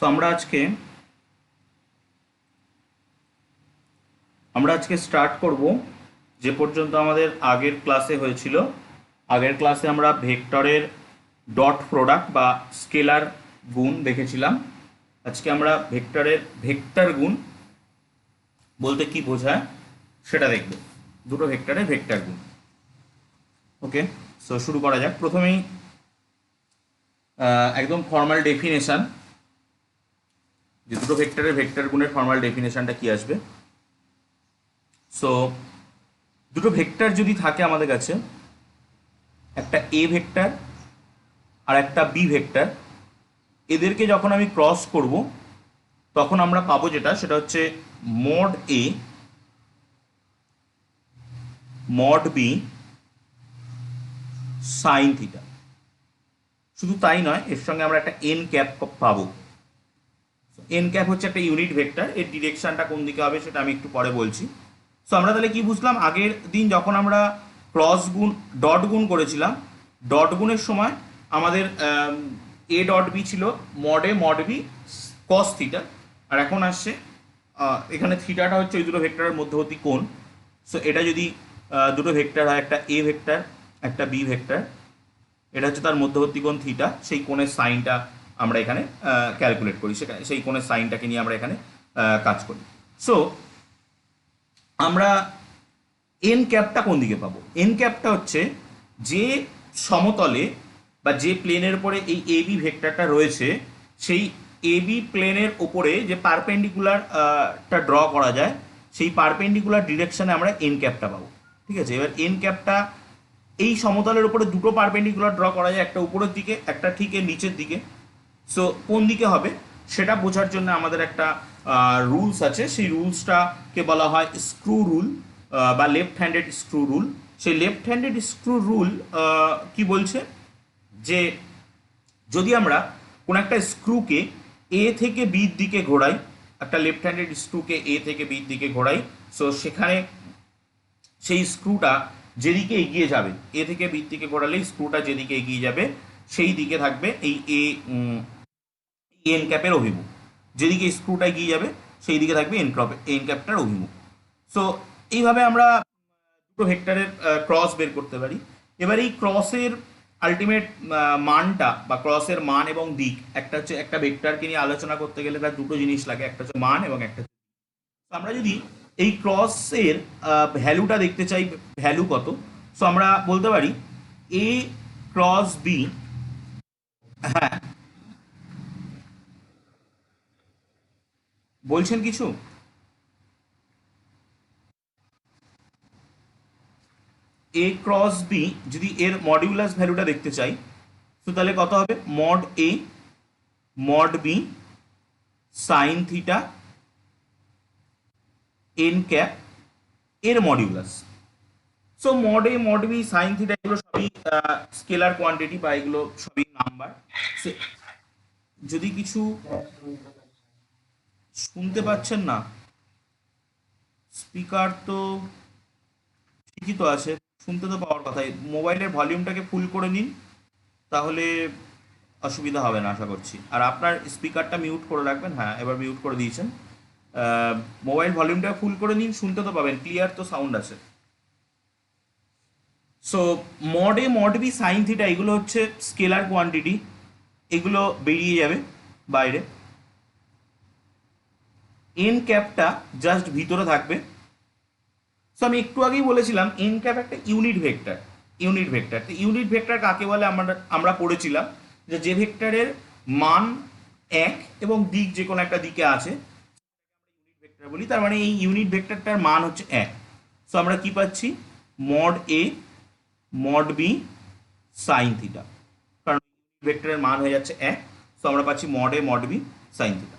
So আমরা আজকে start করব যে পর্যন্ত আমাদের আগের ক্লাসে হয়েছিল। আগের ক্লাসে আমরা ভেক্টরের ডট প্রোডাক্ট বা স্কেলার গুণ দেখেছিলাম। আজকে আমরা ভেক্টরের ভেক্টর গুণ বলতে কি বোঝায় সেটা দেখব। দুটো ভেক্টরের ভেক্টর গুণ। ওকে, সো শুরু করা যাক। প্রথমেই একদম ফর্মাল ডেফিনেশন, যে দুটো ভেক্টরের ভেক্টর গুণের ফর্মাল ডেফিনেশনটা কি আসবে। সো দুটো ভেক্টর যদি থাকে আমাদের কাছে, একটা এ ভেক্টর আর একটা বি ভেক্টর, এদেরকে যখন আমি ক্রস করব তখন আমরা পাবো সেটা হচ্ছে mod A mod B sine theta. শুধু তাই নয়, এর সঙ্গে আমরা একটা এন ক্যাপ পাবো। এন ক্যাপ হচ্ছে একটা ইউনিট ভেক্টর, এর ডিরেকশনটা কোন দিকে হবে সেটা আমি একটু পরে বলছি। সো আমরা তাহলে কি বুঝলাম, আগের দিন যখন আমরা ক্রস গুণ ডট গুণ করেছিলাম, ডট গুণের সময় আমাদের এ ডট বি ছিল mod A mod B cos theta, আর এখন আসছে এখানে থিটাটা হচ্ছে ওই দুটো ভেক্টরের মধ্যবর্তী কোণ। সো এটা যদি দুটো ভেক্টর হয়, একটা এ ভেক্টর একটা বি ভেক্টর, এটা হচ্ছে তার মধ্যবর্তী কোণ থিটা, সেই কোণের সাইনটা আমরা এখানে ক্যালকুলেট করি, সেখানে সেই কোণের সাইনটাকে নিয়ে আমরা এখানে কাজ করি। সো আমরা এন ক্যাপটা কোন দিকে পাবো? এন ক্যাপটা হচ্ছে যে সমতলে বা যে প্লেনের উপরে এই এ বি ভেক্টরটা রয়েছে, সেই এ বি প্লেনের ওপরে যে পারপেন্ডিকুলারটা ড্র করা যায়, সেই পারপেন্ডিকুলার ডিরেকশনে আমরা এন ক্যাপটা পাবো। ঠিক আছে, এবার এন ক্যাপটা এই সমতলের উপরে দুটো পারপেন্ডিকুলার ড্র করা যায়, একটা উপরের দিকে একটা ঠিক এর নিচের দিকে। সো কোন দিকে হবে সেটা বোঝার জন্য আমাদের একটা রুলস আছে, সেই রুলসটাকে বলা হয় স্ক্রু রুল বা লেফট হ্যান্ডেড স্ক্রু রুল। সেই লেফট হ্যান্ডেড স্ক্রু রুল কি বলছে, যে যদি আমরা কোন একটা স্ক্রুকে এ থেকে বির দিকে ঘোরাই, একটা লেফট হ্যান্ডেড স্ক্রুকে এ থেকে বির দিকে ঘোরাই, সো সেখানে সেই স্ক্রুটা যেদিকে এগিয়ে যাবে, এ থেকে বির দিকে ঘোরালে স্ক্রুটা যেদিকে এগিয়ে যাবে সেই দিকে থাকবে এই এন ক্যাপের অভিমুখ। যেদিকে স্ক্রুটা এগিয়ে যাবে সেই দিকে থাকবে এন ক্যাপটার অভিমুখ। সো এইভাবে আমরা দুটো ভেক্টরের ক্রস বের করতে পারি। এবার এই ক্রসের আলটিমেট মানটা বা ক্রসের মান এবং দিক, একটা হচ্ছে একটা ভেক্টরকে নিয়ে আলোচনা করতে গেলে তার দুটো জিনিস লাগে, একটা হচ্ছে মান এবং একটা। আমরা যদি এই ক্রসের ভ্যালুটা দেখতে চাই, ভ্যালু কত, সো আমরা বলতে পারি এ ক্রস বি। হ্যাঁ, বলছেন কিছু? এ ক্রস বি যদি এর মডিউলাস ভ্যালুটা দেখতে চাই, তো তাহলে কত হবে? Mod A mod B sine theta N cap এর modulus. So mod A mod B sine theta এগুলো সবই স্কেলার কোয়ান্টিটি বা এগুলো সবই নাম্বার। যদি কিছু শুনতে পাচ্ছেন না, স্পিকার তো ঠিকই তো আছে, শুনতে তো পাওয়ার কথাই। মোবাইলের ভলিউমটাকে ফুল করে নিন, তাহলে অসুবিধা হবে না আশা করছি। আর আপনার স্পিকারটা মিউট করে রাখবেন। হ্যাঁ, এবার মিউট করে দিয়েছেন। মোবাইল ভলিউমটা ফুল করে নিন, শুনতে তো পাবেন, ক্লিয়ার তো সাউন্ড আছে। So mod A mod B sine theta এগুলো হচ্ছে স্কেলার কোয়ান্টিটি, এগুলো বেরিয়ে যাবে বাইরে। এন ক্যাপটা জাস্ট ভিতরে থাকবে। সো আমি একটু আগেই বলেছিলাম এন ক্যাপ একটা ইউনিট ভেক্টর। ইউনিট ভেক্টর, তো ইউনিট ভেক্টর কাকে বলে আমরা পড়েছিলাম, যে ভেক্টরের মান এক এবং দিক যে কোনো একটা দিকে আছে ইউনিট ভেক্টর বলি। তার মানে এই ইউনিট ভেক্টরটার মান হচ্ছে এক। সো আমরা কি পাচ্ছি? Mod A mod B sine theta, কারণ ইউনিট ভেক্টরের মান হয়ে যাচ্ছে এক। সো আমরা পাচ্ছি mod A mod B sine theta.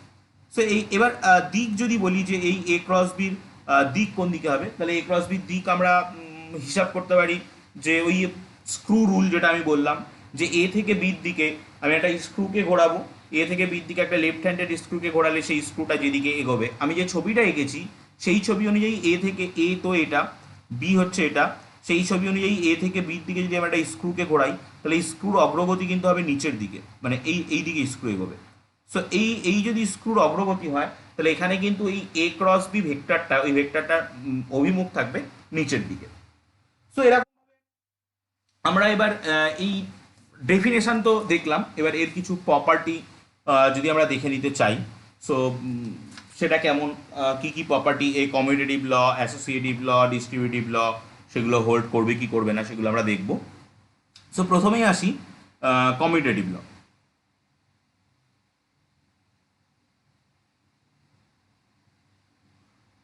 So এই এবার দিক যদি বলি যে এই এ ক্রস বির দিক কোন দিকে হবে, তাহলে এ ক্রস বির দিক আমরা হিসাব করতে পারি যে ওই স্ক্রু রুল যেটা আমি বললাম, যে এ থেকে বির দিকে আমি একটা স্ক্রুকে ঘোরাবো, এ থেকে বির দিকে একটা লেফট হ্যান্ডেড স্ক্রুকে ঘোরালে সেই স্ক্রুটা যেদিকে এগোবে, আমি যে ছবিটা এঁকেছি সেই ছবি অনুযায়ী এ থেকে এ তো এটা, বি হচ্ছে এটা, সেই ছবি অনুযায়ী এ থেকে বির দিকে যদি আমরা একটা স্ক্রুকে ঘোরাই, তাহলে এই স্ক্রুর অগ্রগতি কিন্তু হবে নিচের দিকে, মানে এই দিকে স্ক্রু এগোবে। সো এই যদি স্ক্রুর অগ্রগতি হয় তাহলে এখানে কিন্তু এই এ ক্রস বি ভেক্টরটা ওই ভেক্টরটার অভিমুখ থাকবে নিচের দিকে। সো এরকম আমরা এবার এই ডেফিনেশন তো দেখলাম, এবার এর কিছু প্রপার্টি যদি আমরা দেখে নিতে চাই। সো সেটা কেমন, কি কি প্রপার্টি এই কমিউটেটিভ ল, অ্যাসোসিয়েটিভ ল, ডিস্ট্রিবিউটিভ ল সেগুলো হোল্ড করবে কি করবে না সেগুলো আমরা দেখব। সো প্রথমেই আসি কমিউটেটিভ ল।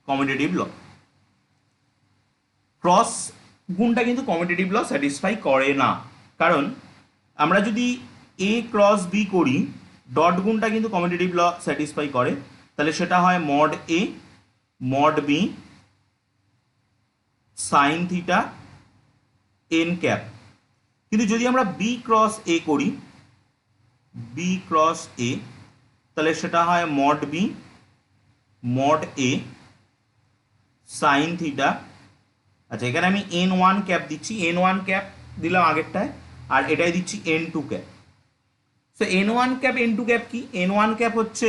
কমিউটেটিভ ল, ক্রস গুণটা কিন্তু কমিউটেটিভ ল স্যাটিসফাই করে না, কারণ আমরা যদি এ ক্রস বি করি ডট গুণটা কিন্তু কমিউটেটিভ ল স্যাটিসফাই করে, তাহলে সেটা হয় mod A mod B sine theta N cap. কিন্তু যদি আমরা বি ক্রস এ করি, বি ক্রস এ, তাহলে সেটা হয় mod B mod A sine theta. আচ্ছা, এখানে আমি এন ওয়ান ক্যাপ দিচ্ছি, এন ওয়ান ক্যাপ দিলাম আগেরটায়, আর এটাই দিচ্ছি N two cap. So N one cap N two cap কি? এন ওয়ান ক্যাপ হচ্ছে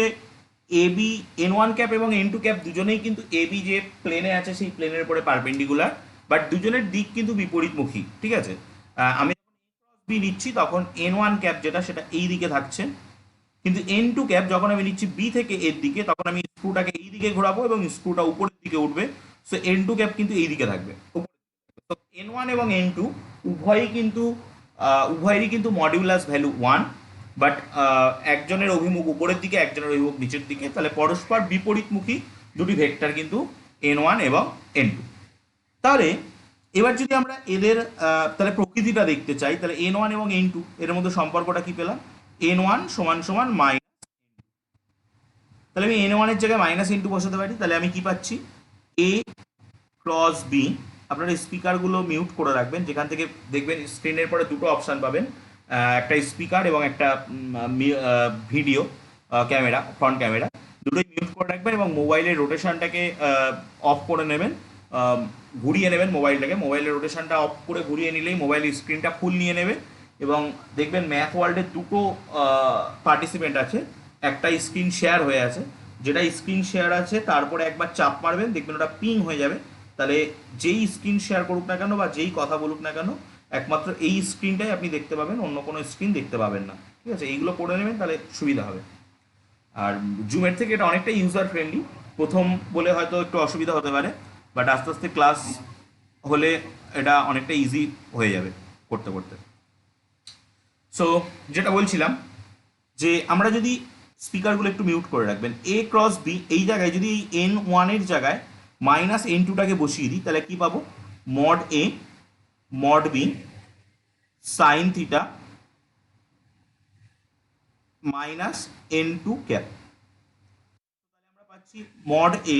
A B, N one cap এবং এন টু ক্যাপ দুজনেই কিন্তু এ বি যে প্লেনে আছে সেই প্লেনের উপরে পারপেন্ডিকুলার, বাট দুজনের দিক কিন্তু বিপরীতমুখী, ঠিক আছে। আমি যখন বি নিচ্ছি তখন এন ওয়ান ক্যাপ যেটা সেটা এই দিকে থাকছে, কিন্তু এন টু ক্যাপ যখন আমি নিচ্ছি বি থেকে এর দিকে তখন আমি স্ক্রুটাকে এই দিকে ঘোরাবো এবং স্ক্রুটা উপরের দিকে উঠবে। সো এন টু ক্যাপ কিন্তু এই দিকে থাকবে। তো এন ওয়ান এবং এন টু উভয়েরই কিন্তু মডিউলাস ভ্যালু ওয়ান, বাট একজনের অভিমুখ উপরের দিকে একজনের অভিমুখ নিচের দিকে, তাহলে পরস্পর বিপরীতমুখী দুটি ভেক্টর কিন্তু এন ওয়ান এবং এন টু। তাহলে এবার যদি আমরা এদের তাহলে প্রকৃতিটা দেখতে চাই, তাহলে এন ওয়ান এবং এন টু এর মধ্যে সম্পর্কটা কি পেলাম? এন ওয়ান সমান সমান মাইনাস, তাহলে আমি এন ওয়ানের জায়গায় মাইনাস এন টু বসাতে পারি, তাহলে আমি কি পাচ্ছি? এ ক্রস বি। আপনারা স্পিকারগুলো মিউট করে রাখবেন, যেখান থেকে দেখবেন স্ক্রিনের পরে দুটো অপশান পাবেন, একটা স্পিকার এবং একটা ভিডিও ক্যামেরা, ফ্রন্ট ক্যামেরা, দুটোই মিউট করে রাখবেন এবং মোবাইলের রোটেশনটাকে অফ করে নেবেন, ঘুরিয়ে নেবেন মোবাইলটাকে, মোবাইলের রোটেশনটা অফ করে ঘুরিয়ে নিলেই মোবাইলের স্ক্রিনটা ফুল নিয়ে নেবে এবং দেখবেন ম্যাথ ওয়ার্ল্ডের দুটো পার্টিসিপেন্ট আছে, একটা স্ক্রিন শেয়ার হয়ে আছে, যেটা স্ক্রিন শেয়ার আছে তারপরে একবার চাপ মারবেন দেখবেন ওটা পিং হয়ে যাবে, তাহলে যেই স্ক্রিন শেয়ার করুক না কেন বা যেই কথা বলুক না কেন একমাত্র এই স্ক্রিনটাই আপনি দেখতে পাবেন, অন্য কোনো স্ক্রিন দেখতে পাবেন না, ঠিক আছে। এইগুলো করে নেবেন তাহলে সুবিধা হবে। আর জুমের থেকে এটা অনেকটা ইউজার ফ্রেন্ডলি, প্রথম বলে হয়তো একটু অসুবিধা হতে পারে, বাট আস্তে আস্তে ক্লাস হলে এটা অনেকটা ইজি হয়ে যাবে করতে করতে। সো যেটা বলছিলাম যে আমরা যদি স্পিকারগুলো একটু মিউট করে রাখবেন, এ ক্রস বি এই জায়গায় যদি এই এন ওয়ানের জায়গায় মাইনাস এন টুটাকে বসিয়ে দিই তাহলে কি পাবো? Mod A mod B sine theta minus N two cap. তাহলে আমরা পাচ্ছি mod A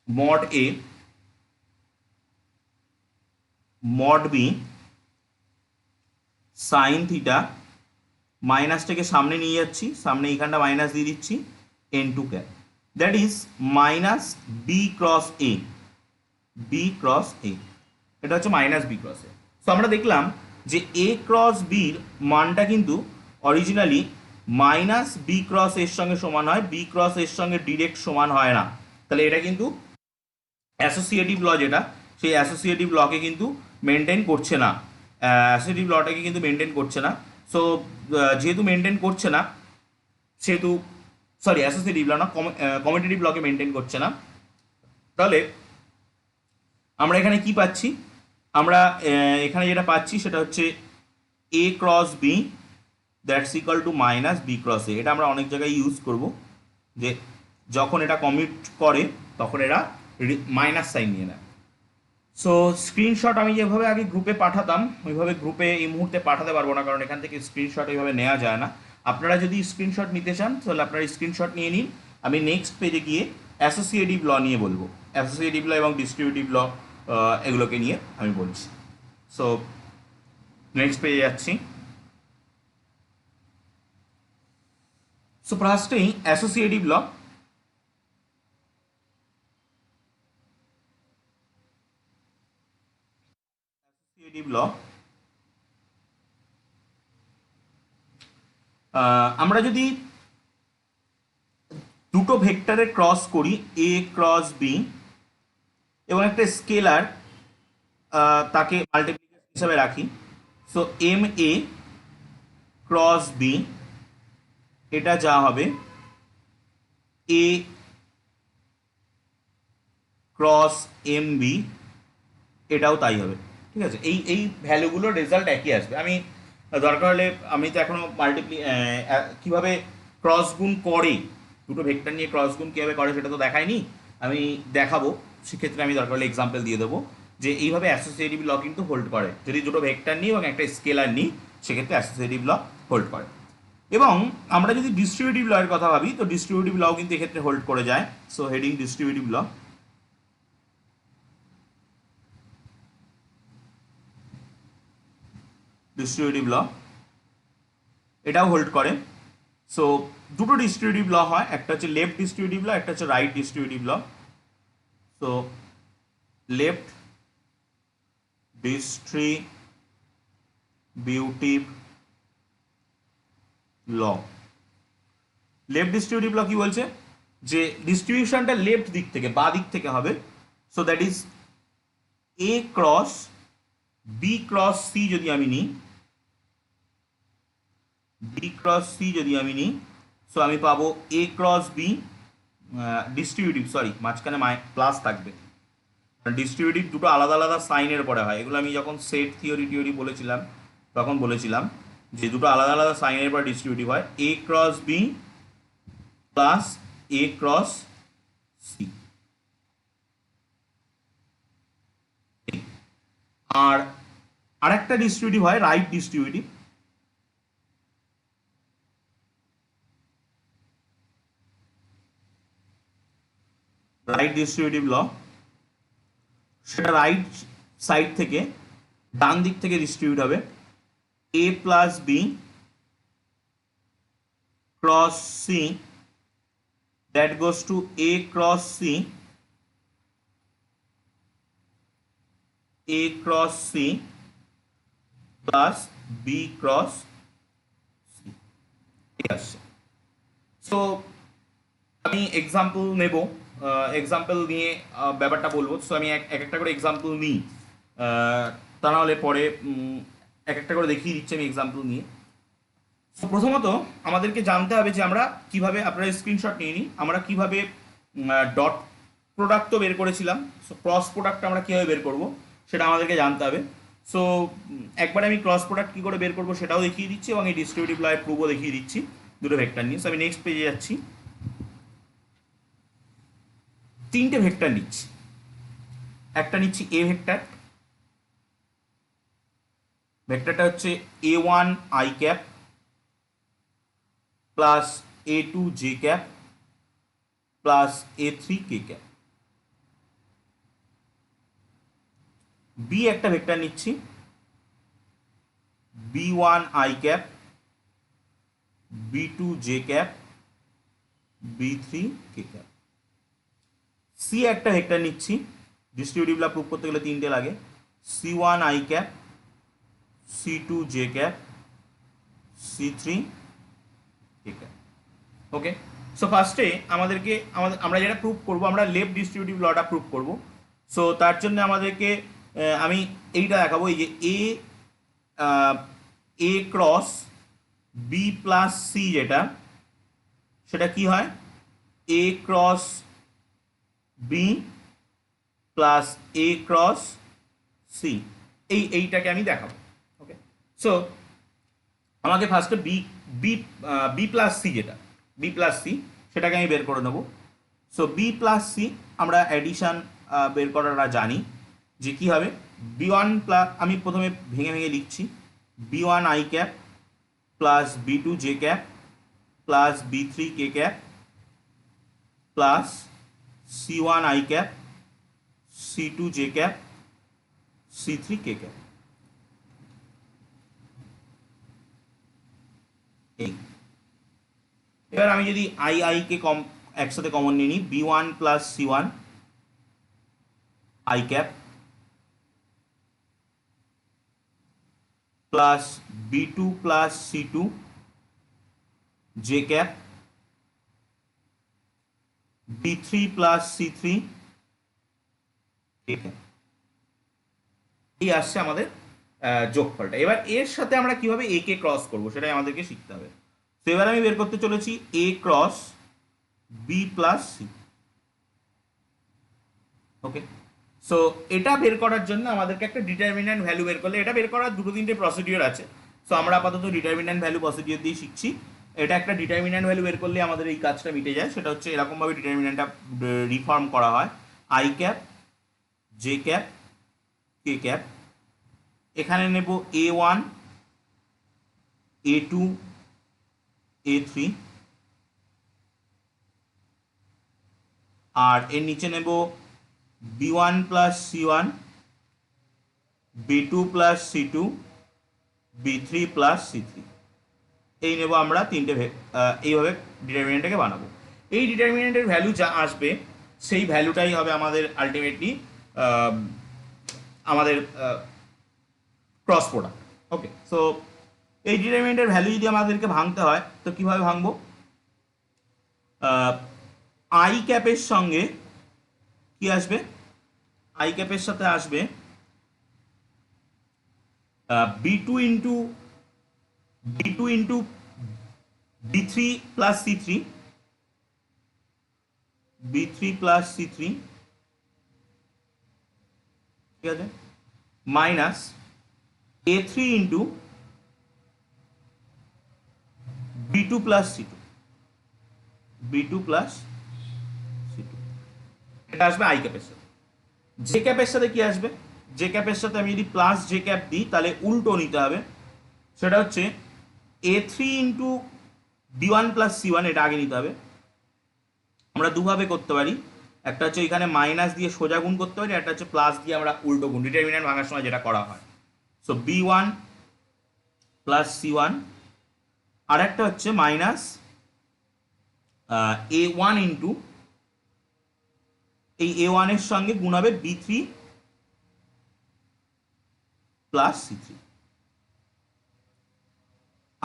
mod A mod B sine theta, মাইনাসটাকে সামনে নিয়ে যাচ্ছি, সামনে এইখানটা মাইনাস দিয়ে দিচ্ছি, N two cap, that is minus B cross A, B cross A, এটা হচ্ছে মাইনাস বি ক্রস এ। তো আমরা দেখলাম যে এ ক্রস বির মানটা কিন্তু অরিজিনালি মাইনাস বি ক্রস এর সঙ্গে সমান হয়, বি ক্রস এর সঙ্গে ডিরেক্ট সমান হয় না, তাহলে এটা কিন্তু অ্যাসোসিয়েটিভ ল যেটা সেই অ্যাসোসিয়েটিভ লকে কিন্তু মেনটেন করছে না, অ্যাসোসিয়েটিভ লটাকে কিন্তু মেনটেন করছে না। সো যেহেতু মেনটেন করছে না সেহেতু, সরি অ্যাসোসিয়েটিভ ল না, কমিউটেটিভ লকে মেনটেন করছে না, তাহলে আমরা এখানে কি পাচ্ছি? আমরা এখানে যেটা পাচ্ছি সেটা হচ্ছে A cross B that's equal to minus B cross A. এটা আমরা অনেক জায়গায় ইউজ করব, যে যখন এটা কমিউট করে তখন এরা মাইনাস সাইন নিয়ে নেয়। সো স্ক্রিনশট আমি যেভাবে আগে গ্রুপে পাঠাতাম ওইভাবে গ্রুপে এই মুহূর্তে পাঠাতে পারবো না, কারণ এখান থেকে স্ক্রিনশট ওইভাবে নেওয়া যায় না। আপনারা যদি স্ক্রিনশট নিতে চান তাহলে আপনারা স্ক্রিনশট নিয়ে নিন, আমি নেক্সট পেজে গিয়ে অ্যাসোসিয়েটিভ ল নিয়ে বলবো, অ্যাসোসিয়েটিভ ল এবং ডিস্ট্রিবিউটিভ ল এগুলোকে নিয়ে আমি বলছি। সো নেক্সট পেজে যাচ্ছি। সো ফার্স্টেই অ্যাসোসিয়েটিভ ল। ল, আমরা যদি দুটো ভেক্টরের ক্রস করি এ ক্রস বি এবং একটা স্কেলার তাকে মাল্টিপ্লিকেশন হিসাবে রাখি, so M A cross B এটা যা হবে এ ক্রস এম বি এটাও তাই হবে। ঠিক আছে, এই ভ্যালুগুলোর রেজাল্ট একই আসবে। আমি দরকার হলে, আমি তো এখনো কিভাবে ক্রস গুণ করে, দুটো ভেক্টর নিয়ে ক্রস গুণ কীভাবে করে সেটা তো দেখাইনি, আমি দেখাবো। সেক্ষেত্রে আমি দরকার হলে এক্সাম্পল দিয়ে দেবো যে এইভাবে অ্যাসোসিয়েটিভ ল কিন্তু হোল্ড করে। যদি দুটো ভেক্টর নিই এবং একটা স্কেলার নিই সেক্ষেত্রে অ্যাসোসিয়েটিভ ল হোল্ড করে। এবং আমরা যদি ডিস্ট্রিবিউটিভ ল এর কথা ভাবি, তো ডিস্ট্রিবিউটিভ লও কিন্তু এক্ষেত্রে হোল্ড করে যায়। সো হেডিং ডিস্ট্রিবিউটিভ ল, ডিস্ট্রিবিউটিভ ল এটাও হোল্ড করে। সো দুটো ডিস্ট্রিবিউটিভ ল হয়, একটা হচ্ছে লেফট ডিস্ট্রিবিউটিভ ল, একটা হচ্ছে রাইট ডিস্ট্রিবিউটিভ ল। সো লেফট ডিস্ট্রিবিউটিভ ল, লেফট ডিস্ট্রিবিউটিভ ল কি বলছে যে ডিস্ট্রিবিউশনটা লেফট দিক থেকে, বা দিক থেকে হবে। So that is A cross B cross C যদি আমি নিই, বি ক্রস সি যদি আমি নিই, সো আমি পাবো এ ক্রস বি ডিস্ট্রিবিউটিভ, সরি মাঝখানে প্লাস থাকবে, ডিস্ট্রিবিউটিভ দুটো আলাদা আলাদা সাইনের পরে হয়। এগুলো আমি যখন সেট থিওরি বলেছিলাম তখন বলেছিলাম যে দুটো আলাদা আলাদা সাইনের পর ডিস্ট্রিবিউটিভ হয়, A cross B plus A cross C. আর আরেকটা ডিস্ট্রিবিউটিভ হয় right distributive, right distributive law, সেটা রাইট সাইড থেকে ডান দিক থেকে ডিস্ট্রিবিউট হবে, A plus B cross C that goes to A cross C, A cross C plus B cross C. ঠিক আছে, সো আমি এক্সাম্পল নেব, এক্সাম্পল নিয়ে ব্যাপারটা বলবো। সো আমি এক একটা করে এক্সাম্পল নিই, তা নাহলে পরে এক একটা করে দেখিয়ে দিচ্ছি আমি এক্সাম্পল নিয়ে। সো প্রথমত আমাদেরকে জানতে হবে যে আমরা কিভাবে, আপনারা স্ক্রিনশট নিয়ে নিই, আমরা কিভাবে ডট প্রোডাক্ট তো বের করেছিলাম, সো ক্রস প্রোডাক্ট আমরা কীভাবে বের করব সেটা আমাদেরকে জানতে হবে। সো একবার আমি ক্রস প্রোডাক্ট কী করে বের করবো সেটাও দেখিয়ে দিচ্ছি এবং এই ডিস্ট্রিবিউটিভ ল এর প্রুফও দেখিয়ে দিচ্ছি দুটো ভেক্টর নিয়ে। সো আমি নেক্সট পেজে যাচ্ছি, তিনটে ভেক্টর নিচ্ছি, একটা নিচ্ছি এ ভেক্টর, ভেক্টরটা হচ্ছে A one I cap plus A two J cap plus A three K cap. B একটা ভেক্টর নিচ্ছি, B one I cap B two J cap B three K cap. C একটা vector নিচ্ছি, distributive law proof করতে গেলে তিনটে লাগে, C one I cap C two J cap C three K cap. Okay, so ফার্স্টে আমরা যেটা proof করব, আমরা লেফট ডিস্ট্রিবিউটিভ লটা প্রুফ করব। সো তার জন্য আমাদেরকে আমি এইটা দেখাবো, এই যে A cross B plus C যেটা, সেটা কি হয় A cross B plus A cross C, এইটাকে আমি দেখাবো। ওকে, সো আমাকে ফার্স্টে B B B plus C যেটা, বি প্লাস সি সেটাকে আমি বের করে নেবো। সো বি প্লাস সি আমরা অ্যাডিশান বের করাটা জানি যে কী হবে, বি ওয়ান প্লাস, আমি প্রথমে ভেঙে ভেঙে লিখছি, B one I cap plus B two J cap plus B three K cap plus C one I cap C two J cap C three K cap. এবার আমি যদি আই কে একসাথে কমন নিয়ে নিই, B one plus C one I cap plus B two plus C two J cap, B three plus C three K cap. এই আসছে আমাদের যোগফলটা। এবার এর সাথে আমরা কিভাবে এ কে ক্রস করবো সেটাই আমাদেরকে শিখতে হবে। তো এবার আমি বের করতে চলেছি এ ক্রস বি প্লাস সি। ওকে, সো এটা বের করার জন্য আমাদেরকে একটা ডিটারমিন্যান্ট ভ্যালু বের করলে, এটা বের করার দুটো তিনটে প্রসিডিওর আছে। সো আমরা আপাতত ডিটারমিন্যান্ট ভ্যালু প্রসিডিওর দিয়ে শিখছি। এটা একটা ডিটারমিন্যান্ট ভ্যালু বের করলে আমাদের এই কাজটা মিটে যায়। সেটা হচ্ছে এরকমভাবে ডিটারমিন্যান্টটা রিফর্ম করা হয়, I cap J cap K cap. এখানে নেব A one A two A three, আর এর নিচে নেব B one plus C one, B two plus C two, B three plus C three. এই নেব আমরা তিনটে, এইভাবে ডিটারমিনেন্টটাকে বানাবো। এই ডিটারমিনেন্টের ভ্যালু যা আসবে সেই ভ্যালুটাই হবে আমাদের আলটিমেটলি আমাদের ক্রস প্রোডাক্ট। ওকে, সো এই ডিটারমিনেন্টের ভ্যালু যদি আমাদেরকে ভাঙতে হয় তো কিভাবে ভাঙবো? আই ক্যাপের সঙ্গে কি আসবে? আই ক্যাপের সাথে আসবে B two into B three plus C three, B three plus C three, ঠিক আছে, minus A three into B two plus C two, B two plus C two. এটা আসবে আই ক্যাপের সাথে। জে ক্যাপের সাথে কি আসবে? জে ক্যাপের সাথে আমি যদি প্লাস জে ক্যাপ দিই তাহলে উল্টো নিতে হবে। সেটা হচ্ছে A three into B one plus C one, এটা আগে নিতে হবে। আমরা দুভাবে করতে পারি, একটা হচ্ছে এখানে মাইনাস দিয়ে সোজা গুণ করতে পারি, একটা হচ্ছে প্লাস দিয়ে আমরা উল্টো গুণ, ডিটারমিনেন্ট ভাঙার সময় যেটা করা হয়। So B one plus C one, আর একটা হচ্ছে মাইনাস এ ওয়ান ইন্টু, এই এ ওয়ানের সঙ্গে গুণ হবে B three plus C three,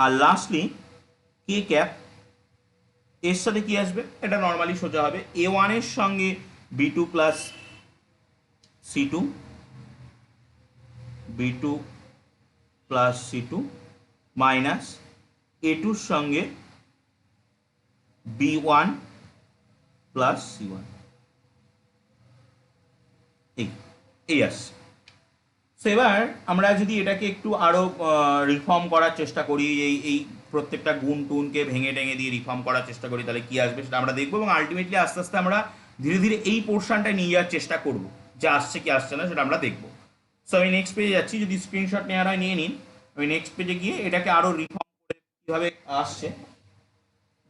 আর লাস্টলি কে ক্যাপ। এর সাথে কি আসবে? এটা নর্মালি সোজা হবে, এ ওয়ানের সঙ্গে B two plus C two, B two plus C two, minus A টুর সঙ্গে B one plus C one. এই এই আসছে। সো এবার আমরা যদি এটাকে একটু আরো রিফর্ম করার চেষ্টা করি, এই প্রত্যেকটা গুণ টুনকে ভেঙে টেঙে দিয়ে রিফর্ম করার চেষ্টা করি, তাহলে কি আসবে সেটা আমরা দেখবো, এবং আলটিমেটলি আস্তে আস্তে আমরা ধীরে ধীরে এই পোর্শনটা নিয়ে যাওয়ার চেষ্টা করব, যে আসছে কি আসছে না সেটা আমরা দেখবো। সো আমি নেক্সট পেজে যাচ্ছি, যদি স্ক্রিনশট নেওয়ার হয় নিয়ে নিন। আমি নেক্সট পেজে গিয়ে এটাকে আরো রিফর্ম করে কীভাবে আসছে,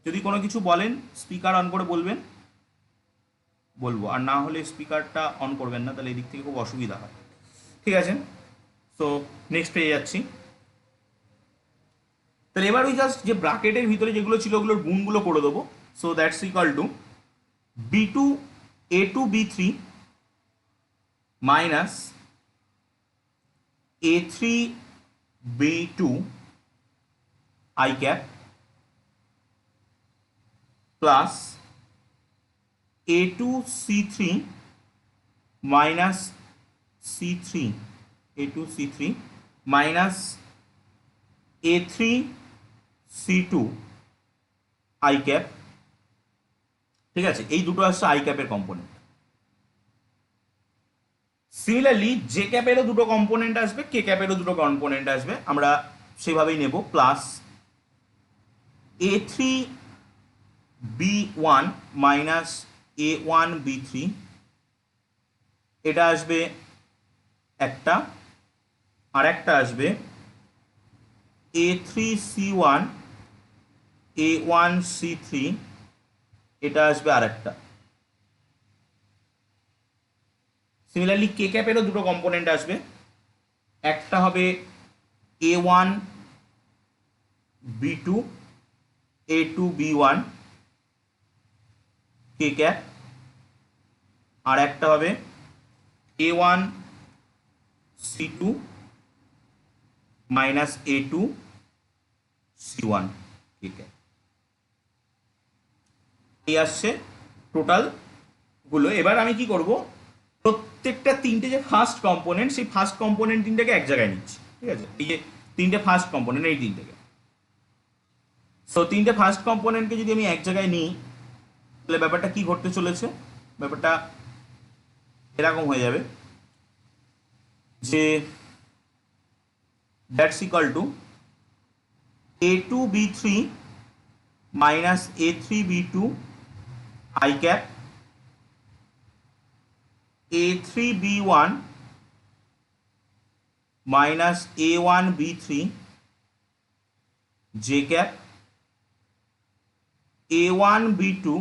যদি কোনো কিছু বলেন স্পিকার অন করে বলবেন, বলবো, আর না হলে স্পিকারটা অন করবেন না, তাহলে এদিক থেকে খুব অসুবিধা হয়। ঠিক আছে, সো নেক্সট পেয়ে যাচ্ছি। তাহলে এবার ওই জাস্ট যে ব্র্যাকেটের ভিতরে যেগুলো ছিল ওগুলোর গুণগুলো করে দেবো। So that's equal to B two A two B three minus A three B two I cap plus A two C three minus C three, A two C three minus A three C two I cap. ঠিক আছে, এই দুটো আসছে I ক্যাপের component. Similarly J ক্যাপেরও দুটো component আসবে, কে ক্যাপেরও দুটো কম্পোনেন্ট আসবে, আমরা সেভাবেই নেব। Plus A three B one minus A one B three, এটা আসবে একটা, আর একটা আসবে A three C one A one C three, এটা আসবে আর একটা। সিমিলারলি কে ক্যাপেরও দুটো কম্পোনেন্ট আসবে, একটা হবে এ one B two A two B one K cap, আর একটা হবে এ one C two minus A two C one K cap. এই আসছে টোটাল গুলো। এবার আমি কি করব, প্রত্যেকটা তিনটে যে ফার্স্ট কম্পোনেন্ট, সেই ফার্স্ট কম্পোনেন্ট তিনটাকে এক জায়গায় নিচ্ছি, ঠিক আছে? এই যে তিনটে ফার্স্ট কম্পোনেন্ট, এই তিনটাকে, সো তিনটে ফার্স্ট কম্পোনেন্টকে যদি আমি এক জায়গায় নিই, তাহলে ব্যাপারটা কি ঘটতে চলেছে, ব্যাপারটা এরকম হয়ে যাবে যে that's equal to A two B three minus A three B two I cap, A three B one minus A one B three J cap, A one B two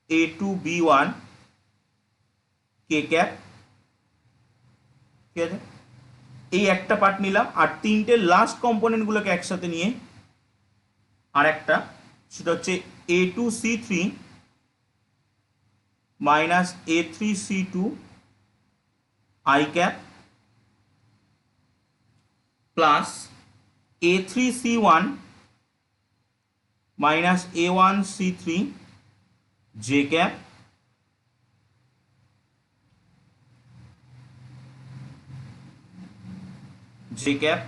A two B one K cap, ঠিক আছে? এই একটা part নিলাম, আর তিনটে last কম্পোনেন্টগুলোকে একসাথে নিয়ে আর একটা, সেটা হচ্ছে A two C three minus A three C two I cap plus A three C one minus A one C three J cap, J cap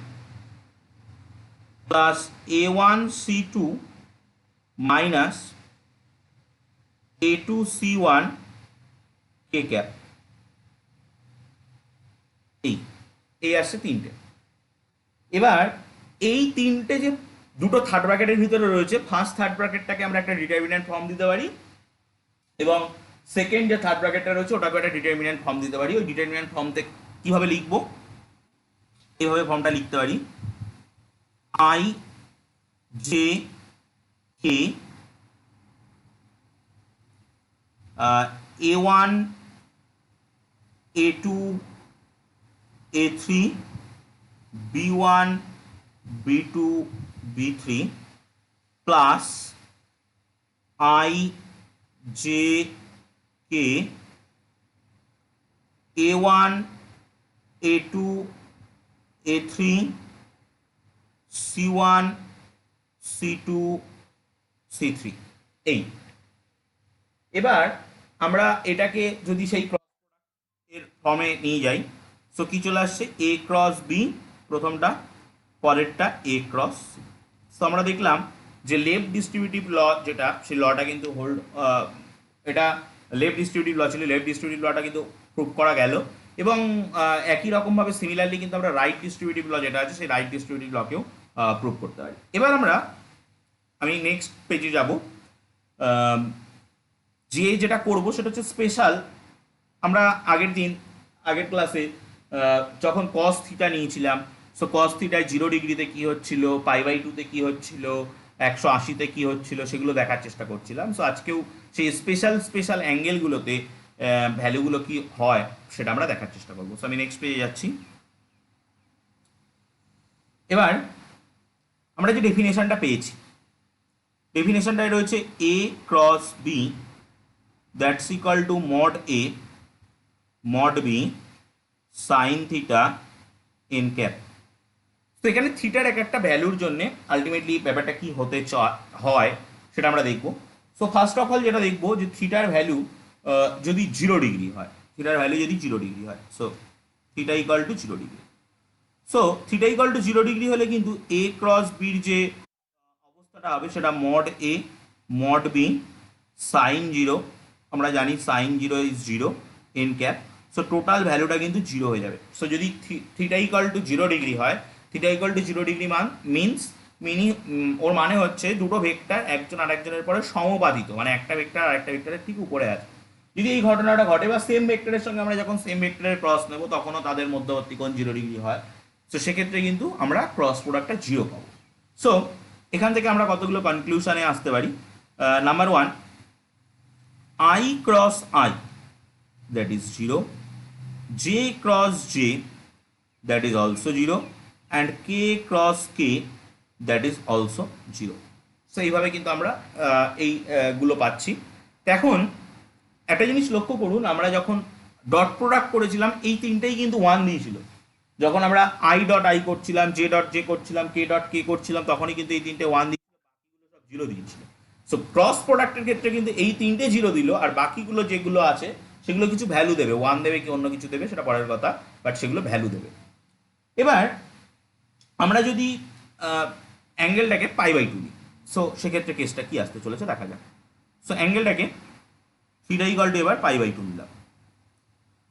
plus A one C two minus A two C one K cap. এই এই আসছে তিনটে। এবার এই তিনটে যে দুটো third ব্র্যাকেটের ভিতরে রয়েছে, ফার্স্ট থার্ড ব্র্যাকেটটাকে আমরা একটা ডিটারমিন্যান্ট ফর্ম দিতে পারি, এবং সেকেন্ড যে থার্ড ব্র্যাকেটটা রয়েছে ওটাকে একটা ডিটারমিন্যান্ট ফর্ম দিতে পারি। ওই ডিটারমিন্যান্ট ফর্মতে কিভাবে লিখবো, এইভাবে ফর্মটা লিখতে পারি, I J K A one A two A three B one B two B three plus I J K A one A two A three C one C two C three. এই এবার আমরা এটাকে যদি সেই এর ফর্মে নিয়ে যাই, সো কি চলে আসছে, এ ক্রস বি প্রথমটা, পরেরটা এ ক্রস সি। সো আমরা দেখলাম যে লেফট ডিস্ট্রিবিউটিভ ল যেটা, সেই লটা কিন্তু হোল্ড, এটা লেফট ডিস্ট্রিবিউটিভ ল ছিল, লেফট ডিস্ট্রিবিউটিভ লটা কিন্তু প্রুভ করা গেল। এবং একই রকমভাবে সিমিলারলি কিন্তু আমরা রাইট ডিস্ট্রিবিউটিভ ল যেটা আছে, সেই রাইট ডিস্ট্রিবিউটিভ লকেও প্রুভ করতে পারি। এবার আমি নেক্সট পেজে যাব, যেটা করব সেটা হচ্ছে স্পেশাল। আমরা আগের ক্লাসে যখন কস থিটা নিয়েছিলাম, সো কস থিটায় 0 ডিগ্রিতে কী হচ্ছিল, পাই/2 কী হচ্ছিল, 180-তে কী হচ্ছিল, সেগুলো দেখার চেষ্টা করছিলাম। সো আজকেও সেই স্পেশাল অ্যাঙ্গেলগুলোতে ভ্যালুগুলো কি হয় সেটা আমরা দেখার চেষ্টা করবো। সো আমি নেক্সট পেজে যাচ্ছি। এবার আমরা যে ডেফিনেশনটা পেয়েছি, ডেফিনেশনটাই রয়েছে A cross B that's equal to mod A mod B sine theta N cap. তো এখানে থিটার একটা ভ্যালুর জন্য আলটিমেটলি ব্যাপারটা কি হতে হয় সেটা আমরা দেখব। সো ফার্স্ট অফ অল যেটা দেখবো, যে থিটার ভ্যালু যদি 0 ডিগ্রি হয়, থিটার ভ্যালু যদি 0 ডিগ্রি হয়, so theta equal to 0 degree. So theta equal to 0 degree হলে কিন্তু এ ক্রস বির যে অবস্থাটা হবে সেটা mod A mod B sine 0, আমরা জানি sine 0 is 0 N cap. So total ভ্যালুটা কিন্তু 0 হয়ে যাবে। সো যদি থিটা ইকাল টু 0 ডিগ্রি হয়, থিটা ইকাল টু 0 ডিগ্রি ওর মানে হচ্ছে দুটো ভেক্টর একজন আরেকজনের পরে সমবাদিত, মানে একটা ভেক্টর আরেকটা ভেক্টরের ঠিক উপরে আছে। যদি এই ঘটনাটা ঘটে বা সেম ভেক্টরের সঙ্গে আমরা যখন সেম ভেক্টরের ক্রস নেব, তখনও তাদের মধ্যবর্তী কোণ 0 ডিগ্রি হয়, তো সেক্ষেত্রে কিন্তু আমরা ক্রস প্রোডাক্টটা 0 পাবো। সো এখান থেকে আমরা কতগুলো কনক্লুশনে আসতে পারি। Number 1, I cross I that is 0, J cross J that is also 0, and K cross K that is also 0. So এইভাবে কিন্তু আমরা গুলো পাচ্ছি। এখন একটা জিনিস লক্ষ্য করুন, আমরা যখন ডট প্রোডাক্ট করেছিলাম এই তিনটেই কিন্তু 1 দিয়েছিল, যখন আমরা আই ডট আই করছিলাম, জে ডট জে করছিলাম, কে ডট কে করছিলাম, তখনই কিন্তু এই তিনটে ওয়ান দিচ্ছিল, বাকিগুলো সব জিরো দিয়েছিল। সো ক্রস প্রোডাক্টের ক্ষেত্রে কিন্তু এই তিনটে জিরো দিল, আর বাকিগুলো যেগুলো আছে সেগুলো কিছু ভ্যালু দেবে, ওয়ান দেবে কি অন্য কিছু দেবে সেটা পরের কথা, বাট সেগুলো ভ্যালু দেবে। এবার আমরা যদি অ্যাঙ্গেলটাকে পাই বাই টু নিই, সো সেক্ষেত্রে কেসটা কি আসতে চলেছে দেখা যাক। সো অ্যাঙ্গেলটাকে থিটা ইকুয়াল টু এবার পাই বাই টু নিলাম।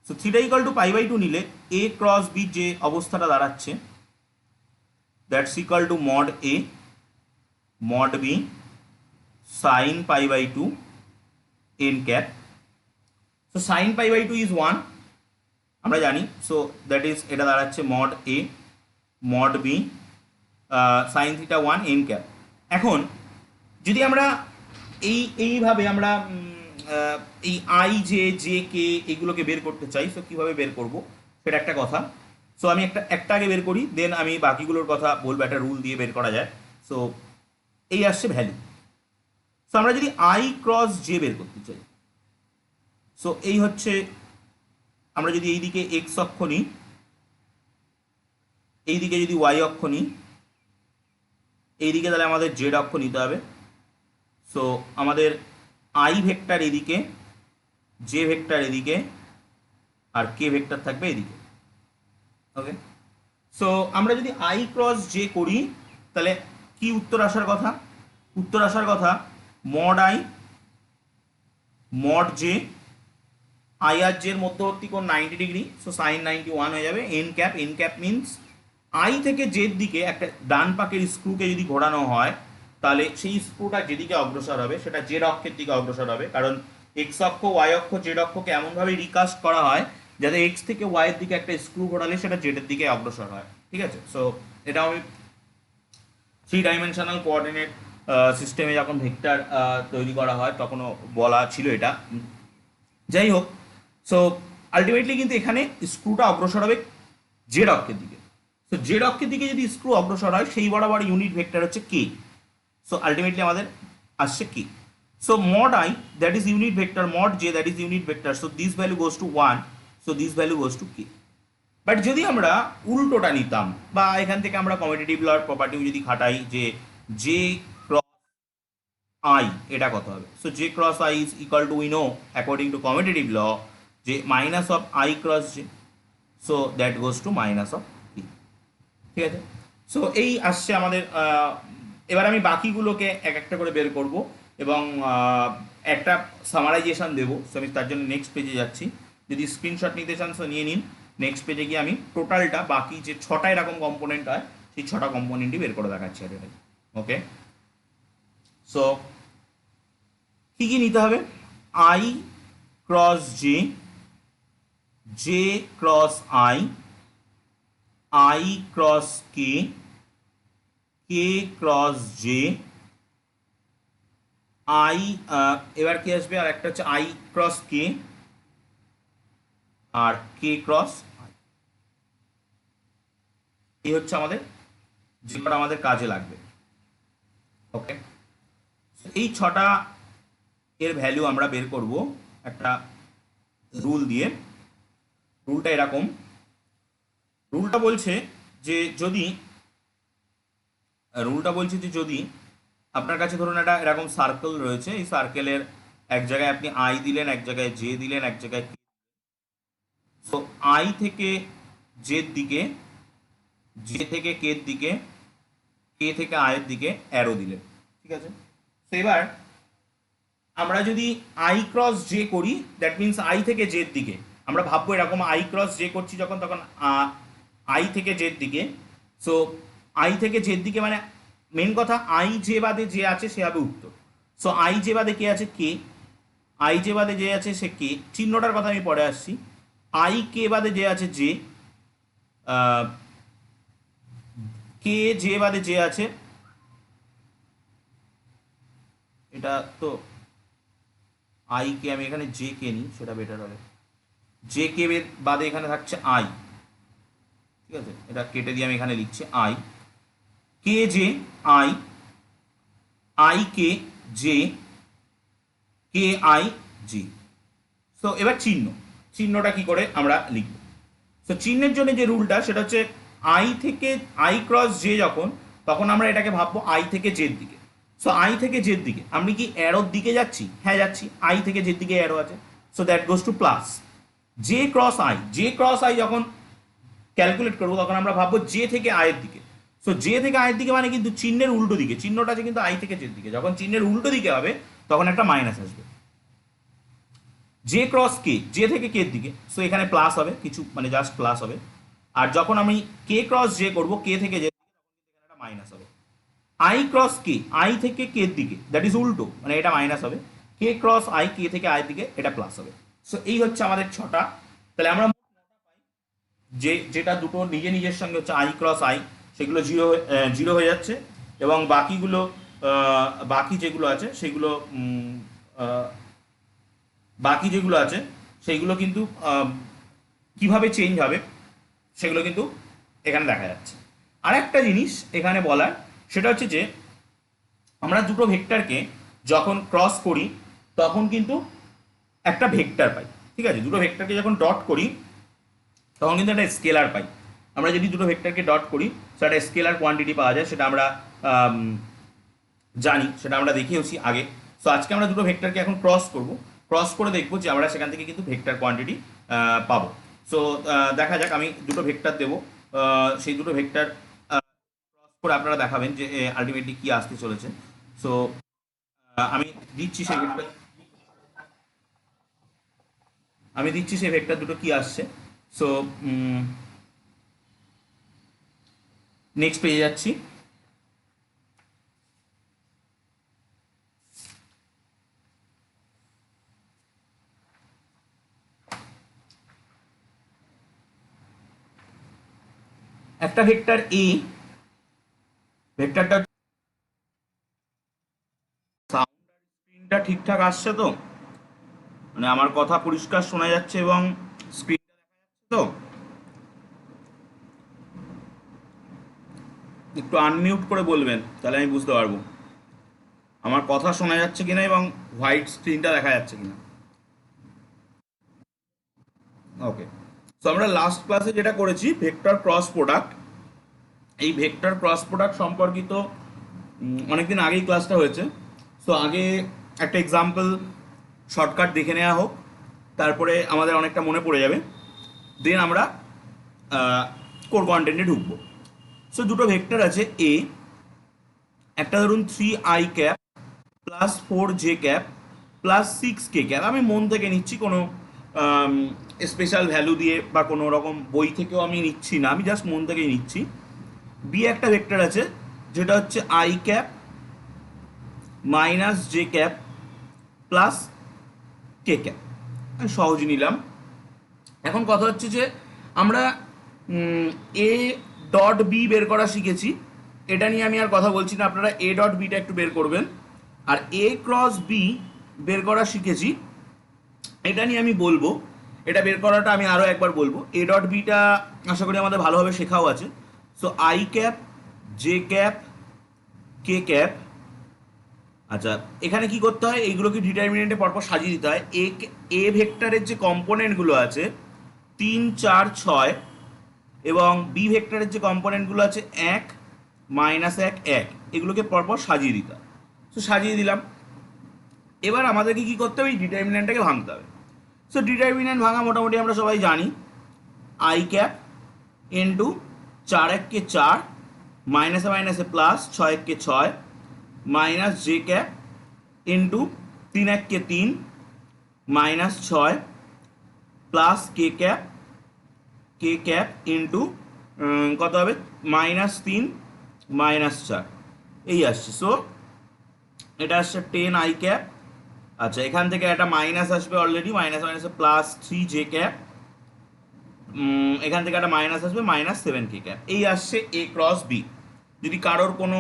So theta equal to pi by two নিলে এ ক্রস বি যে অবস্থাটা দাঁড়াচ্ছে, that's equal to mod A mod B sine pi by two N cap. So sine pi by two is one, আমরা জানি। So that is, এটা দাঁড়াচ্ছে mod A mod B sine theta one N cap. এখন যদি আমরা এইভাবে আমরা এই আই জে কে এগুলোকে বের করতে চাই, সো কীভাবে বের করব সেটা একটা কথা। সো আমি একটা আগে বের করি, দেন আমি বাকিগুলোর কথা বলবো, একটা রুল দিয়ে বের করা যায়। সো এই আসছে ভ্যালু। সো আমরা যদি আই ক্রস জে বের করতে চাই, সো এই হচ্ছে, আমরা যদি এইদিকে এক্স অক্ষ নিই, এইদিকে যদি ওয়াই অক্ষ নিই, এইদিকে তাহলে আমাদের জেড অক্ষ নিতে হবে। সো আমাদের আই ভেক্টর এদিকে, জে ভেক্টর এদিকে, আর কে ভেক্টর থাকবে এদিকে। ওকে, সো আমরা যদি আই ক্রস জে করি তাহলে কি উত্তর আসার কথা? উত্তর আসার কথা mod I mod J, I আর জের মধ্যবর্তী কোণ 90 ডিগ্রি, সো সাইন 91 হয়ে যাবে। N cap, N cap means I থেকে জের দিকে একটা ডান পাকের স্ক্রুকে যদি ঘোরানো হয়, তাহলে সেই স্ক্রুটা যেদিকে অগ্রসর হবে সেটা জেড অক্ষের দিকে অগ্রসর হবে, কারণ এক্স অক্ষ ওয়াই অক্ষ জেড অক্ষকে এমনভাবে রিকাস্ট করা হয় যাতে এক্স থেকে ওয়াইয়ের দিকে একটা স্ক্রু ঘোরালে সেটা জেডের দিকে অগ্রসর হয়। ঠিক আছে, সো এটা আমি 3 ডাইমেনশনাল কোঅর্ডিনেট সিস্টেমে যখন ভেক্টর তৈরি করা হয় তখনও বলা ছিল এটা। যাই হোক, সো আলটিমেটলি কিন্তু এখানে স্ক্রুটা অগ্রসর হবে জেড অক্ষের দিকে। সো জেড অক্ষের দিকে যদি স্ক্রু অগ্রসর হয়, সেই বরাবর ইউনিট ভেক্টর হচ্ছে কে। সো আলটিমেটলি আমাদের আসছে K. So mod I that is unit vector, mod J that is unit vector, so this value goes to 1, so this value goes to K. But যদি আমরা উল্টোটা নিতাম, বা এখান থেকে আমরা কমিউটেটিভ লর প্রপার্টিও যদি খাটাই, যে জে ক্রস আই এটা কত হবে? So J cross I is equal to, we know according to commutative law, যে minus of I cross J, so that goes to minus of K. ঠিক আছে, সো এই আসছে আমাদের। এবার আমি বাকিগুলোকে এক একটা করে বের করব এবং একটা সামারাইজেশন দেবো। সো আমি তার জন্য নেক্সট পেজে যাচ্ছি। যদি স্ক্রিনশট নিতে চান সো নিয়ে নিন। নেক্সট পেজে গিয়ে আমি টোটালটা বাকি যে 6টা এরকম কম্পোনেন্ট হয় সেই 6টা কম্পোনেন্টই বের করে দেখাচ্ছি এখানে। ওকে, সো কী কী নিতে হবে? I cross J, J cross I, I cross K, K cross J, I, এবার কি আসবে, আর একটা হচ্ছে আই ক্রস কে আর কে ক্রস আই। এই হচ্ছে আমাদের যেটা আমাদের কাজে লাগবে। ওকে, এই 6টা এর ভ্যালু আমরা বের করব একটা রুল দিয়ে। রুলটা এরকম, রুলটা বলছে যে যদি আপনার কাছে ধরুন একটা এরকম সার্কেল রয়েছে, এই সার্কেলের এক জায়গায় আপনি আই দিলেন, এক জায়গায় জে দিলেন, এক জায়গায় কে। সো আই থেকে জের দিকে, জে থেকে কের দিকে, কে থেকে আয়ের দিকে অ্যারো দিলেন। ঠিক আছে, তো এবার আমরা যদি আই ক্রস জে করি, দ্যাট মিনস আই থেকে জের দিকে আমরা ভাববো এরকম, আই ক্রস জে করছি যখন, তখন আই থেকে জের দিকে। সো আই থেকে জের দিকে মানে মেন কথা, আই যে বাদে যে আছে সে হবে উত্তর। সো আই যে বাদে কে আছে? কে। আই যে বাদে যে আছে সে কে, চিহ্নটার কথা আমি পরে আসছি। আই কে বাদে যে আছে যে, কে যে বাদে যে আছে, এটা তো আই কে, আমি এখানে জে কে নিই সেটা বেটার হবে। জে কে বাদে এখানে থাকছে আই। ঠিক আছে, এটা কেটে দিয়ে আমি এখানে লিখছি I, k j I, I k J, K I G. So এবার চিহ্নটা কি করে আমরা লিখব? সো চিহ্নের জন্য যে রুলটা সেটা হচ্ছে আই থেকে আই ক্রস জে যখন, তখন আমরা এটাকে ভাববো আই থেকে জের দিকে। সো আই থেকে জের দিকে আমি কি অ্যারোর দিকে যাচ্ছি? হ্যাঁ যাচ্ছি, আই থেকে জের দিকে অ্যারো আছে, so that goes two plus. J cross I, J cross I যখন ক্যালকুলেট করবো তখন আমরা ভাববো জে থেকে আয়ের দিকে। সো জে থেকে আয়ের দিকে মানে কিন্তু চিহ্নের উল্টো দিকে, চিহ্নটা আছে কিন্তু আই থেকে জের দিকে, যখন চিহ্নের উল্টো দিকে হবে তখন একটা মাইনাস আসবে। জে ক্রস কে, জে থেকে কে দিকে, সো এখানে প্লাস হবে কিছু, মানে জাস্ট প্লাস হবে। আর যখন আমি কে ক্রস জে করবো কে থেকে জে, একটা মাইনাস হবে। আই ক্রস কে, আই থেকে কে দিকে, দ্যাট ইজ উল্টো, মানে এটা মাইনাস হবে। কে ক্রস আই, কে থেকে আই দিকে, এটা প্লাস হবে। সো এই হচ্ছে আমাদের ছটা। তাহলে আমরা যেটা দুটো নিজে নিজের সঙ্গে হচ্ছে আই ক্রস আই, সেগুলো জিরো জিরো হয়ে যাচ্ছে, এবং বাকিগুলো বাকি যেগুলো আছে সেগুলো বাকি যেগুলো আছে সেইগুলো কিন্তু কিভাবে চেঞ্জ হবে সেগুলো কিন্তু এখানে দেখা যাচ্ছে। আর একটা জিনিস এখানে বলার, সেটা হচ্ছে যে আমরা দুটো ভেক্টরকে যখন ক্রস করি তখন কিন্তু একটা ভেক্টর পাই, ঠিক আছে? দুটো ভেক্টরকে যখন ডট করি তখন কিন্তু একটা স্কেলার পাই। আমরা যদি দুটো ভেক্টরকে ডট করি সেটা স্কেলার কোয়ান্টিটি পাওয়া যায়, সেটা আমরা আম, জানি, সেটা আমরা দেখিয়েছি আগে। সো আজকে আমরা দুটো ভেক্টরকে এখন ক্রস করব, ক্রস করে দেখবো যে আমরা সেখান থেকে কিন্তু ভেক্টর কোয়ান্টিটি পাবো। সো দেখা যাক, আমি দুটো ভেক্টর দেবো, সেই দুটো ভেক্টর ক্রস করে আপনারা দেখাবেন যে আলটিমেটলি কি আসতে চলেছে। সো আমি দিচ্ছি সেই ভেক্টর, আমি দিচ্ছি সেই ভেক্টর দুটো কি আসছে। সো নেক্সট পেয়ে যাচ্ছি। একটা ভেক্টর এ, ভেক্টরটা স্ক্রিনটা ঠিকঠাক আসছে তো? মানে আমার কথা পরিষ্কার শোনা যাচ্ছে এবং স্ক্রিনটা দেখা যাচ্ছে তো? একটু আনমিউট করে বলবেন, তাহলে আমি বুঝতে পারবো আমার কথা শোনা যাচ্ছে কিনা এবং হোয়াইট স্ক্রিনটা দেখা যাচ্ছে কিনা। ওকে। সো আমরা লাস্ট ক্লাসে যেটা করেছি ভেক্টর ক্রস প্রোডাক্ট, এই ভেক্টর ক্রস প্রোডাক্ট সম্পর্কিত অনেকদিন আগেই ক্লাসটা হয়েছে। সো আগে একটা এক্সাম্পল শর্টকাট দেখে নেওয়া হোক, তারপরে আমাদের অনেকটা মনে পড়ে যাবে, দেন আমরা কোর কন্টেন্টে ঢুকবো। সো দুটো ভেক্টর আছে এ, একটা ধরুন 3i plus 4j plus 6k। আমি মন থেকে নিচ্ছি, কোনো স্পেশাল ভ্যালু দিয়ে বা কোনো রকম বই থেকেও আমি নিচ্ছি না, আমি জাস্ট মন থেকেই নিচ্ছি। বি একটা ভেক্টর আছে যেটা হচ্ছে i minus j plus k। আমি সহজই নিলাম। এখন কথা হচ্ছে যে আমরা এ ডট বি বের করা শিখেছি, এটা নিয়ে আমি আর কথা বলছি না, আপনারা এ ডট বিটা একটু বের করবেন। আর এ ক্রস বি বের করা শিখেছি, এটা নিয়ে আমি বলবো, এটা বের করাটা আমি আরও একবার বলবো। এ ডট বিটা আশা করি আমাদের ভালোভাবে শেখাও আছে। So i j k। আচ্ছা, এখানে কি করতে হয়, এইগুলোকে ডিটারমিনেন্টে পরপর সাজিয়ে দিতে হয়। এ ভেক্টরের যে কম্পোনেন্টগুলো আছে 3 4 6, এবং বি ভেক্টরের যে কম্পোনেন্টগুলো আছে 1 -1 1, এগুলোকে পরপর সাজিয়ে দিতে হয়। তো সাজিয়ে দিলাম। এবার আমাদেরকে কি করতে হবে, এই ডিটারমিনেন্টটাকে ভাঙতে হবে। সো ডিটারমিনেন্ট ভাঙা মোটামুটি আমরা সবাই জানি, i ইন্টু 4 1 কে 4, মাইনাসে মাইনাসে প্লাস 6 1 কে 6, মাইনাস j ইন্টু 3 1 কে 3, -6 প্লাস k ইন্টু কত হবে, -3 -4, এই আসছে। সো এটা আসছে 10i। আচ্ছা, এখান থেকে একটা মাইনাস আসবে অলরেডি, মাইনাস মাইনাসে প্লাস 3j, এখান থেকে একটা মাইনাস আসবে -7k। এই আসছে এ ক্রস বি। যদি কারোর কোনো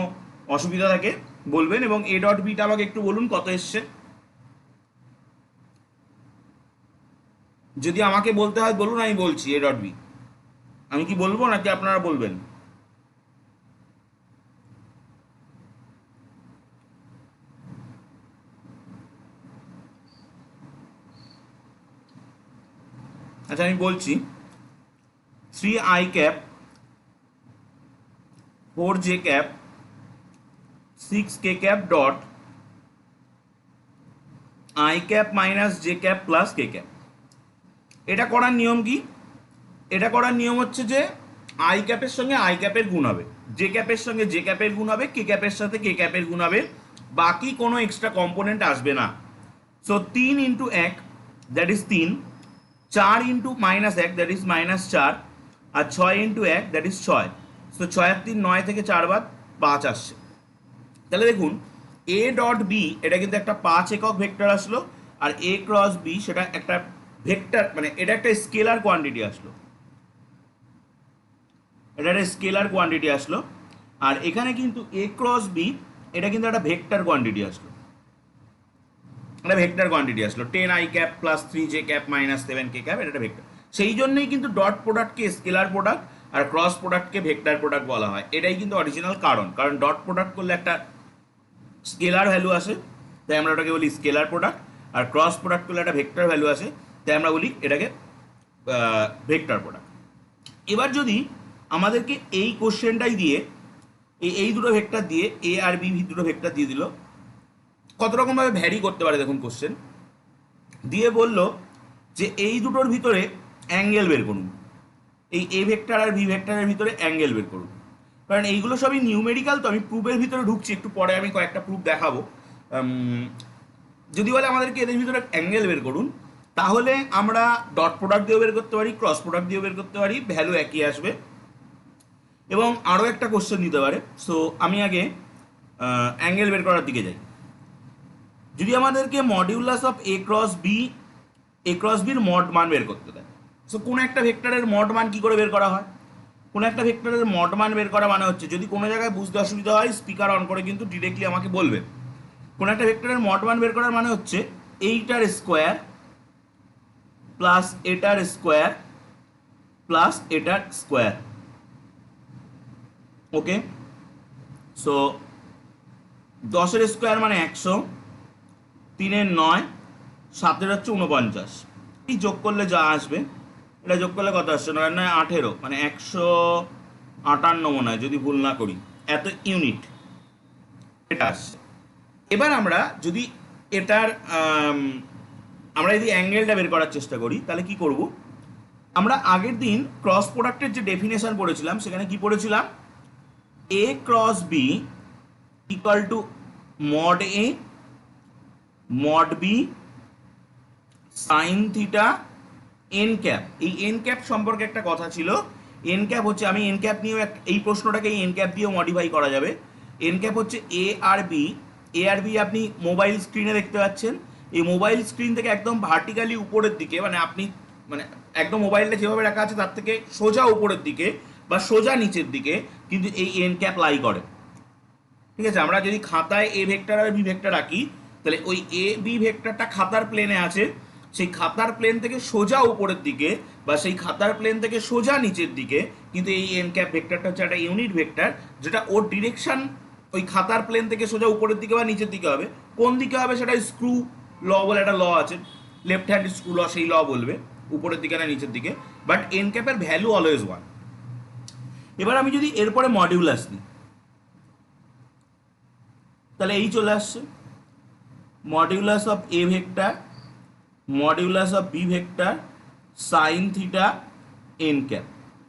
অসুবিধা থাকে বলবেন, এবং এ ডট বিটা আমাকে একটু বলুন কত এসছে। যদি আমাকে বলতে হয় বলুন, আমি বলছি এ ডট বি। আমি কি বলবো নাকি আপনারা বলবেন? আচ্ছা, আমি বলছি। 3i cap 4j cap 6k cap dot i cap minus j cap plus k cap। এটা করার নিয়ম কি? এটা করার নিয়ম হচ্ছে যে আই ক্যাপের সঙ্গে আই ক্যাপের গুণ হবে, জে ক্যাপের সঙ্গে জে ক্যাপের গুণ হবে, কে ক্যাপের সাথে কে ক্যাপের গুণ হবে, বাকি কোনো এক্সট্রা কম্পোনেন্ট আসবে না। So 3 into 1 that is 3, 4 into minus 1 that is minus 4, আর 6 ইন্টু 1 দ্যাট ইজ 6। সো 6 আর 3 9 থেকে 4 বাদ 5 আসছে। তাহলে দেখুন এ ডট বি এটা কিন্তু একটা 5 একক ভেক্টর আসলো, আর এ ক্রস বি সেটা একটা ভেক্টর, মানে এটা একটা স্কেলার কোয়ান্টিটি আসলো, এটা একটা স্কেলার কোয়ান্টিটি আসলো। আর এখানে কিন্তু এ ক্রস বি এটা কিন্তু একটা ভেক্টর কোয়ান্টিটি আসলো, একটা ভেক্টর কোয়ান্টিটি আসলো 10i cap plus 3j cap minus 7k cap, এটা একটা ভেক্টর। সেই জন্যই কিন্তু ডট প্রোডাক্টকে স্কেলার প্রোডাক্ট আর ক্রস প্রোডাক্টকে ভেক্টর প্রোডাক্ট বলা হয়। এটাই কিন্তু অরিজিনাল কারণ, কারণ ডট প্রোডাক্ট করলে একটা স্কেলার ভ্যালু আসে, তাই আমরা ওটাকে বলি স্কেলার প্রোডাক্ট, আর ক্রস প্রোডাক্ট করলে একটা ভেক্টর ভ্যালু আসে, তাই আমরা বলি এটাকে ভেক্টর প্রোডাক্ট। এবার যদি আমাদেরকে এই কোশ্চেনটাই দিয়ে এই দুটো ভেক্টর দিয়ে এ আর বি দুটো ভেক্টর দিয়ে দিল, কত রকমভাবে ভ্যারি করতে পারে দেখুন। কোশ্চেন দিয়ে বলল যে এই দুটোর ভিতরে অ্যাঙ্গেল বের করুন, এই এ ভেক্টর আর বি ভেক্টরের ভিতরে অ্যাঙ্গেল বের করুন। কারণ এইগুলো সবই নিউমেরিক্যাল, তো আমি প্রুফের ভিতরে ঢুকছি, একটু পরে আমি কয়েকটা প্রুফ দেখাবো। যদি বলে আমাদেরকে এদের ভিতরে অ্যাঙ্গেল বের করুন, তাহলে আমরা ডট প্রোডাক্ট দিয়েও বের করতে পারি, ক্রস প্রোডাক্ট দিয়েও বের করতে পারি, ভ্যালু একই আসবে। এবং আরও একটা কোশ্চেন দিতে পারে। সো আমি আগে অ্যাঙ্গেল বের করার দিকে যাই। যদি আমাদেরকে মডিউলাস অফ এ ক্রস বির মড মান বের করতে দেয়, সো কোনো একটা ভেক্টরের মড মান কী করে বের করা হয়? কোনো একটা ভেক্টরের মড মান বের করা মানে হচ্ছে, যদি কোনো জায়গায় বুঝতে অসুবিধা হয় স্পিকার অন করে কিন্তু ডিরেক্টলি আমাকে বলবে। কোনো একটা ভেক্টরের মড মান বের করার মানে হচ্ছে এইটার স্কোয়ার প্লাস এটার স্কোয়ার প্লাস এটার স্কোয়ার। ওকে, সো 10-এর স্কোয়ার মানে 100, 3-এর 9, 7-এর হচ্ছে 49। এই যোগ করলে যা আসবে, এটা যোগ করলে কত আসছে? 9 9 18, মানে 158 মনে হয় যদি ভুল না করি, এত ইউনিট এটা আসছে। এবার আমরা যদি এটার আমরা যদি অ্যাঙ্গেলটা বের করার চেষ্টা করি, তাহলে কি করব? আমরা আগের দিন ক্রস প্রোডাক্টের যে ডেফিনেশন পড়েছিলাম, সেখানে কি পড়েছিলাম? A cross B equal to mod A mod B sine theta N cap. এই এন ক্যাপ সম্পর্কে একটা কথা ছিল। এন ক্যাপ হচ্ছে, আমি এন ক্যাপ নিয়েও এই প্রশ্নটাকে এন ক্যাপ দিয়েও মডিফাই করা যাবে। এন ক্যাপ হচ্ছে এ আর বি। এ আর বি আপনি মোবাইল স্ক্রিনে দেখতে পাচ্ছেন। এই মোবাইল স্ক্রিন থেকে একদম ভার্টিক্যালি উপরের দিকে, মানে আপনি মানে একদম মোবাইলটা যেভাবে রাখা আছে তার থেকে সোজা উপরের দিকে বা সোজা নিচের দিকে কিন্তু এই এন ক্যাপ লাই করে। ঠিক আছে, আমরা যদি খাতায় এ ভেক্টর আর বি ভেক্টর আঁকি, তাহলে ওই এ বি ভেক্টরটা খাতার প্লেনে আছে, সেই খাতার প্লেন থেকে সোজা উপরের দিকে বা সেই খাতার প্লেন থেকে সোজা নিচের দিকে কিন্তু এই এন ক্যাপ ভেক্টরটা হচ্ছে একটা ইউনিট ভেক্টর, যেটা ওর ডিরেকশন ওই খাতার প্লেন থেকে সোজা উপরের দিকে বা নিচের দিকে হবে। কোন দিকে হবে সেটা স্ক্রু ল বলে একটা ল আছে, লেফট হ্যান্ড স্ক্রু ল, সেই ল বলবে উপরের দিকে না নিচের দিকে, বাট এন ক্যাপের ভ্যালু অলওয়েজ 1। এবার আমি যদি এরপরে মডিউলাস নিই, তাহলে এই চলে আসছে modulus of A vector modulus of B vector sine theta N cap,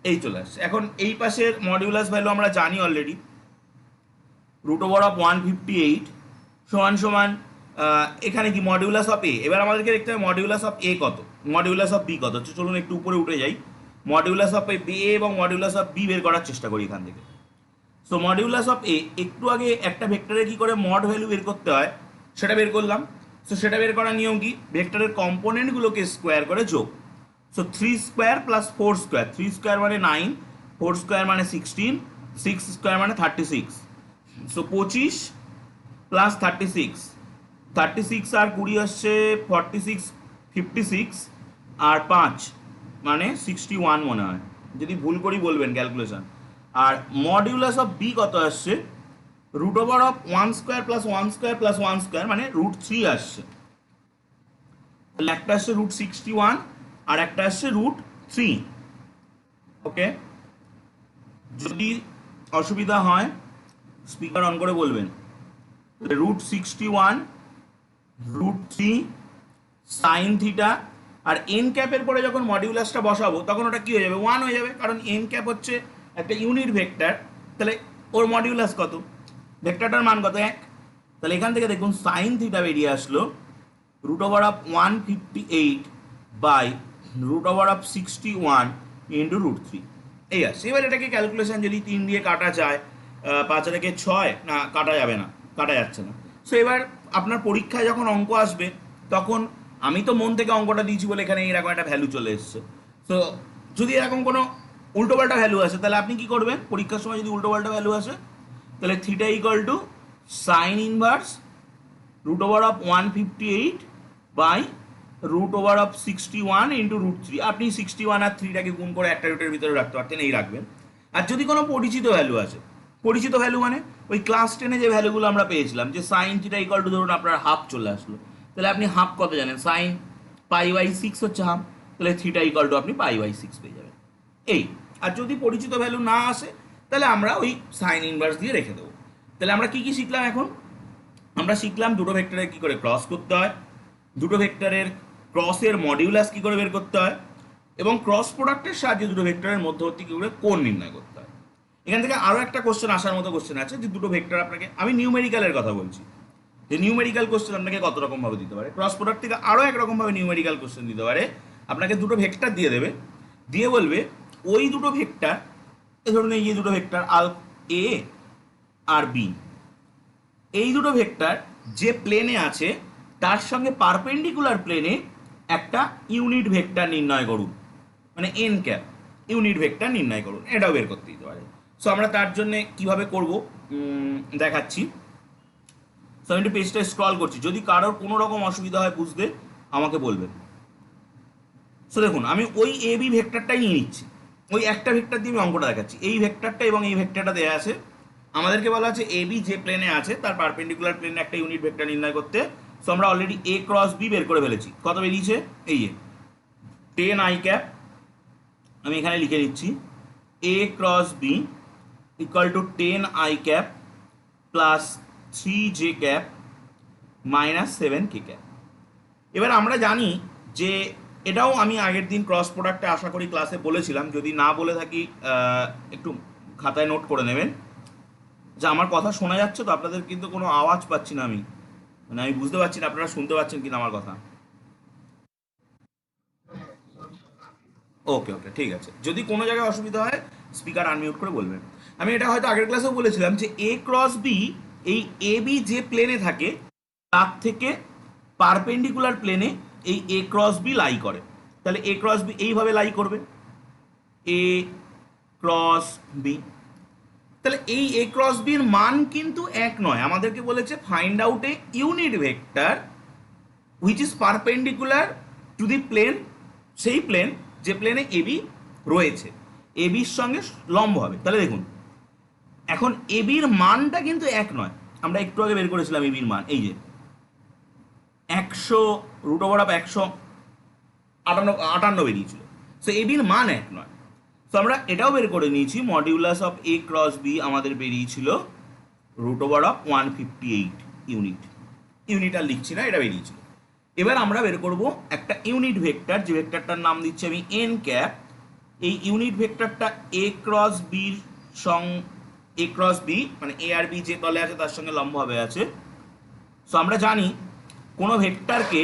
এই চলে আসছে। এখন এই পাশের মডিউলাস ভ্যালু আমরা জানি অলরেডি, √158 সমান সমান এখানে কি মডিউলাস অফ এ। এবার আমাদেরকে দেখতে হবে মডিউলাস অফ এ কত, মডিউলাস অফ বি কত। চলুন একটু উপরে উঠে যাই, মডিউলাস অফ এ বি এবং মডিউলাস অফ বি বের করার চেষ্টা করি এখান থেকে। সো মডিউলাস অফ এ, একটু আগে একটা ভেক্টরের কি করে মড ভ্যালু বের করতে হয় সেটা বের করলাম। সো সেটা বের করার নিয়ম কি? ভেক্টরের কম্পোনেন্টগুলোকে স্কোয়ার করে যোগ। So 3 square plus 4 square, 3 square মানে 9, 4 স্কোয়ার মানে 16, 6 স্কোয়ার মানে 36। সো 25 প্লাস 36, 36 আর 20 আসছে 46, 56 আর 5 মানে 61 মনে হয়, যদি ভুল করি বলবেন ক্যালকুলেশন। আর মডিউলাস অফ বি কত আসছে? √1 square plus 1 square plus 1 square মানে √3 আসছে। একটা আসছে √61 আর একটা আসছে √3। ওকে, যদি অসুবিধা হয় স্পিকার অন করে বলবেন। √61 √3 সাইন থিটা, আর এন ক্যাপের পরে যখন মডিউলাসটা বসাবো তখন ওটা কি হয়ে যাবে, 1 হয়ে যাবে, কারণ এন ক্যাপ হচ্ছে একটা ইউনিট ভেক্টর। তাহলে ওর মডিউলাস কত, ভেক্টরটার মান কত, 1। তাহলে এখান থেকে দেখুন সাইন থিটা বেরিয়ে আসলো √158 বাই √61 ইন্টু √3, এই আসছে। এবার এটাকে ক্যালকুলেশন যদি 3 দিয়ে কাটা যায়, 5 থেকে 6 না কাটা যাবে না, কাটা যাচ্ছে না। সো এবার আপনার পরীক্ষায় যখন অঙ্ক আসবে তখন, আমি তো মন থেকে অঙ্কটা দিয়েছি বলে এখানে এরকম একটা ভ্যালু চলে এসছে। সো যদি এরকম কোনো উল্টোপাল্টা ভ্যালু আসে তাহলে আপনি কি করবেন, পরীক্ষার সময় যদি উল্টোপাল্টা ভ্যালু আসে তাহলে theta equal to sine inverse √158 by √61 into √3। আপনি 61 আর 3টাকে গুণ করে একটা রুটের ভিতরে রাখতে পারতেন, এই রাখবেন। আর যদি কোনো পরিচিত ভ্যালু আছে, পরিচিত ভ্যালু মানে ওই ক্লাস 10-এ যে ভ্যালুগুলো আমরা পেয়েছিলাম, যে সাইন থিটা ইকুয়াল টু ধরুন আপনার হাফ চলে আসলো, তাহলে আপনি হাফ কত জানেন, সাইন π/6 হচ্ছে হাফ, তাহলে থিটা ইকুয়াল টু আপনি π/6 পেয়ে যাবেন, এই। আর যদি পরিচিত ভ্যালু না আসে তাহলে আমরা ওই সাইন ইনভার্স দিয়ে রেখে দেবো। তাহলে আমরা কি কি শিখলাম এখন, আমরা শিখলাম দুটো ভেক্টরের কি করে ক্রস করতে হয়, দুটো ভেক্টরের ক্রসের মডিউলাস কি করে বের করতে হয়, এবং ক্রস প্রোডাক্টের সাহায্যে দুটো ভেক্টরের মধ্যবর্তী কি করে কোণ নির্ণয় করতে হয়। এখান থেকে আরও একটা কোশ্চেন আসার মতো কোশ্চেন আছে, যে দুটো ভেক্টর আপনাকে, আমি নিউমেরিক্যালের কথা বলছি, যে নিউমেরিক্যাল কোশ্চেন আপনাকে কত রকমভাবে দিতে পারে। ক্রস প্রোডাক্ট থেকে আরও একরকমভাবে নিউমেরিক্যাল কোশ্চেন দিতে পারে। আপনাকে দুটো ভেক্টর দিয়ে দেবে, দিয়ে বলবে ওই দুটো ভেক্টর, ধরুন এই যে দুটো ভেক্টর এ আর বি, এই দুটো ভেক্টর যে প্লেনে আছে তার সঙ্গে পারপেন্ডিকুলার প্লেনে একটা ইউনিট ভেক্টর নির্ণয় করুন, মানে এন ক্যাপ ইউনিট ভেক্টর নির্ণয় করুন, এটাও বের করতে দিতে পারে। সো আমরা তার জন্য কিভাবে করব দেখাচ্ছি। সো আমি একটু পেজটা স্ক্রল করছি, যদি কারোর কোনো রকম অসুবিধা হয় বুঝতে আমাকে বলবেন। সো দেখুন আমি ওই এ বি ভেক্টরটাই নিয়ে নিচ্ছি, ওই একটা ভেক্টর দিয়ে আমি অঙ্কটা দেখাচ্ছি। এই ভেক্টরটা এবং এই ভেক্টরটা দেওয়া আছে, আমাদেরকে বলা আছে এ বি যে প্লেনে আছে তার পারপেন্ডিকুলার প্লেনে একটা ইউনিট ভেক্টর নির্ণয় করতে। সো আমরা অলরেডি এ ক্রস বি বের করে ফেলেছি। কত বেরিয়েছে, এই যে 10i ক্যাপ, আমি এখানে লিখে নিচ্ছি A cross B equal to 10i cap plus 3j cap minus 7k cap. এবার আমরা জানি যে এটাও আমি আগের দিন ক্রস প্রোডাক্টে আশা করি ক্লাসে বলেছিলাম, যদি না বলে থাকি একটু খাতায় নোট করে নেবেন। যে আমার কথা শোনা যাচ্ছে তো, আপনাদের কিন্তু কোনো আওয়াজ পাচ্ছি না আমি, মানে আমি বুঝতে পারছি না আপনারা শুনতে পাচ্ছেন কিনা আমার কথা। ওকে ওকে ঠিক আছে, যদি কোনো জায়গায় অসুবিধা হয় স্পিকার আনমিউট করে বলবেন। আমি এটা হয়তো আগের ক্লাসেও বলেছিলাম যে এ ক্রস বি, এই এ বি যে প্লেনে থাকে তার থেকে পারপেন্ডিকুলার প্লেনে এই এ ক্রস বি লাই করে। তাহলে এ ক্রস বি এইভাবে লাই করবে, এ ক্রস বি। তাহলে এই এ ক্রস বির মান কিন্তু এক নয়, আমাদেরকে বলেছে find out A unit vector which is perpendicular to the plane, সেই প্লেন যে প্লেনে এবি রয়েছে, এবির সঙ্গে লম্ব হবে। তাহলে দেখুন এখন এবির মানটা কিন্তু এক নয়, আমরা একটু আগে বের করেছিলাম এবির মান, এই যে 100 বেরিয়েছিল। সো এবির মান এক নয়। তো আমরা এটাও বের করে নিয়েছি, modulus of A cross B আমাদের বেরিয়েছিল √158 ইউনিট, ইউনিট আর লিখছি না, এটা বেরিয়েছিল। এবার আমরা বের করব একটা ইউনিট ভেক্টর, যে ভেক্টরটার নাম দিচ্ছি আমি এন ক্যাপ। এই ইউনিট ভেক্টরটা এ ক্রস বির এ ক্রস বি মানে এ আর বি যে তলে আছে তার সঙ্গে লম্বভাবে আছে। সো আমরা জানি কোনো ভেক্টরকে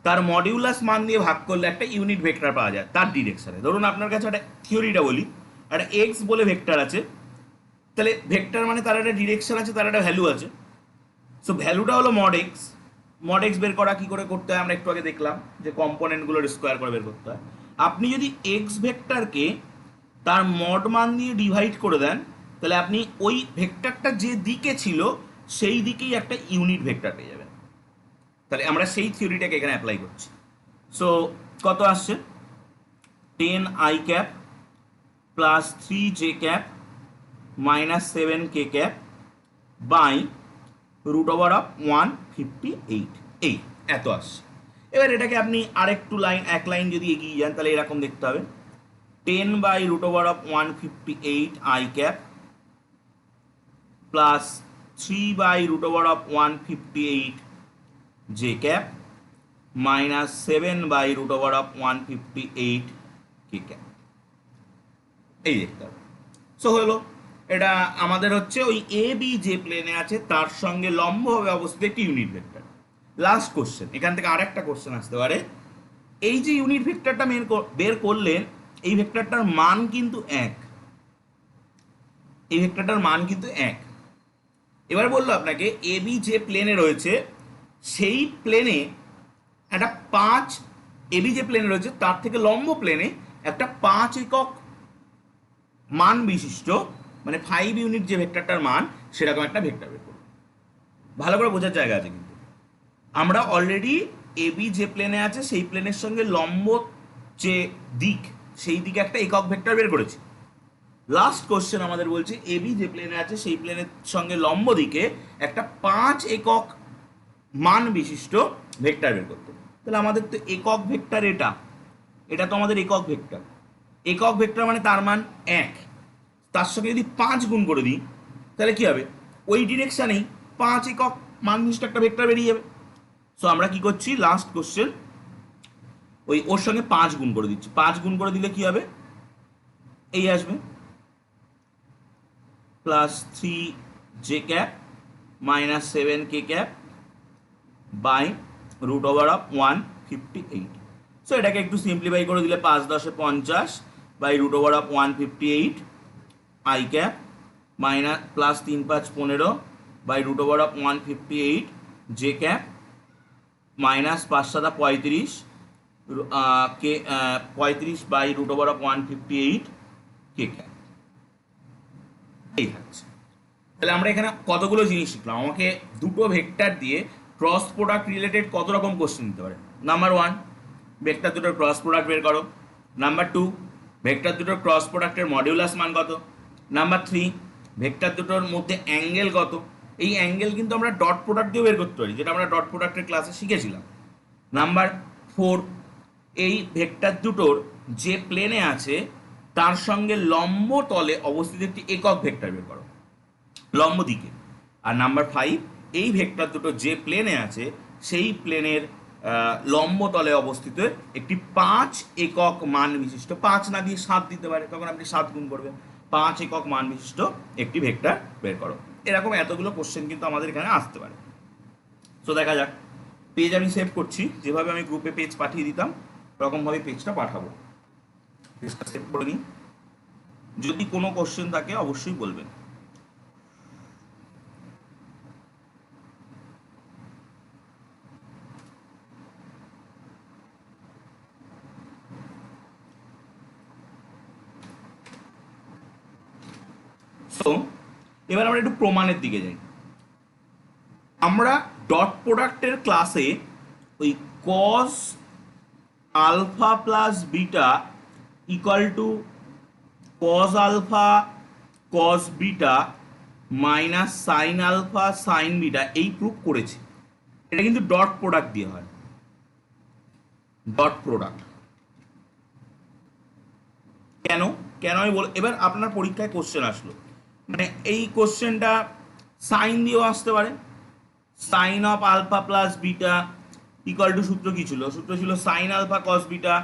তার মডিউলাস মান দিয়ে ভাগ করলে একটা ইউনিট ভেক্টর পাওয়া যায় তার ডিরেকশনে। ধরুন আপনার কাছে একটা থিওরিটা বলি, একটা এক্স বলে ভেক্টর আছে, তাহলে ভেক্টর মানে তার একটা ডিরেকশন আছে, তার একটা ভ্যালু আছে। সো ভ্যালুটা হলো মড এক্স। মড এক্স বের করা কি করে করতে হয় আমরা একটু আগে দেখলাম, যে কম্পোনেন্টগুলোর স্কোয়ার করে বের করতে হয়। আপনি যদি এক্স ভেক্টরকে তার মড মান দিয়ে ডিভাইড করে দেন, তাহলে আপনি ওই ভেক্টরটা যে দিকে ছিল সেই দিকেই একটা ইউনিট ভেক্টর পেয়ে যাবেন। তাহলে আমরা সেই থিওরিটাকে এখানে অ্যাপ্লাই করছি। সো কত আসছে, 10i cap plus 3j cap minus 7k cap by √158, এই এত আসছে। এবার এটাকে আপনি আরেকটু লাইন, এক লাইন যদি এগিয়ে যান তাহলে এরকম দেখতে হবে, 10/√158 I cap plus 3/√158 j cap minus 7/√158 k cap। এই দেখতে হবে। সো হলো এটা আমাদের হচ্ছে ওই এ বি যে প্লেনে আছে তার সঙ্গে লম্বভাবে অবস্থিত একটি ইউনিট ভেক্টর। লাস্ট কোশ্চেন, এখান থেকে আরেকটা কোশ্চেন আসতে পারে। এই যে ইউনিট ভেক্টরটা বের করলেন, এই ভেক্টরটার মান কিন্তু এক, এই ভেক্টরটার মান কিন্তু এক। এবার বললো আপনাকে এ বি যে প্লেনে রয়েছে সেই প্লেনে একটা 5, এ বি যে প্লেনে রয়েছে তার থেকে লম্ব প্লেনে একটা 5 একক মান বিশিষ্ট, মানে 5 ইউনিট যে ভেক্টরটার মান সেরকম একটা ভেক্টর বের করব। ভালো করে বোঝার জায়গা আছে কিন্তু আমরা অলরেডি এ বি যে প্লেনে আছে সেই প্লেনের সঙ্গে লম্ব যে দিক সেই দিকে একটা একক ভেক্টর বের করেছি। লাস্ট কোশ্চেন আমাদের বলছে এ বি যে প্লেনে আছে সেই প্লেনের সঙ্গে লম্ব দিকে একটা 5 একক মান বিশিষ্ট ভেক্টর বের করতে। তাহলে আমাদের তো একক ভেক্টর এটা, এটা তো আমাদের একক ভেক্টর। একক ভেক্টর মানে তার মান 1, তার সঙ্গে যদি 5 গুণ করে দিই তাহলে কি হবে, ওই ডিরেকশানেই 5 একক মান বিশিষ্ট একটা ভেক্টর বেরিয়ে যাবে। সো আমরা কি করছি, লাস্ট কোশ্চেন ওই ওর সঙ্গে 5 গুণ করে দিচ্ছি। 5 গুণ করে দিলে কি হবে, এই আসবে plus 3 J cap minus 7 K cap by √158। So এটাকে একটু সিম্পলিফাই করে দিলে 5 × 10 = 50 by √158 I cap minus plus 3 × 5 = 15 by √158 J cap minus 5 × 7 = 35 K 35 by √158 K cap. এই থাকছে। তাহলে আমরা এখানে কতগুলো জিনিস শিখলাম। আমাকে দুটো ভেক্টর দিয়ে ক্রস প্রোডাক্ট রিলেটেড কত রকম কোশ্চেন দিতে পারে। নাম্বার 1, ভেক্টর দুটোর ক্রস প্রোডাক্ট বের করো। নাম্বার 2, ভেক্টর দুটোর ক্রস প্রোডাক্টের মডিউলাস মান কত। নাম্বার 3, ভেক্টর দুটোর মধ্যে অ্যাঙ্গেল কত। এই অ্যাঙ্গেল কিন্তু আমরা ডট প্রোডাক্ট দিয়ে বের করতে পারি, যেটা আমরা ডট প্রোডাক্টের ক্লাসে শিখেছিলাম। নাম্বার 4, এই ভেক্টর দুটোর যে প্লেনে আছে তার সঙ্গে লম্ব তলে অবস্থিত একটি একক ভেক্টর বের করো লম্ব দিকে। আর নাম্বার 5, এই ভেক্টর দুটো যে প্লেনে আছে সেই প্লেনের লম্ব তলে অবস্থিত একটি 5 একক মান বিশিষ্ট, 5 না দিয়ে 7 দিতে পারে, তখন আপনি 7 গুণ করবেন, 5 একক মান বিশিষ্ট একটি ভেক্টর বের করো। এরকম এতগুলো কোশ্চেন কিন্তু আমাদের এখানে আসতে পারে। সো দেখা যাক, পেজ আমি সেভ করছি, যেভাবে আমি গ্রুপে পেজ পাঠিয়ে দিতাম ওরকমভাবে পেজটা পাঠাবো। পেজটা সেভ করে নিই, যদি কোনো কোশ্চেন থাকে অবশ্যই বলবেন। তো এবার আমরা একটু প্রমাণের দিকে যাই। আমরা ডট প্রোডাক্টের ক্লাসে ওই cos alpha plus beta equal to cos alpha cos beta minus sine alpha sine beta এই প্রুফ করেছি। এটা কিন্তু ডট প্রোডাক্ট দিয়ে হয়, ডট প্রোডাক্ট। কেন কেন আমি বল, এবার আপনার পরীক্ষায় কোশ্চেন আসলো, মানে এই কোশ্চেনটা সাইন দিয়েও আসতে পারে। Sine of alpha plus beta equal to, সূত্র কি ছিল, সূত্র ছিল sine alpha cos beta,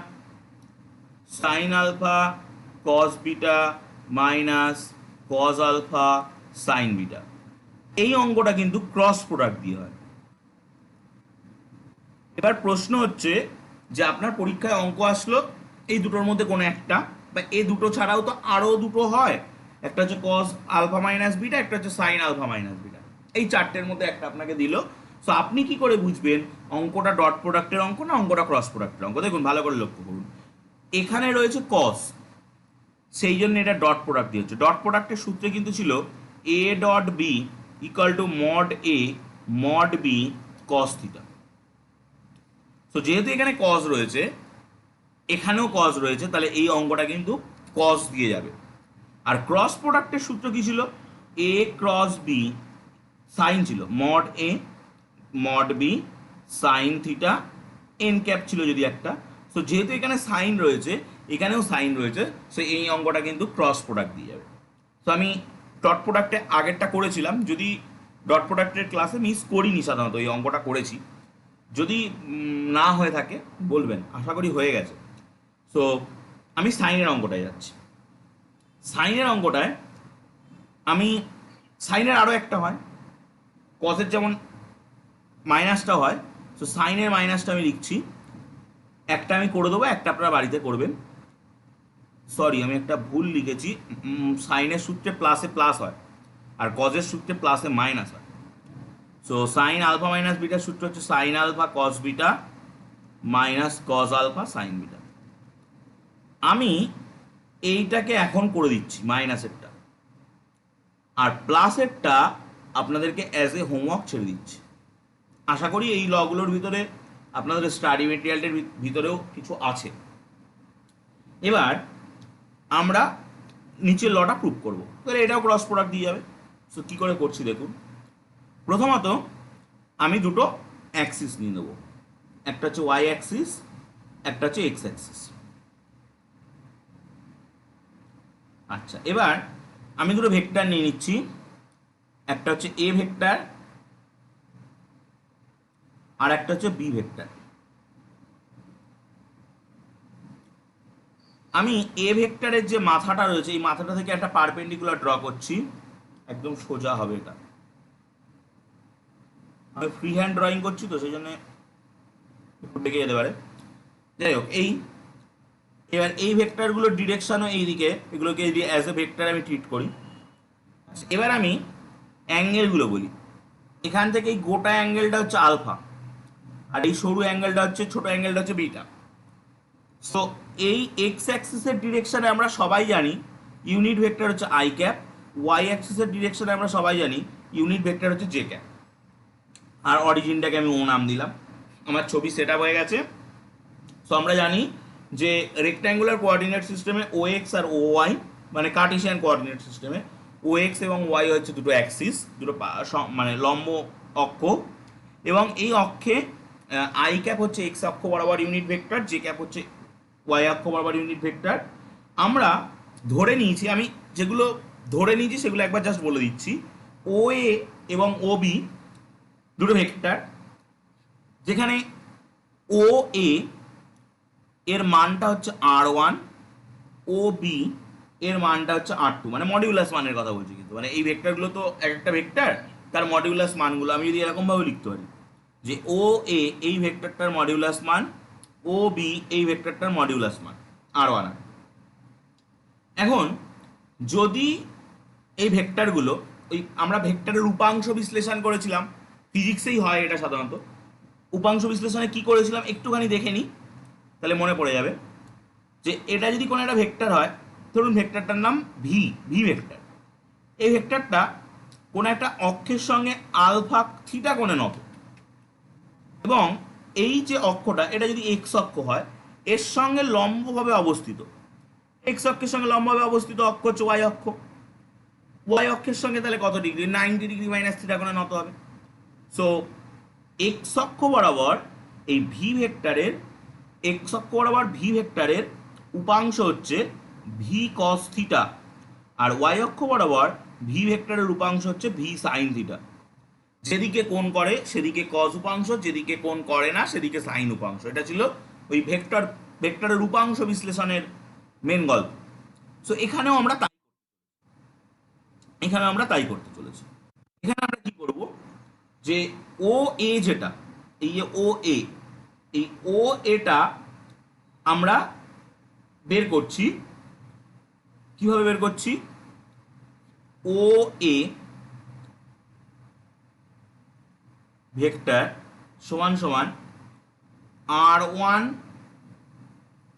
sine alpha cos beta minus cos alpha sine beta. এই অঙ্কটা কিন্তু ক্রস প্রোডাক্ট দিয়ে হয়। এবার প্রশ্ন হচ্ছে যে আপনার পরীক্ষায় অঙ্ক আসলো এই দুটোর মধ্যে কোনো একটা, বা এই দুটো ছাড়াও তো আরও দুটো হয়, একটা হচ্ছে কস আলফা মাইনাস বিটা, একটা হচ্ছে সাইন আলফা মাইনাস বিটা, এই চারটের মধ্যে একটা আপনাকে দিল। সো আপনি কি করে বুঝবেন অঙ্কটা ডট প্রোডাক্টের অঙ্ক না অঙ্কটা ক্রস প্রোডাক্টের অঙ্ক। দেখুন ভালো করে লক্ষ্য করুন, এখানে রয়েছে কস, সেই জন্য এটা ডট প্রোডাক্ট দিয়ে হচ্ছে। ডট প্রোডাক্টের সূত্রে কিন্তু ছিল A dot B equal to mod A mod B cos theta. তো যেহেতু এখানে কস রয়েছে এখানেও কস রয়েছে, তাহলে এই অঙ্কটা কিন্তু কস দিয়ে যাবে। আর ক্রস প্রোডাক্টের সূত্র কি ছিল, এ ক্রস বি সাইন ছিল mod A mod B sine theta N cap ছিল যদি একটা। সো যেহেতু এখানে সাইন রয়েছে এখানেও সাইন রয়েছে, সো এই অঙ্কটা কিন্তু ক্রস প্রোডাক্ট দিয়ে যাবে। তো আমি ডট প্রোডাক্টে আগেরটা করেছিলাম, যদি ডট প্রোডাক্টের ক্লাসে মিস করিনি, সাধারণত এই অঙ্কটা করেছি, যদি না হয়ে থাকে বলবেন, আশা করি হয়ে গেছে। সো আমি সাইনের অঙ্কটায় যাচ্ছি। সাইনের অঙ্কটায় আমি সাইনের আরও একটা হয়, কজের যেমন মাইনাসটা হয়, সো সাইনের মাইনাসটা আমি লিখছি, একটা আমি করে দেবো, একটা আপনারা বাড়িতে করবেন। সরি, আমি একটা ভুল লিখেছি, সাইনের সূত্রে প্লাসে প্লাস হয় আর কজের সূত্রে প্লাসে মাইনাস হয়। সো সাইন আলফা মাইনাস বিটার সূত্র হচ্ছে sine alpha cos beta minus cos alpha sine beta. আমি এইটাকে এখন করে দিচ্ছি মাইনাসেরটা, আর প্লাসেরটা আপনাদেরকে অ্যাজ এ হোমওয়ার্ক ছেড়ে দিচ্ছি। আশা করি এই লগুলোর ভিতরে আপনাদের স্টাডি মেটেরিয়ালটির ভিতরেও কিছু আছে। এবার আমরা নিচের লটা প্রুভ করবো, তাহলে এটাও ক্রস প্রোডাক্ট দিয়ে যাবে। সো কী করে করছি দেখুন। প্রথমত আমি দুটো অ্যাক্সিস নিয়ে নেবো, একটা হচ্ছে ওয়াই অ্যাক্সিস, একটা হচ্ছে এক্স অ্যাক্সিস। আচ্ছা, এবার আমি দুটো ভেক্টর নিয়ে নিচ্ছি, একটা হচ্ছে এ ভেক্টর আর একটা হচ্ছে বি ভেক্টর। আমি এ ভেক্টরের যে মাথাটা রয়েছে, এই মাথাটা থেকে একটা পারপেন্ডিকুলার ড্র করছি, একদম সোজা হবে এটা। আমি ফ্রি হ্যান্ড ড্রয়িং করছি তো সেই জন্য একটু ডেকে যেতে পারে। যাই হোক, এবার এই ভেক্টরগুলোর ডিরেকশনও এইদিকে, এগুলোকে অ্যাজ এ ভেক্টর আমি ট্রিট করি। এবার আমি অ্যাঙ্গেলগুলো বলি। এখান থেকে এই গোটা অ্যাঙ্গেলটা হচ্ছে আলফা, আর এই সরু অ্যাঙ্গেলটা হচ্ছে, ছোট অ্যাঙ্গেলটা হচ্ছে বিটা। সো এই এক্স অ্যাক্সিসের ডিরেকশনে আমরা সবাই জানি ইউনিট ভেক্টর হচ্ছে আই ক্যাপ, ওয়াই অ্যাক্সিসের ডিরেকশনে আমরা সবাই জানি ইউনিট ভেক্টর হচ্ছে জে ক্যাপ। আর অরিজিনটাকে আমি ও নাম দিলাম। আমার ছবি সেট আপ হয়ে গেছে। সো আমরা জানি যে রেক্ট্যাঙ্গুলার কোঅর্ডিনেট সিস্টেমে ও এক্স আর ও ওয়াই, মানে কার্টেসিয়ান কোঅর্ডিনেট সিস্টেমে ও এক্স এবং ওয়াই হচ্ছে দুটো অ্যাক্সিস, দুটো মানে লম্ব অক্ষ, এবং এই অক্ষে আই ক্যাপ হচ্ছে এক্স অক্ষ বরাবর ইউনিট ভেক্টর, জে ক্যাপ হচ্ছে ওয়াই অক্ষ বরাবর ইউনিট ভেক্টর। আমরা ধরে নিয়েছি, আমি যেগুলো ধরে নিয়েছি সেগুলো একবার জাস্ট বলে দিচ্ছি। ও এ এবং ও বি দুটো ভেক্টর, যেখানে ও এ এর মানটা হচ্ছে R1, ও বি এর মানটা হচ্ছে R2, মানে মডিউলাস মানের কথা বলছি, কিন্তু মানে এই ভেক্টরগুলো তো এক একটা ভেক্টর, তার মডিউলাস মানগুলো আমি যদি এরকমভাবে লিখতে পারি যে ও এ এই ভেক্টরটার মডিউলাস মান, ও বি এই ভেক্টরটার মডিউলাস মান R1। এখন যদি এই ভেক্টরগুলো, ওই আমরা ভেক্টরের উপাংশ বিশ্লেষণ করেছিলাম, ফিজিক্সেই হয় এটা সাধারণত, উপাংশ বিশ্লেষণে কি করেছিলাম একটুখানি দেখে নিই, তাহলে মনে পড়ে যাবে। যে এটা যদি কোনো একটা ভেক্টর হয়, ধরুন ভেক্টরটার নাম ভি, ভি ভেক্টর। এই ভেক্টরটা কোনো একটা অক্ষের সঙ্গে আলফা থিটা কোণে নত, এবং এই যে অক্ষটা এটা যদি এক্স অক্ষ হয়, এর সঙ্গে লম্বভাবে অবস্থিত, এক্স অক্ষের সঙ্গে লম্বভাবে অবস্থিত অক্ষ হচ্ছে ওয়াই অক্ষ। ওয়াই অক্ষের সঙ্গে তাহলে কত ডিগ্রি, 90 ডিগ্রি মাইনাস থিটা কোণে নত হবে। সো এক্স অক্ষ বরাবর এই ভি ভেক্টরের, এক্স অক্ষ বরাবর ভি ভেক্টরের উপাংশ হচ্ছে ভি কস থিটা, আর ওয়াই অক্ষ বরাবর ভি ভেক্টরের উপাংশ হচ্ছে ভি সাইন থিটা। যেদিকে কোণ করে সেদিকে কস উপাংশ, যেদিকে কোণ করে না সেদিকে সাইন উপাংশ। এটা ছিল ওই ভেক্টরের উপাংশ বিশ্লেষণের মেন গল্প। সো এখানেও আমরা তাই করতে চলেছি। এখানে আমরা কি করব, যে ও এ যেটা, এই যে ও এ, এই ও এটা আমরা বের করছি। কিভাবে বের করছি, ও এ ভেক্টর সমান সমান R1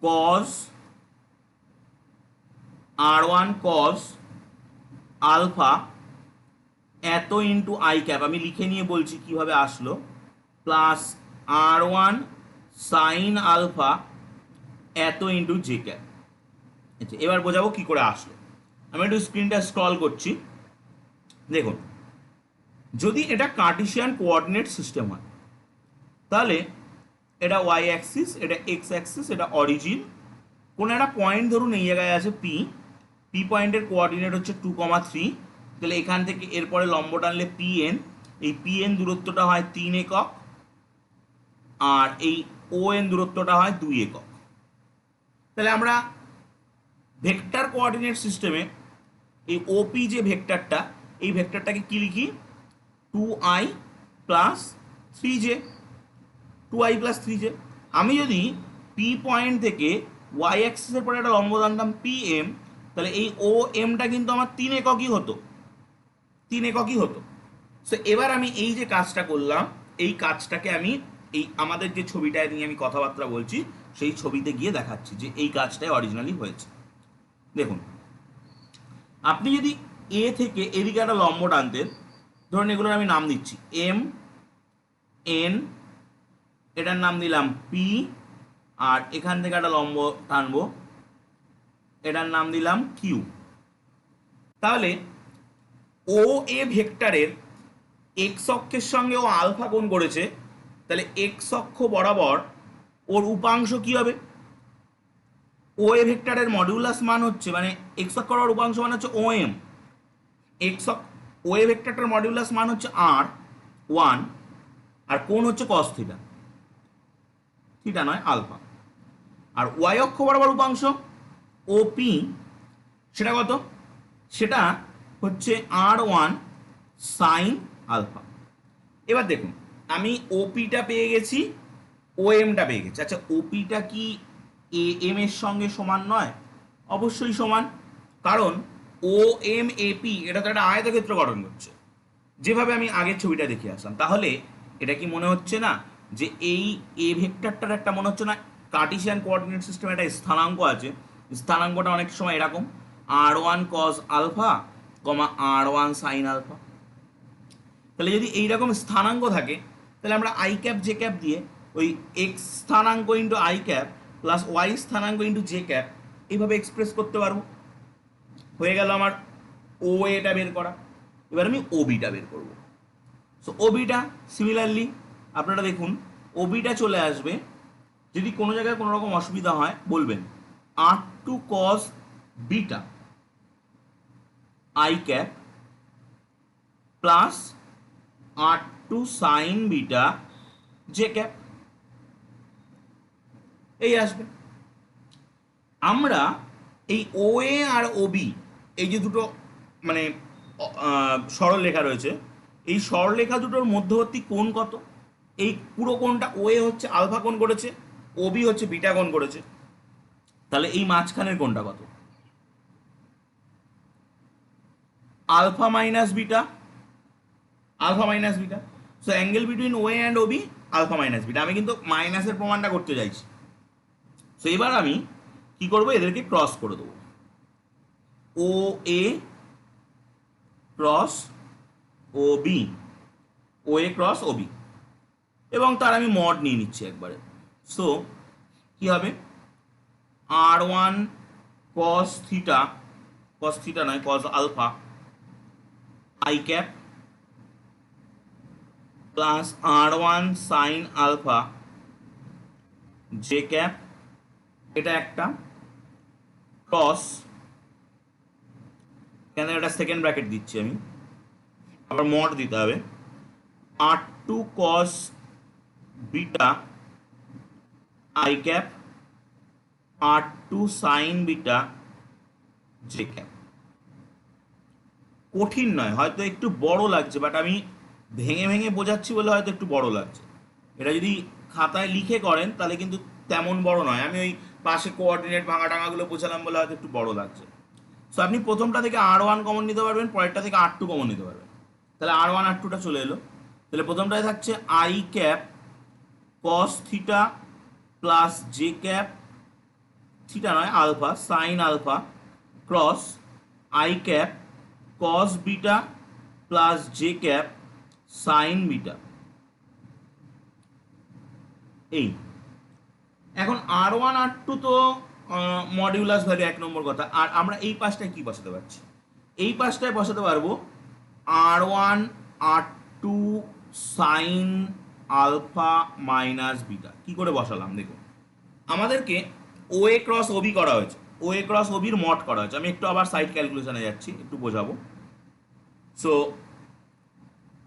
cos আলফা এত ইন্টু আই ক্যাপ, আমি লিখে নিয়ে বলছি কিভাবে আসলো, প্লাস R1 সাইন আলফা এত ইন্টু জে ক্যাপ। আচ্ছা, এবার বোঝাবো কি করে আসলো। আমি একটু স্ক্রিনটা স্ক্রল করছি, দেখুন। যদি এটা কার্টেসিয়ান কোঅর্ডিনেট সিস্টেম হয়, তাহলে এটা ওয়াই অ্যাক্সিস, এটা এক্স অ্যাক্সিস, এটা অরিজিন, কোনো একটা পয়েন্ট ধরুন এই জায়গায় আছে পি, পি পয়েন্টের কোঅর্ডিনেট হচ্ছে 2,3, তাহলে এখান থেকে এরপরে লম্ব টানলে পি এন, এই পি এন দূরত্বটা হয় 3 একক, আর এই ও এন দূরত্বটা হয় 2 একক। তাহলে আমরা ভেক্টর কোঅর্ডিনেট সিস্টেমে এই ওপি যে ভেক্টরটা, এই ভেক্টরটাকে কি লিখি? 2i plus 3j, 2i plus 3j। আমি যদি পি পয়েন্ট থেকে ওয়াই অ্যাক্সিসের পরে একটা লম্ব টানতাম পি এম, তাহলে এই ও এমটা কিন্তু আমার 3 এককই হতো, 3 এককই হতো। সো এবার আমি এই যে কাজটা করলাম, এই কাজটাকে আমি এই আমাদের যে ছবিটা নিয়ে আমি কথাবার্তা বলছি সেই ছবিতে গিয়ে দেখাচ্ছি যে এই কাজটাই অরিজিনালি হয়েছে। দেখুন, আপনি যদি এ থেকে এদিকে একটা লম্ব টানতেন, ধরুন এগুলোর আমি নাম দিচ্ছি এম এন, এটার নাম দিলাম পি, আর এখান থেকে একটা লম্ব টানবো, এটার নাম দিলাম কিউ। তাহলে ও এ ভেক্টরের এক্স অক্ষের সঙ্গে ও আলফা কোণ করেছে, তাহলে এক্স অক্ষ বরাবর ওর উপাংশ কি হবে? ও এ ভেক্টরের মডিউলাস মান হচ্ছে, মানে এক্স অক্ষ বরাবর উপাংশ মান হচ্ছে ও এম, এক্স ও এ ভেক্টরটার মডিউলাস মান হচ্ছে আর 1, আর কোণ হচ্ছে কস থিটা, থিটা নয় আলফা। আর ওয়াই অক্ষ বরাবর উপাংশ ও পি, সেটা কত? সেটা হচ্ছে আর 1 সাইন আলফা। এবার দেখুন, আমি ওপিটা পেয়ে গেছি, ও এমটা পেয়ে গেছি। আচ্ছা, ওপিটা কি এ এম এর সঙ্গে সমান নয়? অবশ্যই সমান, কারণ ও এম এপি এটা তো একটা আয়তক্ষেত্র গঠন করছে, যেভাবে আমি আগের ছবিটা দেখে আসলাম। তাহলে এটা কি মনে হচ্ছে না যে এই এ ভেক্টরটার একটা মনে হচ্ছে না কার্টিসিয়ান কোঅর্ডিনেট সিস্টেমে একটা স্থানাঙ্ক আছে? স্থানাঙ্কটা অনেক সময় এরকম আর 1 কস আলফা কমা আর 1 সাইন আলফা। তাহলে যদি এইরকম স্থানাঙ্ক থাকে, তাহলে আমরা আই ক্যাপ জে ক্যাপ দিয়ে ওই এক্স স্থানাঙ্ক into I cap plus Y স্থানাঙ্ক ইন্টু জে ক্যাপ এইভাবে এক্সপ্রেস করতে পারবো। হয়ে গেল আমার ও এটা বের করা। এবার আমি ওবিটা বের করব। সো ওবিটা সিমিলারলি আপনারা দেখুন, ওবিটা চলে আসবে, যদি কোনো জায়গায় কোনো রকম অসুবিধা হয় বলবেন, R 2 cos beta I cap plus R 2 sine beta J cap, এই আসবে। আমরা এই ও এ আর ওবি, এই যে দুটো মানে সরলরেখা রয়েছে, এই সরলরেখা দুটোর মধ্যবর্তী কোণ কত? এই পুরো কোণটা ও এ হচ্ছে আলফা কোণ করেছে, ওবি হচ্ছে বিটা কোণ করেছে, তাহলে এই মাঝখানের কোণটা কত? Alpha minus beta, alpha minus beta. So angle between O A and OB alpha minus beta. আমি কিন্তু মাইনাসের প্রমাণটা করতে চাইছি। সো এবার আমি কি করব, এদেরকে ক্রস করে দেবো, ও A cross O B, O A cross O B, এবং তার আমি মড নিয়ে নিচ্ছি একবারে। সো কি হবে, আর 1 কস থিটা, কস থিটা নয় cos alpha I cap plus R 1 sine alpha J cap, এটা একটা ক্রস, কেন এটা সেকেন্ড ব্র্যাকেট দিচ্ছি আমি, আবার মড দিতে হবে, R 2 cos beta I cap R 2 sine beta J cap. কঠিন নয়, হয়তো একটু বড় লাগছে, বাট আমি ভেঙে ভেঙে বোঝাচ্ছি বলে হয়তো একটু বড় লাগছে। এটা যদি খাতায় লিখে করেন তাহলে কিন্তু তেমন বড় নয়, আমি ওই পাশে কোঅর্ডিনেট ভাঙা টাঙাগুলো বোঝালাম বলে হয়তো একটু বড় লাগছে। সো আপনি প্রথমটা থেকে আর 1 কমন নিতে পারবেন, পরেরটা থেকে আর 2 কমন নিতে পারবেন। তাহলে আর 1 আর 2টা চলে এলো। তাহলে প্রথমটায় থাকছে I cap cos theta plus J cap, theta নয় alpha sine alpha cross I cap cos beta plus J cap sine beta. এই এখন আর 1 আর 2 তো মডিউলাস ভ্যালু 1 নম্বর কথা। আর আমরা এই পাশটায় কি বসাতে পারছি? এই পাশটায় বসাতে পারবো আর 1 আর 2 সাইন আলফা মাইনাস বিটা। কি করে বসালাম দেখুন, আমাদেরকে ও এ ক্রস ওবি করা হয়েছে, ও এ ক্রস ওবির মড করা হয়েছে। আমি একটু আবার সাইড ক্যালকুলেশনে যাচ্ছি, একটু বোঝাবো। So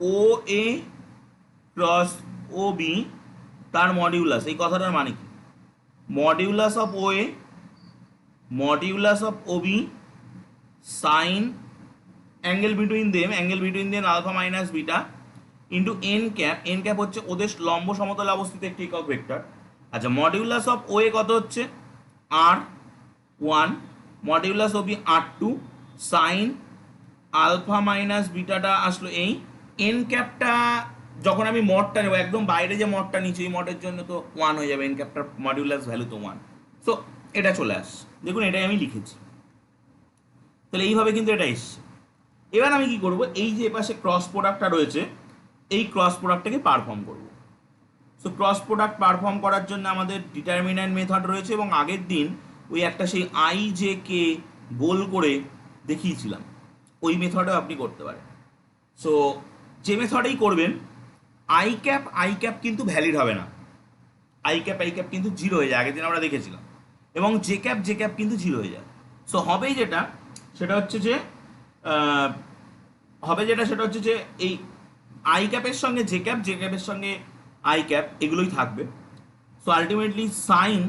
O A cross O B তার মডিউলাস, এই কথাটার মানে কি? Modulus of O A modulus of O B sine angle between them alpha minus beta into N cap. N cap হচ্ছে ওদের লম্ব সমতলে অবস্থিত একটি একক ভেক্টর। আচ্ছা, মডিউলাস অফ ও এ কত হচ্ছে? R one, modulus of B R two, sine alpha minus বিটাটা আসলো এই। এন ক্যাপটা যখন আমি মডটা নেবো, একদম বাইরে যে মডটা নিচ্ছি, এই মডের জন্য তো ওয়ান হয়ে যাবে, এন ক্যাপটার মডিউলাস ভ্যালু তো ওয়ান। সো এটা চলে আসছে, দেখুন এটাই আমি লিখেছি। তাহলে এইভাবে কিন্তু এটা এসছে। এবার আমি কি করব, এই যে এপাশে ক্রস প্রোডাক্টটা রয়েছে, এই ক্রস প্রোডাক্টটাকে পারফর্ম করব। সো ক্রস প্রোডাক্ট পারফর্ম করার জন্য আমাদের ডিটারমিন্যান্ট মেথড রয়েছে, এবং আগের দিন ওই একটা সেই আই জে কে গোল করে দেখিয়েছিলাম, ওই মেথডেও আপনি করতে পারেন। সো যে মেথডেই করবেন, আই ক্যাপ কিন্তু ভ্যালিড হবে না, আই ক্যাপ কিন্তু জিরো হয়ে যায়, আগের দিন আমরা দেখেছিলাম। এবং জে ক্যাপ কিন্তু জিরো হয়ে যায়। সো হবেই যেটা, সেটা হচ্ছে যে সেটা হচ্ছে যে এই আই ক্যাপের সঙ্গে জে ক্যাপের সঙ্গে আই ক্যাপ এগুলোই থাকবে। So ultimately sine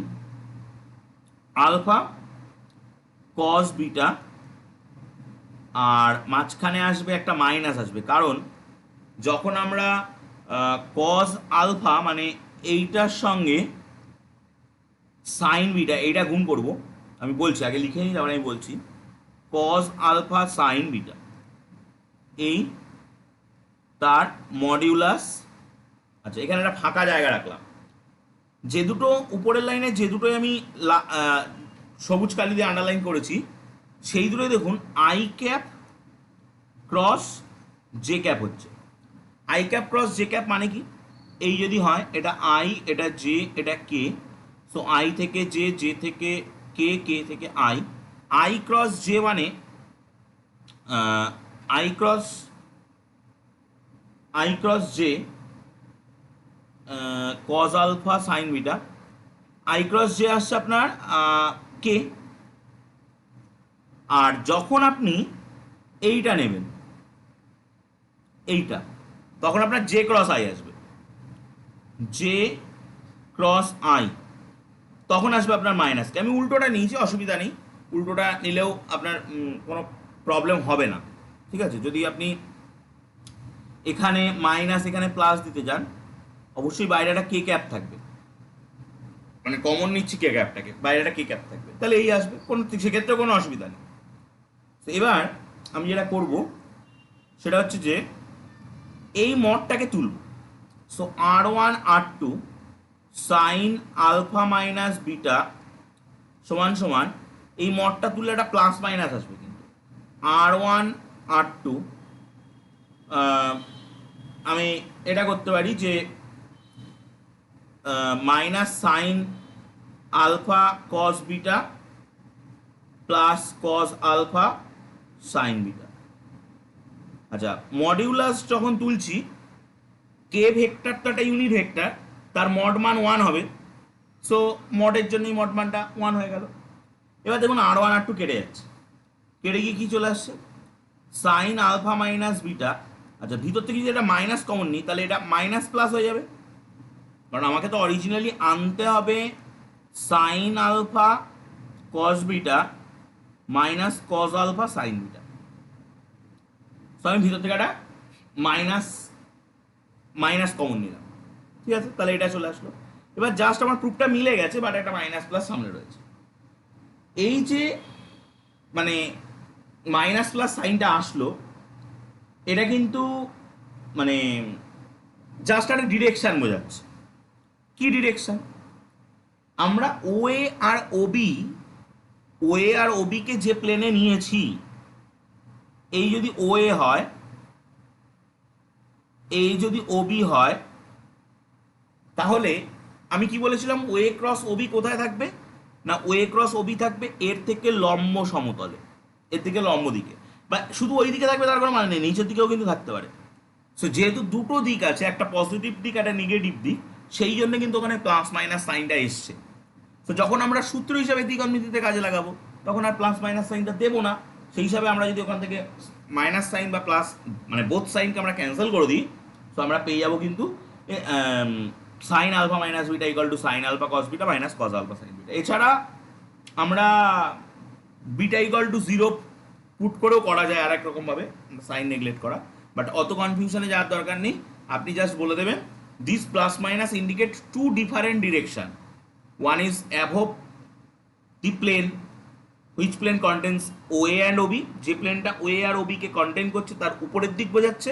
alpha cos beta, আর মাঝখানে আসবে একটা মাইনাস আসবে, কারণ যখন আমরা কস আলফা মানে এইটার সঙ্গে সাইন বিটা এইটা গুণ করব, আমি বলছি আগে লিখে নিই, তারপরে আমি বলছি। কস আলফা সাইন বিটা এই তার মডিউলাস। আচ্ছা, এখানে একটা ফাঁকা জায়গা রাখলাম, যে দুটো উপরের লাইনে যে দুটোই আমি সবুজ কালি দিয়ে আন্ডারলাইন করেছি, সেই দুটোই দেখুন I cap cross J cap হচ্ছে। I cap cross J cap মানে কি? এই যদি হয়, এটা আই, এটা জে, এটা কে। সো আই থেকে জে, জে থেকে কে, কে থেকে আই। আই ক্রস জে মানে I cross J cos alpha sine beta. I cross J আসছে আপনার কে। আর যখন আপনি এইটা নেবেন, এইটা, তখন আপনার জে ক্রস আই আসবে, জে ক্রস আই, তখন আসবে আপনার মাইনাস কে। আমি উল্টোটা নিয়েছি, অসুবিধা নেই, উল্টোটা নিলেও আপনার কোনো প্রবলেম হবে না, ঠিক আছে। যদি আপনি এখানে মাইনাস এখানে প্লাস দিতে যান, অবশ্যই বাইরে একটা কে ক্যাপ থাকবে, মানে কমন নিচ্ছি কে ক্যাপটাকে, বাইরে একটা কে ক্যাপ থাকবে, তাহলে এই আসবে, কোনো সেক্ষেত্রে কোনো অসুবিধা নেই। তো এবার আমি যেটা করব সেটা হচ্ছে যে এই মডটাকে তুলব। So R one R two sine alpha minus beta সমান সমান, এই মডটা তুললে একটা প্লাস মাইনাস আসবে, কিন্তু আর ওয়ান আর টু আমি এটা করতে পারি যে minus sine alpha cos beta plus cos alpha sine beta. আচ্ছা, মডিউলাস যখন তুলছি, কে ভেক্টর তো একটা ইউনিট ভেক্টর, তার মড মান ওয়ান হবে। সো মডের জন্যই মড মানটা ওয়ান হয়ে গেল। এবার দেখুন আর ওয়ান আর টু কেটে যাচ্ছে, কেটে গিয়ে কী চলে আসছে? Sine alpha minus beta. আচ্ছা, ভিতর থেকে যদি এটা মাইনাস কমন নিই, তাহলে এটা মাইনাস প্লাস হয়ে যাবে, কারণ আমাকে তো অরিজিনালি আনতে হবে sine alpha cos beta minus cos alpha sine beta. তো আমি ভিতর থেকে একটা মাইনাস কমন নিলাম, ঠিক আছে, তাহলে এটা চলে আসলো। এবার জাস্ট আমার প্রুফটা মিলে গেছে, বাট একটা মাইনাস প্লাস সামনে রয়েছে। এই যে মানে মাইনাস প্লাস সাইনটা আসলো, এটা কিন্তু মানে জাস্ট একটা ডিরেকশন বোঝাচ্ছে। কি ডিরেকশন? আমরা ওএ আর ওবিকে যে প্লেনে নিয়েছি, এই যদি ওএ হয়, এই যদি ওবি হয়, তাহলে আমি কি বলেছিলাম, ওএ ক্রস ওবি কোথায় থাকবে না? ওএ ক্রস ওবি থাকবে এর থেকে লম্ব সমতলে, এর থেকে লম্ব দিকে, বা শুধু ওই দিকে থাকবে তার কোনো মানে নেই, নিচের দিকেও কিন্তু থাকতে পারে। সো যেহেতু দুটো দিক আছে, একটা পজিটিভ দিক একটা নেগেটিভ দিক, সেই জন্য কিন্তু ওখানে প্লাস মাইনাস সাইনটা এসছে। তো যখন আমরা সূত্র হিসাবে দ্বিঘনমিতিতে কাজে লাগাবো তখন আর প্লাস মাইনাস সাইনটা দেবো না। সেই হিসাবে আমরা যদি ওখান থেকে মাইনাস সাইন বা প্লাস মানে বোথ সাইনকে আমরা ক্যান্সেল করে দিই, তো আমরা পেয়ে যাবো কিন্তু sine alpha minus beta equal to sine alpha cos beta minus cos alpha sine beta. এছাড়া আমরা beta equal to zero put করেও করা যায় আর এক রকমভাবে, সাইন নেগলেক্ট করা, বাট অত কনফিউশনে যাওয়ার দরকার নেই। আপনি জাস্ট বলে দেবেন this plus minus indicate to different direction, one is above the plane which plane contains O A and OB, যে প্লেনটা ও এ আর ওবি কে কন্টেন্ট করছে তার উপরের দিক বোঝাচ্ছে,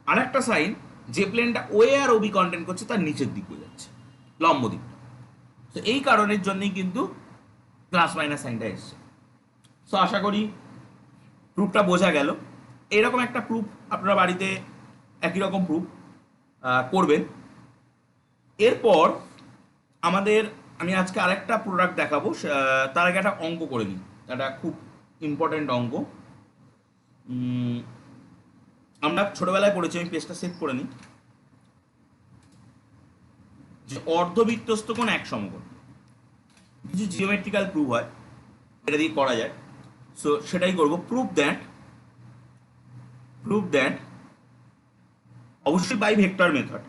আর একটা সাইন যে প্লেনটা ও এ আর ওবি কন্টেন্ট করছে তার নিচের দিক বোঝাচ্ছে, লম্ব দিকটা। তো এই কারণের জন্যই কিন্তু প্লাস মাইনাস সাইনটা এসছে। সো আশা করি প্রুফটা বোঝা গেল। এরকম একটা প্রুফ আপনারা বাড়িতে একই রকম প্রুফ করবেন। এরপর আমি আজকে আরেকটা প্রোডাক্ট দেখাবো, তার আগে একটা অঙ্ক করে নিই, একটা খুব ইম্পর্টেন্ট অঙ্ক। আমরা ছোটবেলায় পড়েছি, আমি পেজটা সেভ করে নিই, যে অর্ধবৃত্তস্থ কোণ এক সমকোণ। কিছু জিওমেট্রিক্যাল প্রুফ হয়, এটা দিয়ে করা যায়। সো সেটাই করবো। প্রুফ দ্যাট অবশ্যই by vector method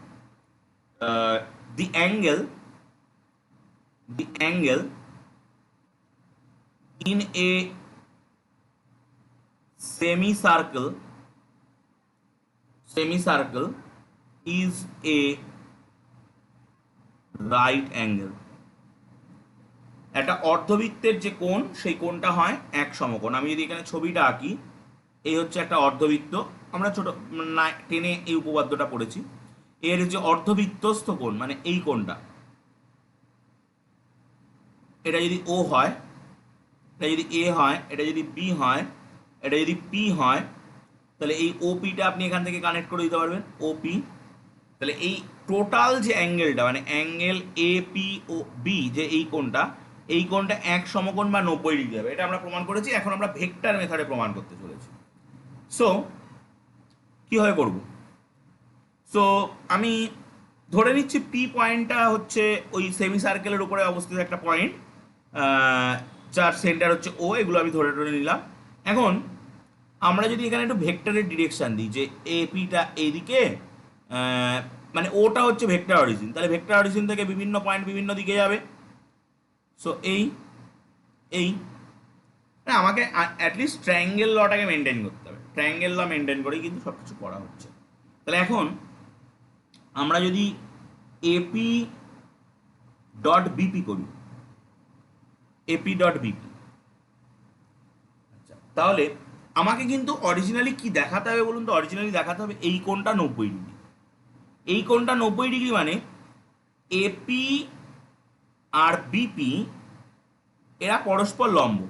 the angle in a semicircle is a right angle। একটা অর্ধবৃত্তের যে কোণ সেই কোণটা হয় এক সমকোণ। আমি যদি এখানে ছবিটা আঁকি, এই হচ্ছে একটা অর্ধবৃত্ত, আমরা ছোট টেনে এই উপপাদ্যটা পড়েছি। এর যে অর্ধবৃত্তস্থ কোণ মানে এই কোণটা, এটা যদি ও হয়, এটা যদি এ হয়, এটা যদি বি হয়, এটা যদি পি হয়, তাহলে এই ওপিটা আপনি এখান থেকে কানেক্ট করে দিতে পারবেন, ওপি। তাহলে এই টোটাল যে অ্যাঙ্গেলটা মানে angle A P O B, যে এই কোণটা এক সমকোণ বা 90 ডিগ্রি হবে। এটা আমরা প্রমাণ করেছি, এখন আমরা ভেক্টর মেথডে প্রমাণ করতে চলেছি। সো কীভাবে করব? সো আমি ধরে নিচ্ছি পি পয়েন্টটা হচ্ছে ওই সেমি সার্কেলের উপরে অবস্থিত একটা পয়েন্ট, যার সেন্টার হচ্ছে ও। এগুলো আমি ধরে নিলাম। এখন আমরা যদি এখানে একটু ভেক্টরের ডিরেকশন দিই, যে এপিটা এইদিকে, মানে ওটা হচ্ছে ভেক্টর অরিজিন, তাহলে ভেক্টর অরিজিন থেকে বিভিন্ন পয়েন্ট বিভিন্ন দিকে যাবে। সো এই আমাকে অ্যাটলিস্ট ট্রায়াঙ্গেল লটাকে মেনটেন করতে হবে, ট্রায়াঙ্গেল ল মেনটেন করেই কিন্তু সব কিছু করা হচ্ছে। তাহলে এখন আমরা যদি এপি ডট বিপি করি, এপি ডট বিপি, আচ্ছা, তাহলে আমাকে কিন্তু অরিজিনালি কি দেখাতে হবে বলুন তো? অরিজিনালি দেখাতে হবে এই কোণটা 90 ডিগ্রি। এই কোণটা 90 ডিগ্রি মানে এপি আর বিপি এরা পরস্পর লম্ব।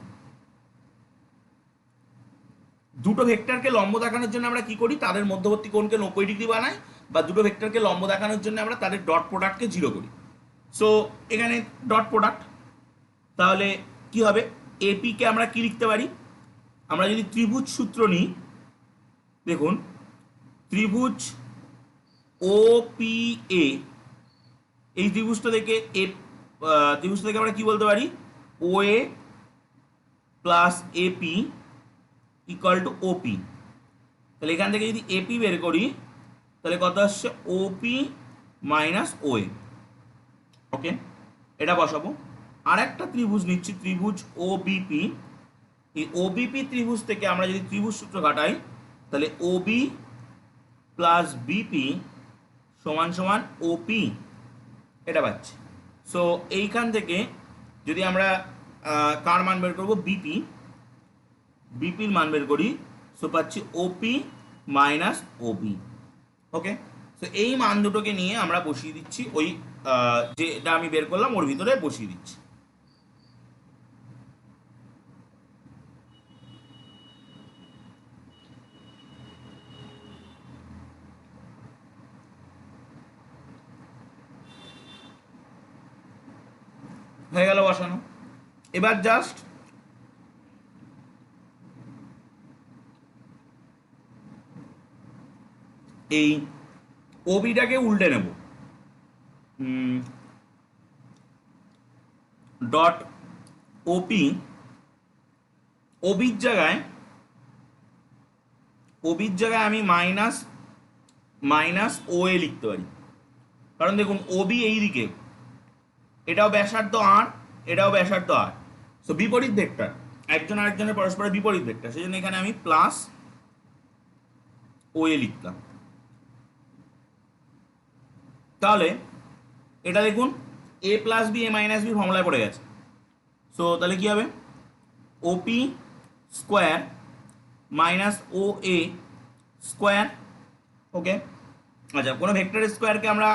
দুটো ভেক্টরকে লম্ব দেখানোর জন্য আমরা কি করি? তাদের মধ্যবর্তী কোণকে 90 ডিগ্রি বানাই, বা দুটো ভেক্টরকে লম্ব দেখানোর জন্য আমরা তাদের ডট প্রোডাক্টকে 0 করি। সো এখানে ডট প্রোডাক্ট, তাহলে কি হবে? এপি কে আমরা কি লিখতে পারি? আমরা যদি ত্রিভুজ সূত্র নিই, দেখুন ত্রিভুজ ও পি এ, এই ত্রিভুজটা থেকে আমরা কি বলতে পারি? ও এ প্লাস এপি ইকুয়াল টু ওপি। তাহলে এখান থেকে যদি এপি বের করি তাহলে কত আসছে? ওপি মাইনাস ওএ। ওকে, এটা বসাবো। আর একটা ত্রিভুজ নিচ্ছি, ত্রিভুজ ওবিপি। এই ওবিপি ত্রিভুজ থেকে আমরা যদি ত্রিভুজ সূত্র ঘাটাই তাহলে ওবি প্লাস বিপি সমান সমান ওপি, এটা পাচ্ছি। সো এইখান থেকে যদি আমরা কার মান বের করবো? বিপির মান বের করি, সো পাচ্ছি ওপি মাইনাস ওবি। ওকে, সো এই মান দুটোকে নিয়ে আমরা বসিয়ে দিচ্ছি, ওই যেটা আমি বের করলাম ওর ভিতরে বসিয়ে দিচ্ছি। হয়ে গেল বসানো। এবার জাস্ট এই ওবিটাকে উল্টে নেব, ডট ওপি, ওবির জায়গায় আমি মাইনাস মাইনাস ও এ লিখতে পারি। কারণ দেখুন ওবি এই দিকে, এটাও ব্যাসার্ধ আর, এটাও ব্যাসার্ধ আর, সো বিপরীত ভেক্টর, একজন আরেকজনের পরস্পরের বিপরীত ভেক্টর, সেই জন্য এখানে আমি প্লাস ও এ লিখলাম। তাহলে এটা দেখুন এ plus B A minus B ফর্মুলায় পড়ে গেছে। সো তাহলে কি হবে, ওপি স্কোয়ার মাইনাস ও এ স্কোয়ার। ওকে, আচ্ছা কোনো ভেক্টরের স্কোয়ারকে আমরা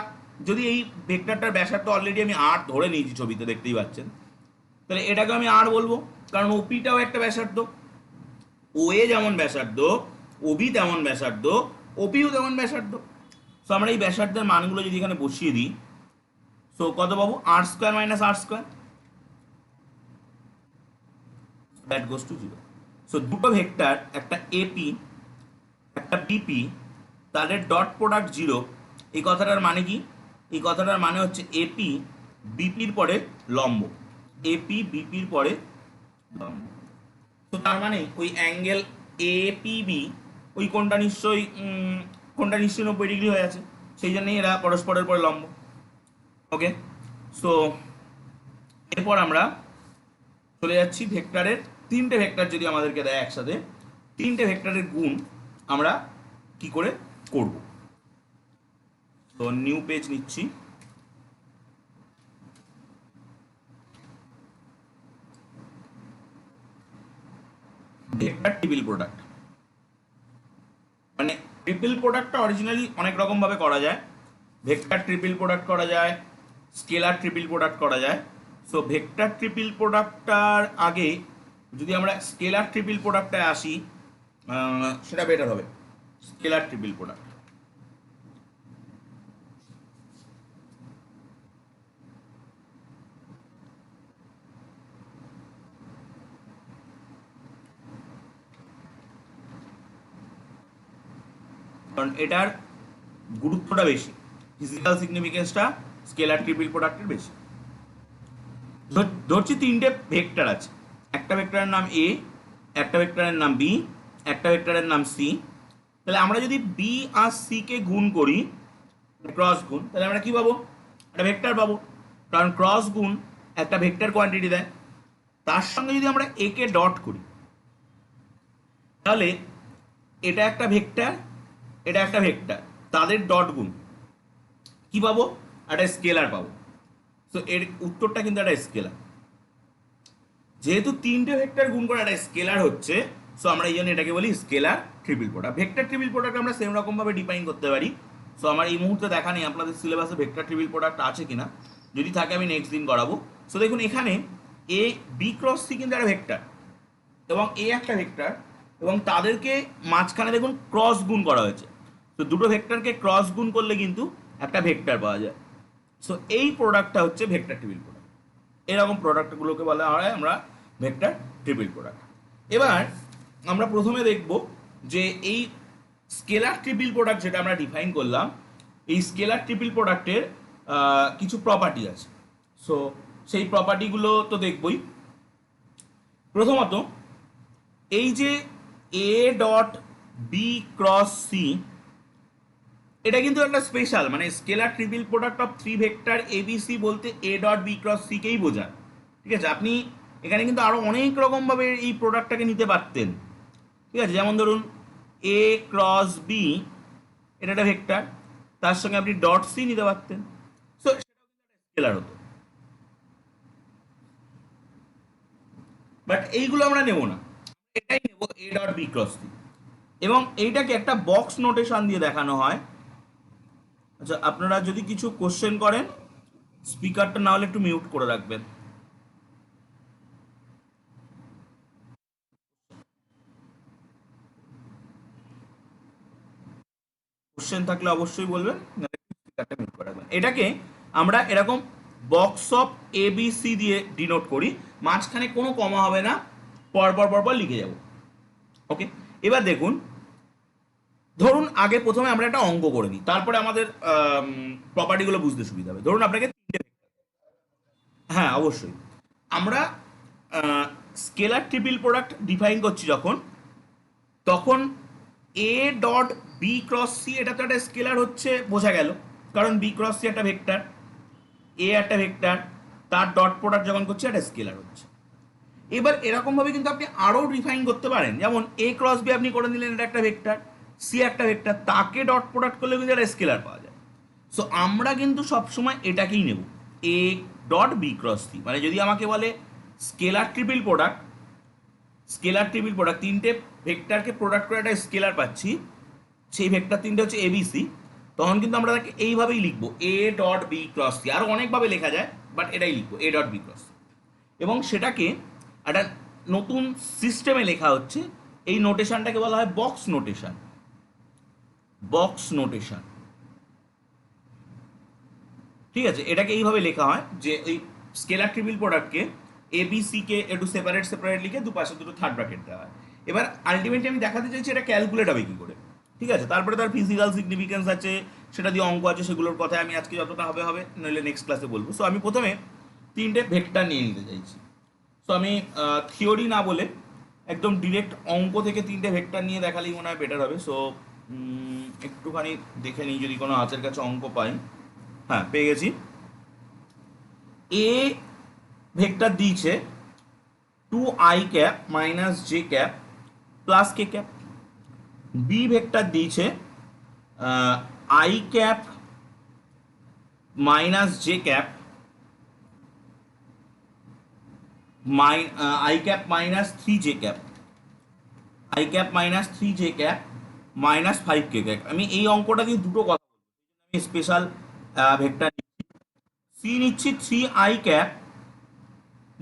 যদি এই ভেক্টরটার ব্যাসার্ধ অলরেডি আমি আর ধরে নিয়েছি, ছবিতে দেখতেই পাচ্ছেন, তাহলে এটাকে আমি আর বলবো, কারণ ওপিটাও একটা ব্যাসার্ধ, ও এ যেমন ব্যাসার্ধ, ওবি তেমন ব্যাসার্ধ, ওপিও তেমন ব্যাসার্ধ। সো আমরা এই ব্যাসার্ধের মানগুলো যদি এখানে বসিয়ে দিই, সো কত পাবো, R square minus R square, that goes to zero. So দুটো ভেক্টর, একটা এপি একটা বিপি, তাদের ডট প্রোডাক্ট জিরো। এই কথাটার মানে কি, এই কথাটার মানে হচ্ছে এপি বিপির পরে লম্ব, এপি বিপির পরে লম্ব। তো তার মানে ওই অ্যাঙ্গেল এপিবি ওই কোণটা নিশ্চয়ই 90 ডিগ্রি হয়ে আছে, সেই জন্যই এরা পরস্পরের পরে লম্ব। ওকে, সো এরপর আমরা চলে যাচ্ছি ভেক্টরের তিনটে ভেক্টর যদি আমাদেরকে দেয় একসাথে, তিনটে ভেক্টরের গুণ আমরা কি করে করব। তো নিউ পেজ নিচ্ছি, ভেক্টর ট্রিপল প্রোডাক্ট। মানে ট্রিপল প্রোডাক্টটা অরিজিনালি অনেক রকম ভাবে করা যায়, ভেক্টর ট্রিপল প্রোডাক্ট করা যায়, স্কেলার ট্রিপল প্রোডাক্ট করা যায়। সো ভেক্টর ট্রিপল প্রোডাক্টটার আগে যদি আমরা স্কেলার ট্রিপল প্রোডাক্টটায় আসি, সেটা বেটার হবে, স্কেলার ট্রিপল প্রোডাক্ট। কারণ এটার গুরুত্বটা বেশি, ফিজিক্যাল সিগনিফিকেন্সটা স্কেলার ট্রিপল প্রোডাক্টের বেশি। ধরছি তিনটে ভেক্টর আছে, একটা ভেক্টরের নাম এ, একটা ভেক্টরের নাম বি, একটা ভেক্টরের নাম সি। তাহলে আমরা যদি বি আর সি কে গুণ করি, ক্রস গুণ, তাহলে আমরা কি পাবো, একটা ভেক্টর পাবো, কারণ ক্রস গুণ একটা ভেক্টর কোয়ান্টিটি দেয়। তার সঙ্গে যদি আমরা এ কে ডট করি, তাহলে এটা একটা ভেক্টর, এটা একটা ভেক্টর, তাদের ডট গুণ কি পাবো, একটা স্কেলার পাবো। তো এর উত্তরটা কিন্তু একটা স্কেলার, যেহেতু তিনটে ভেক্টর গুণ করে একটা স্কেলার হচ্ছে, সো আমরা এই জন্য এটাকে বলি scalar triple product. Vector triple product আমরা সেম রকম ভাবে ডিফাইন করতে পারি। সো আমার এই মুহূর্তে দেখা নেই আপনাদের সিলেবাসে ভেক্টর ট্রিপল প্রোডাক্ট আছে কিনা, যদি থাকে আমি নেক্সট দিন করাবো। সো দেখুন এখানে এ বি ক্রস সি কিন্তু একটা ভেক্টর, এবং এ একটা ভেক্টর, এবং তাদেরকে মাঝখানে দেখুন ক্রস গুণ করা হয়েছে। তো দুটো ভেক্টরকে ক্রস গুণ করলে কিন্তু একটা ভেক্টর পাওয়া যায়। সো এই প্রোডাক্টটা হচ্ছে ভেক্টর ট্রিপল প্রোডাক্ট। এরকম প্রোডাক্টগুলোকে বলা হয় আমরা ভেক্টর ট্রিপল প্রোডাক্ট। এবার আমরা প্রথমে দেখব যে এই স্কেলার ট্রিপল প্রোডাক্ট যেটা আমরা ডিফাইন করলাম, এই স্কেলার ট্রিপল প্রোডাক্টের কিছু প্রপার্টি আছে। সো সেই প্রপার্টিগুলো তো দেখবই। প্রথমত এই যে A dot B cross C, এটা কিন্তু একটা স্পেশাল, মানে scalar triple product of three vector ABC বলতে A dot B cross C কেই বোঝায়। ঠিক আছে, আপনি এখানে কিন্তু আরো অনেক রকম ভাবে এই প্রোডাক্টটাকে নিতে পারতেন। ঠিক আছে, যেমন ধরুন এ ক্রস বি, এটা একটা ভেক্টর, তার সঙ্গে আপনি ডট সি নিতে পারতেন, সো স্কেলার হতো। বাট এইগুলো আমরা নেব না, এটাই নেব A dot B cross C, এবং এইটাকে একটা বক্স নোটেশন দিয়ে দেখানো হয়। আচ্ছা, আপনারা যদি কিছু কোশ্চেন করেন, স্পিকারটা না হলে একটু মিউট করে রাখবেন। কোশ্চেন থাকলে অবশ্যই বলবেন, স্পিকারটা মিউট করে রাখবেন। এটাকে আমরা এরকম বক্স অফ এবিসি দিয়ে ডিনোট করি, মাঝখানে কোনো কমা হবে না, পরপর পরপর লিখে যাব। ওকে, এবার দেখুন, ধরুন আগে প্রথমে আমরা একটা অঙ্ক করে দিই, তারপরে আমাদের প্রপার্টিগুলো বুঝতে সুবিধা হবে। ধরুন আপনাকে তিনটে, হ্যাঁ অবশ্যই, আমরা স্কেলার ট্রিপল প্রোডাক্ট ডিফাইন করছি যখন, তখন A dot B cross C, এটা তো একটা স্কেলার হচ্ছে বোঝা গেল, কারণ বি ক্রস সি একটা ভেক্টর, এ একটা ভেক্টর, তার ডট প্রোডাক্ট যখন করছে একটা স্কেলার হচ্ছে। এবার এরকমভাবে কিন্তু আপনি আরও ডিফাইন করতে পারেন, যেমন এ ক্রস বি আপনি করে নিলেন, এটা একটা ভেক্টর, সি একটা ভেক্টর, তাকে ডট প্রোডাক্ট করলে কিন্তু একটা স্কেলার পাওয়া যায়। সো আমরা কিন্তু সবসময় এটাকেই নেব, A dot B cross C. মানে যদি আমাকে বলে স্কেলার ট্রিপল প্রোডাক্ট, তিনটে ভেক্টরকে প্রোডাক্ট করে একটা স্কেলার পাচ্ছি, সেই ভেক্টর তিনটে হচ্ছে এবিসি, তখন কিন্তু আমরা তাকে এইভাবেই লিখবো, A dot B cross C. আরও অনেকভাবে লেখা যায়, বাট এটাই লিখবো, A dot B cross C. এবং সেটাকে একটা নতুন সিস্টেমে লেখা হচ্ছে, এই নোটেশনটাকে বলা হয় বক্স নোটেশন। ঠিক আছে, এটাকে এইভাবে লেখা হয় যে ওই স্কেলার ট্রিপল প্রোডাক্টকে এ বি সি কে একটু সেপারেট লিখে দুপাশে দুটো থার্ড ব্র্যাকেট দেওয়া হয়। এবার আলটিমেটলি আমি দেখাতে চাইছি এটা ক্যালকুলেট হবে কি করে। ঠিক আছে, তারপরে তার ফিজিক্যাল সিগনিফিকেন্স আছে, সেটা দিয়ে অঙ্ক আছে, সেগুলোর কথায় আমি আজকে যতটা হবে নইলে নেক্সট ক্লাসে বলবো। সো আমি প্রথমে তিনটে ভেক্টর নিয়ে নিতে চাইছি। সো আমি থিওরি না বলে একদম ডিরেক্ট অঙ্ক থেকে তিনটে ভেক্টর নিয়ে দেখালেই মনে হয় বেটার হবে। সো একটুখানি দেখে নিই যদি কোনো হাতের কাছে অঙ্ক পাই। হ্যাঁ, পেয়ে গেছি। এ ভেক্টর দিয়েছে 2i cap minus j cap plus k cap. B vector দিয়েছে i cap minus j cap i cap minus 3j cap, minus 5k cap. আমি এই অঙ্কটা দিয়ে দুটো কথা বলবো, আমি স্পেশাল ভেক্টর সি নিচ্ছি 3i cap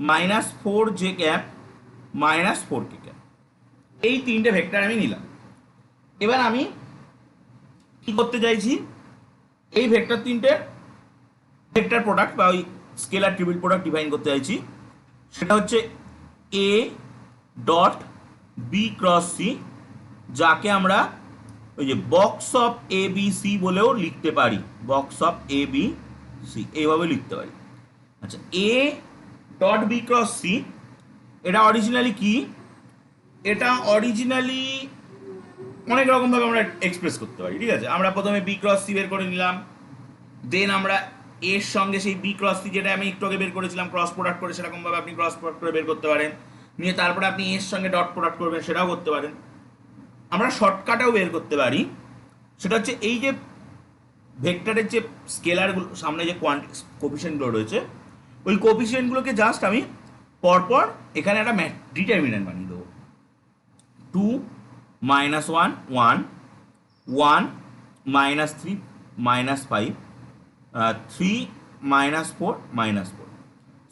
minus 4j cap minus 4k cap. এই তিনটে ভেক্টর আমি নিলাম। এবার আমি কি করতে চাইছি, এই ভেক্টর তিনটে ভেক্টর প্রোডাক্ট বা ওই স্কেলার ট্রিপল প্রোডাক্ট ডিফাইন করতে চাইছি। সেটা হচ্ছে A dot B cross C, যাকে আমরা ওই যে box of A B C বলেও লিখতে পারি, box of A B C এইভাবে লিখতে পারি। আচ্ছা, A dot B cross C এটা অরিজিনালি কি, এটা অরিজিনালি অনেক রকমভাবে আমরা এক্সপ্রেস করতে পারি। ঠিক আছে, আমরা প্রথমে বি ক্রস সি বের করে নিলাম, দেন আমরা এর সঙ্গে সেই বি ক্রস সি যেটা আমি একটু আগে বের করেছিলাম ক্রস প্রোডাক্ট করে, সেরকমভাবে আপনি ক্রস প্রোডাক্ট করে বের করতে পারেন, নিয়ে তারপরে আপনি এর সঙ্গে ডট প্রোডাক্ট করবেন, সেটাও করতে পারেন। আমরা শর্টকাটেও বের করতে পারি, সেটা হচ্ছে এই যে ভেক্টরের যে স্কেলারগুলো সামনে যে কোফিশিয়েন্টগুলো রয়েছে, ওই কোফিশিয়েন্টগুলোকে জাস্ট আমি পরপর এখানে একটা ডিটারমিনেন্ট বানিয়ে দেবো। 2 -1 1 1 -3 -5 3 -4 -4।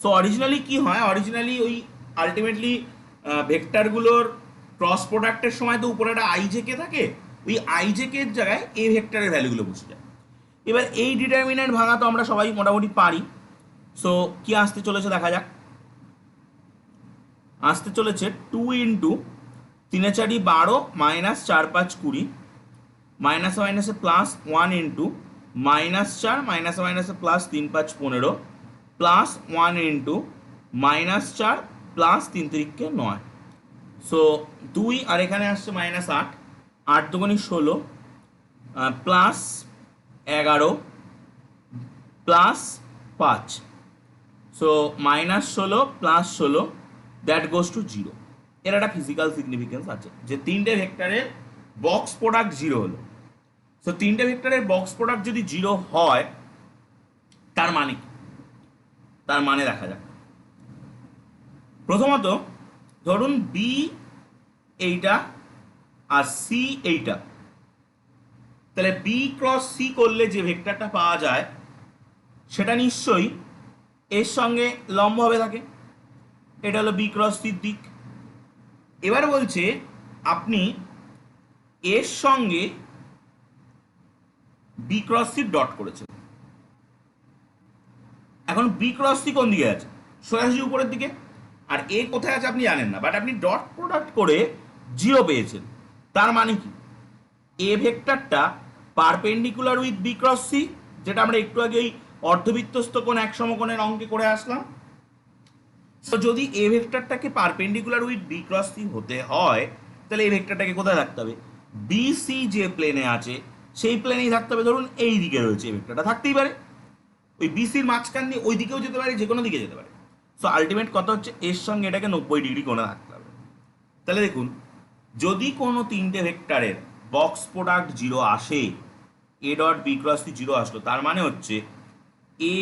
সো অরিজিনালি কি হয়, অরিজিনালি ওই আলটিমেটলি ভেক্টরগুলোর ক্রস প্রোডাক্টের সময় তো উপরে একটা আইজেকে থাকে, ওই আইজেকের জায়গায় এই ভেক্টরের ভ্যালুগুলো বসে যায়। এবার এই ডিটারমিনেন্ট ভাঙা তো আমরা সবাই মোটামুটি পারি। সো কি আসতে চলেছে দেখা যাক। আসতে চলেছে 2 ইন্টু 3 4 12 মাইনাস 4 5 20 মাইনাসে মাইনাসে প্লাস 1 ইন্টু -4 মাইনাসে মাইনাসে plus 3 5 15 plus 1 into -4 plus 3 3 9। So 2 আর এখানে আসছে -8, 8 দুগুণে 16 plus 11 plus 5। So -16 plus 16 that goes two 0। এর একটা ফিজিক্যাল সিগনিফিকেন্স আছে যে তিনটে ভেক্টরের বক্স প্রোডাক্ট 0 হলো। সো তিনটে ভেক্টরের বক্স প্রোডাক্ট যদি 0 হয়, তার মানে কি, তার মানে দেখা যাক। প্রথমত ধরুন বি এইটা আর সি এইটা, তাহলে বি ক্রস সি করলে যে ভেক্টরটা পাওয়া যায় সেটা নিশ্চয়ই এর সঙ্গে লম্বভাবে থাকে। এটা হলো বি ক্রস সির দিক। এবার বলছে আপনি এর সঙ্গে বি ক্রস সি ডট করেছেন। এখন বি ক্রস সি কোন দিকে আছে, সোজাসুজি উপরের দিকে, আর এ কোথায় আছে আপনি জানেন না, বাট আপনি ডট প্রোডাক্ট করে 0 পেয়েছেন। তার মানে কি, এ ভেক্টরটা perpendicular with B cross C, যেটা আমরা একটু আগে এই অর্ধবৃত্তস্থ কোণ এক সমকোণের অঙ্কে করে আসলাম, সো যদি এ ভেক্টরটাকে perpendicular with B cross C হতে হয়, তাহলে এই ভেক্টরটাকে কোথায় থাকতে হবে? বি সি যে প্লেনে আছে সেই প্লেনেই থাকতে হবে। ধরুন এই দিকে রয়েছে, এই ভেক্টরটা থাকতেই পারে ওই বিসির মাঝখান দিয়ে, ওই দিকেও যেতে পারে, যে কোনো দিকে যেতে পারে। সো আলটিমেট কথা হচ্ছে এর সঙ্গে এটাকে 90 ডিগ্রি কোণে রাখতে হবে। তাহলে দেখুন, যদি কোনো তিনটে ভেক্টরের বক্স প্রোডাক্ট জিরো আসে, A dot B cross C zero আসলো, তার মানে হচ্ছে এ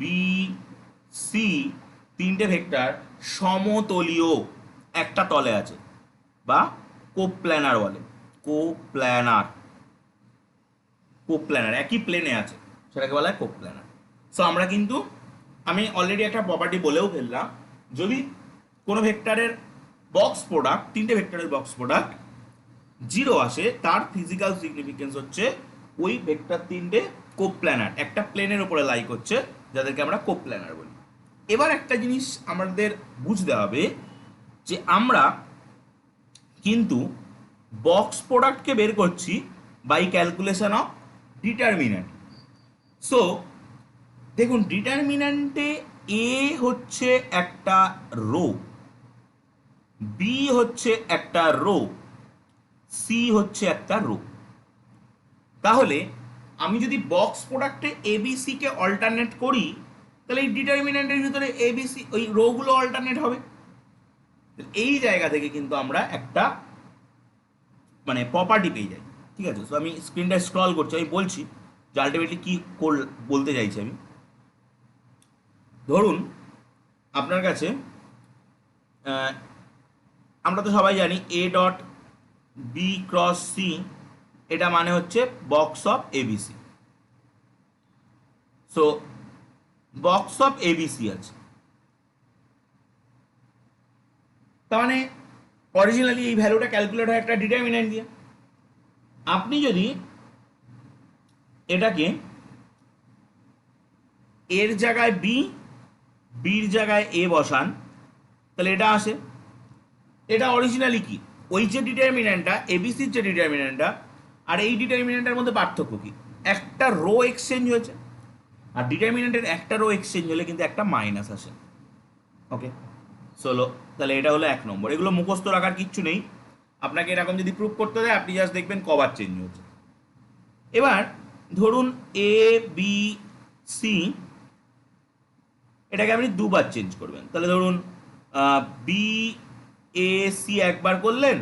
বি সি তিনটে ভেক্টর সমতলীয় একটা তলে আছে, বা কোপ্ল্যানার বলে, কোপ্ল্যানার, কোপ্ল্যানার একই প্লেনে আছে, সেটাকে বলা হয় কোপ্ল্যানার। সো আমরা কিন্তু, আমি অলরেডি একটা প্রপার্টি বলেও ফেললাম, যদি কোনো ভেক্টরের বক্স প্রোডাক্ট, তিনটে ভেক্টরের বক্স প্রোডাক্ট জিরো আসে, তার ফিজিক্যাল সিগনিফিকেন্স হচ্ছে ওই ভেক্টর তিনটে কোপ্ল্যানার, একটা প্লেনের উপরে লাই করছে, যাদেরকে আমরা কোপ্ল্যানার বলি। এবার একটা জিনিস আমাদের বুঝতে হবে, যে আমরা কিন্তু বক্স প্রোডাক্টকে বের করছি by calculation of determinant. So দেখুন, ডিটারমিন্যান্টে এ হচ্ছে একটা রো, বি হচ্ছে একটা রো, সি হচ্ছে একটা রো। তাহলে আমি যদি বক্স প্রোডাক্টে এবিসি কে অল্টারনেট করি, তাহলে এই ডিটারমিন্যান্টের ভিতরে এবিসি ওই রোগুলো অল্টারনেট হবে। এই জায়গা থেকে কিন্তু আমরা একটা মানে প্রপার্টি পেয়ে যাই। ঠিক আছে, তো আমি স্ক্রিনটা স্ক্রল করছি, আমি বলছি যে আলটিমেটলি কী বলতে চাইছি আমি। ধরুন আপনার কাছে, আহ, আমরা তো সবাই জানি A dot B cross C, এটা মানে হচ্ছে box of ABC. So box of ABC আছে, তার মানে অরিজিনালি এই ভ্যালুটা ক্যালকুলেট হয় একটা ডিটারমিন্যান্ট দিয়ে। আপনি যদি এটাকে এর জায়গায় বি, বির জায়গায় এ বসান, তাহলে এটা আসে। এটা অরিজিনালি কি, ওই যে ডিটারমিন্যান্টটা, এবিসির যে ডিটারমিন্যান্টটা আর এই ডিটারমিন্যান্টের মধ্যে পার্থক্য কি? একটা রো এক্সচেঞ্জ হয়েছে, আর ডিটারমিন্যান্টের একটা রো এক্সচেঞ্জ হলে কিন্তু একটা মাইনাস আসে। ওকে, চলো, তাহলে এটা হলো 1 নম্বর। এগুলো মুখস্থ রাখার কিচ্ছু নেই, আপনাকে এরকম যদি প্রুভ করতে দেয় আপনি জাস্ট দেখবেন কবার চেঞ্জ হচ্ছে। এবার ধরুন এ বি সি, এটাকে আপনি দুবার চেঞ্জ করবেন, তাহলে ধরুন বি এ সি একবার করলেন,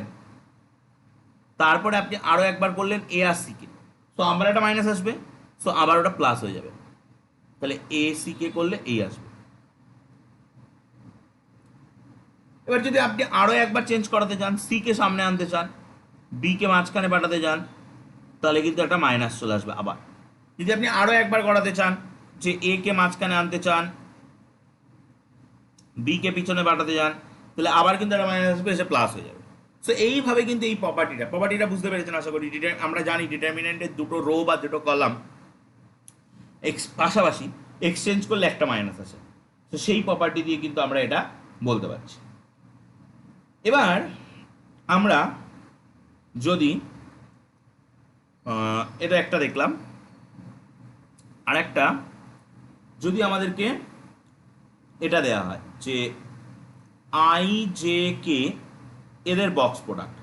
তারপরে আপনি আরও একবার করলেন এ আর সি কে, সো আবার একটা মাইনাস আসবে, সো আবার ওটা প্লাস হয়ে যাবে, তাহলে এ সি কে করলে এই আসবে। এবার যদি আপনি আরও একবার চেঞ্জ করাতে চান, সি কে সামনে আনতে চান, বি কে মাঝখানে পাঠাতে চান, তাহলে কিন্তু একটা মাইনাস চলে আসবে আবার। যদি আপনি আরও একবার করাতে চান, যে এ কে মাঝখানে আনতে চান, বি কে পিছনে পাঠাতে চান, তাহলে আবার কিন্তু একটা মাইনাস আসবে, এসে প্লাস হয়ে যাবে। সো এইভাবে কিন্তু এই প্রপার্টিটা বুঝতে পেরেছেন আশা করি। আমরা জানি ডিটারমিনেন্টের দুটো রো বা দুটো কলাম পাশাপাশি এক্সচেঞ্জ করলে একটা মাইনাস আসে, তো সেই প্রপার্টি দিয়ে কিন্তু আমরা এটা বলতে পারছি। এবার আমরা যদি এটা একটা দেখলাম, আর একটা যদি আমাদেরকে এটা দেয়া হয় যে আই জে কে এদের বক্স প্রোডাক্ট,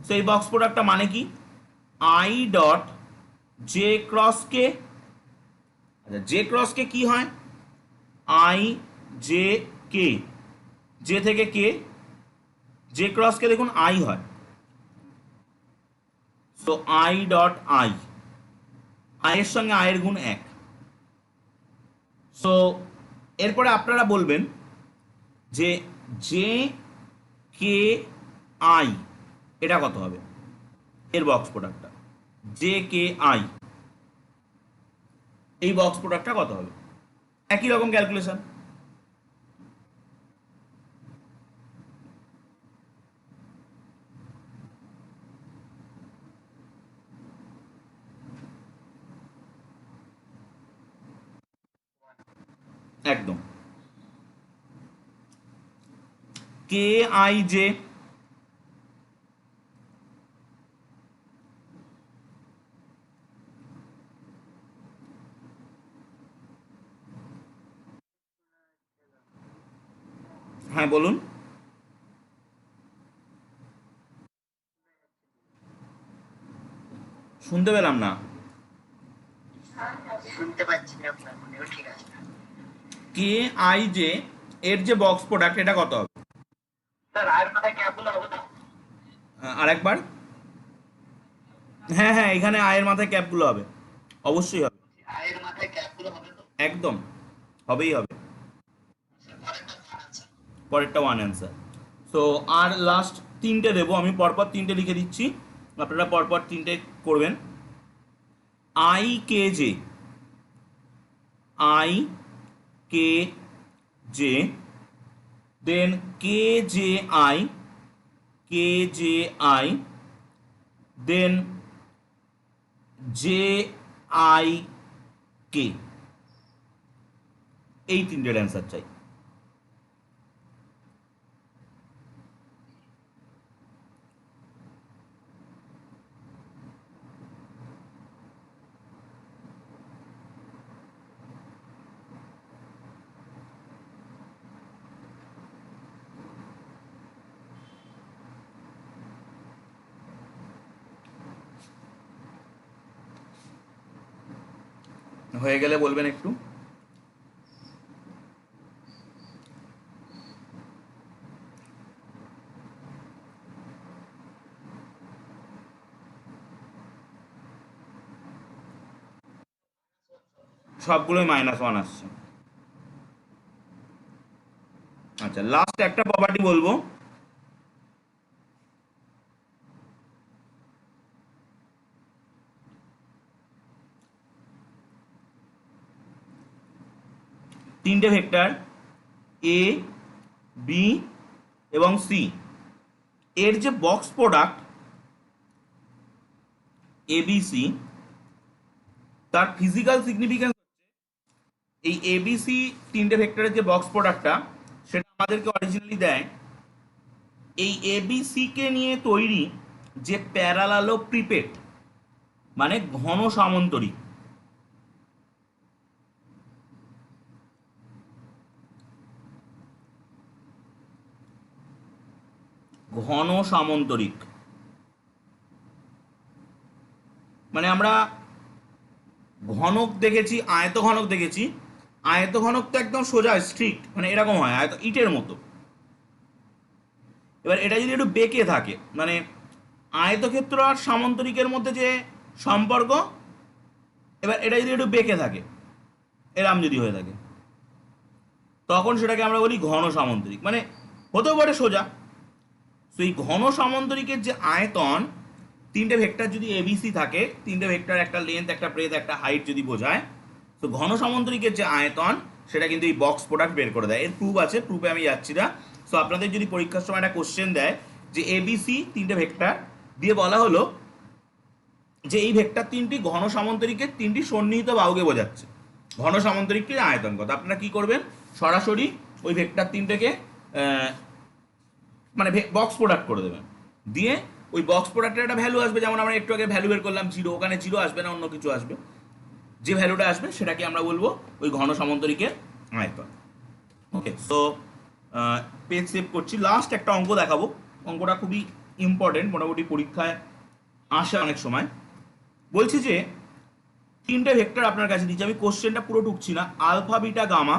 সেই বক্স প্রোডাক্টটা মানে কি? আই ডট জে ক্রস কে, আচ্ছা জে ক্রস কে কি হয়? আই জে কে, জে থেকে কে, জে ক্রস কে দেখুন আই হয়, সো আই ডট আই, আয়ের সঙ্গে আয়ের গুণ 1। সো এরপরে আপনারা বলবেন যে জে কে আই এটা কত হবে, এর বক্স প্রোডাক্টটা জে কে আই, এই বক্স প্রোডাক্টটা কত হবে? একই রকম ক্যালকুলেশন। একদম, কে আই জে, হ্যাঁ বলুন। শুনতে পেলাম না। শুনতে পাচ্ছি না আপনার মনেও ঠিক আছে। কে আই জে এর যে বক্স প্রোডাক্ট এটা কত হবে? স্যার আয়ের মাথায় ক্যাপগুলো হবে না? আরেকবার। হ্যাঁ হ্যাঁ, এখানে আয়ের মাথায় ক্যাপগুলো হবে, অবশ্যই হবে। আয়ের মাথায় ক্যাপগুলো হবে তো? একদম হবেই হবে। পরেরটা কার আছে? পরেরটা ওয়ান অ্যান্সার। সো আর লাস্ট তিনটে দেবো আমি, পরপর তিনটে লিখে দিচ্ছি, আপনারা পরপর তিনটে করবেন। I k j, i k j, then k j i, k j i, then j i k, এই তিনটের অ্যান্সার চাই। হয়ে গেলে বলবেন একটু। সবগুলোই -1 আসছে। আচ্ছা, লাস্ট একটা প্রপার্টি বলবো। তিনটে ভেক্টর এ, বি এবং সি এর যে বক্স প্রোডাক্ট এবিসি, তার ফিজিক্যাল সিগনিফিকেন্স এই এবিসি তিনটে ভেক্টরের যে বক্স প্রোডাক্টটা সেটা আমাদেরকে অরিজিনালি দেয় এই এবিসি কে নিয়ে তৈরি যে প্যারালালোপ্রিপেড, মানে ঘন সামন্তরিক। ঘন সামন্তরিক মানে আমরা ঘনক দেখেছি, আয়ত ঘনক দেখেছি। আয়ত ঘনক তো একদম সোজা স্ট্রিক্ট, মানে এরকম হয় আয়ত ইটের মতো। এবার এটা যদি একটু বেঁকে থাকে, মানে আয়তক্ষেত্র আর সামন্তরিকের মধ্যে যে সম্পর্ক, এবার এটা যদি একটু বেঁকে থাকে, এরম যদি হয়ে থাকে, তখন সেটাকে আমরা বলি ঘন সামন্তরিক। মানে হতেও পারে সোজা। তো এই ঘন সামন্তরিকের যে আয়তন, তিনটে ভেক্টর যদি এবিসি থাকে, তিনটে ভেক্টর একটা লেন্থ একটা ব্রেথ একটা হাইট যদি বোঝায়, তো ঘন সামন্তরিকের যে আয়তন সেটা কিন্তু এই বক্স প্রোডাক্ট বের করে দেয়। এর প্রুফ আছে, প্রুফে আমি যাচ্ছি না। সো আপনাদের যদি পরীক্ষার সময় একটা কোশ্চেন দেয় যে এবিসি তিনটে ভেক্টর দিয়ে বলা হলো যে এই ভেক্টর তিনটি ঘন সামন্তরিকের তিনটি সন্নিহিত বাহুকে বোঝাচ্ছে, ঘন সামন্তরিকের আয়তন কত, আপনারা কি করবেন, সরাসরি ওই ভেক্টর তিনটেকে মানে বক্স প্রোডাক্ট করে দেবেন, দিয়ে ওই বক্স প্রোডাক্টের একটা ভ্যালু আসবে, যেমন আমরা একটু আগে ভ্যালু বের করলাম 0, ওখানে 0 আসবে না, অন্য কিছু আসবে। যে ভ্যালুটা আসবে সেটাকে আমরা বলবো ওই ঘন সামন্তরিকের আয়তন। ওকে, সো পেজ সেভ করছি। লাস্ট একটা অঙ্ক দেখাবো, অঙ্কটা খুবই ইম্পর্টেন্ট, মোটামুটি পরীক্ষায় আসে অনেক সময়। বলছি যে তিনটে ভেক্টর আপনার কাছে দিচ্ছি, আমি কোশ্চেনটা পুরো টুকছি না। আলফা বিটা গামা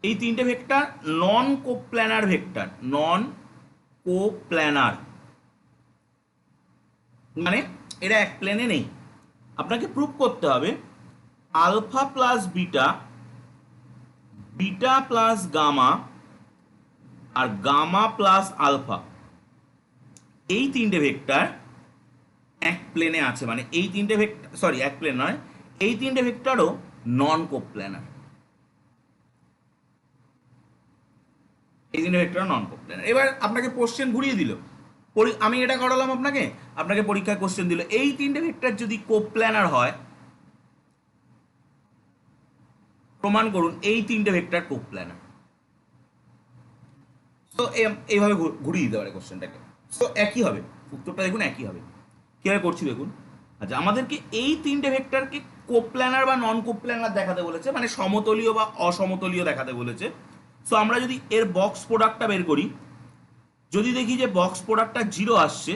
এই তিনটে ভেক্টর নন কোপ্ল্যানার ভেক্টর, নন কোপ্ল্যানার মানে এরা এক প্লেনে নেই। আপনাকে প্রুভ করতে হবে alpha plus beta, beta plus gamma আর গামা প্লাস আলফা এই তিনটে ভেক্টর এক প্লেনে আছে। মানে এই তিনটে ভেক্টর, সরি এক প্লেন নয়, এই তিনটে ভেক্টরও নন কোপ্ল্যানার, এই তিনটে ভেক্টর নন কোপ্ল্যানার। এবার আপনাকে কোশ্চেন ঘুরিয়ে দিল, আমি এটা করালাম আপনাকে, আপনাকে পরীক্ষায় কোশ্চেন দিল এই তিনটে ভেক্টর যদি কোপ্ল্যানার হয় প্রমাণ করুন এই তিনটে ভেক্টর কোপ্ল্যানার। তো এইভাবে ঘুরিয়ে দিতে পারে কোশ্চেনটাকে। তো একই হবে, উত্তরটা দেখুন একই হবে। কিভাবে করছি দেখুন। আচ্ছা, আমাদেরকে এই তিনটে ভেক্টরকে কোপ্ল্যানার বা নন কোপ্ল্যানার দেখাতে বলেছে, মানে সমতলীয় বা অসমতলীয় দেখাতে বলেছে। সো আমরা যদি এর বক্স প্রোডাক্টটা বের করি, যদি দেখি যে বক্স প্রোডাক্টটা 0 আসছে,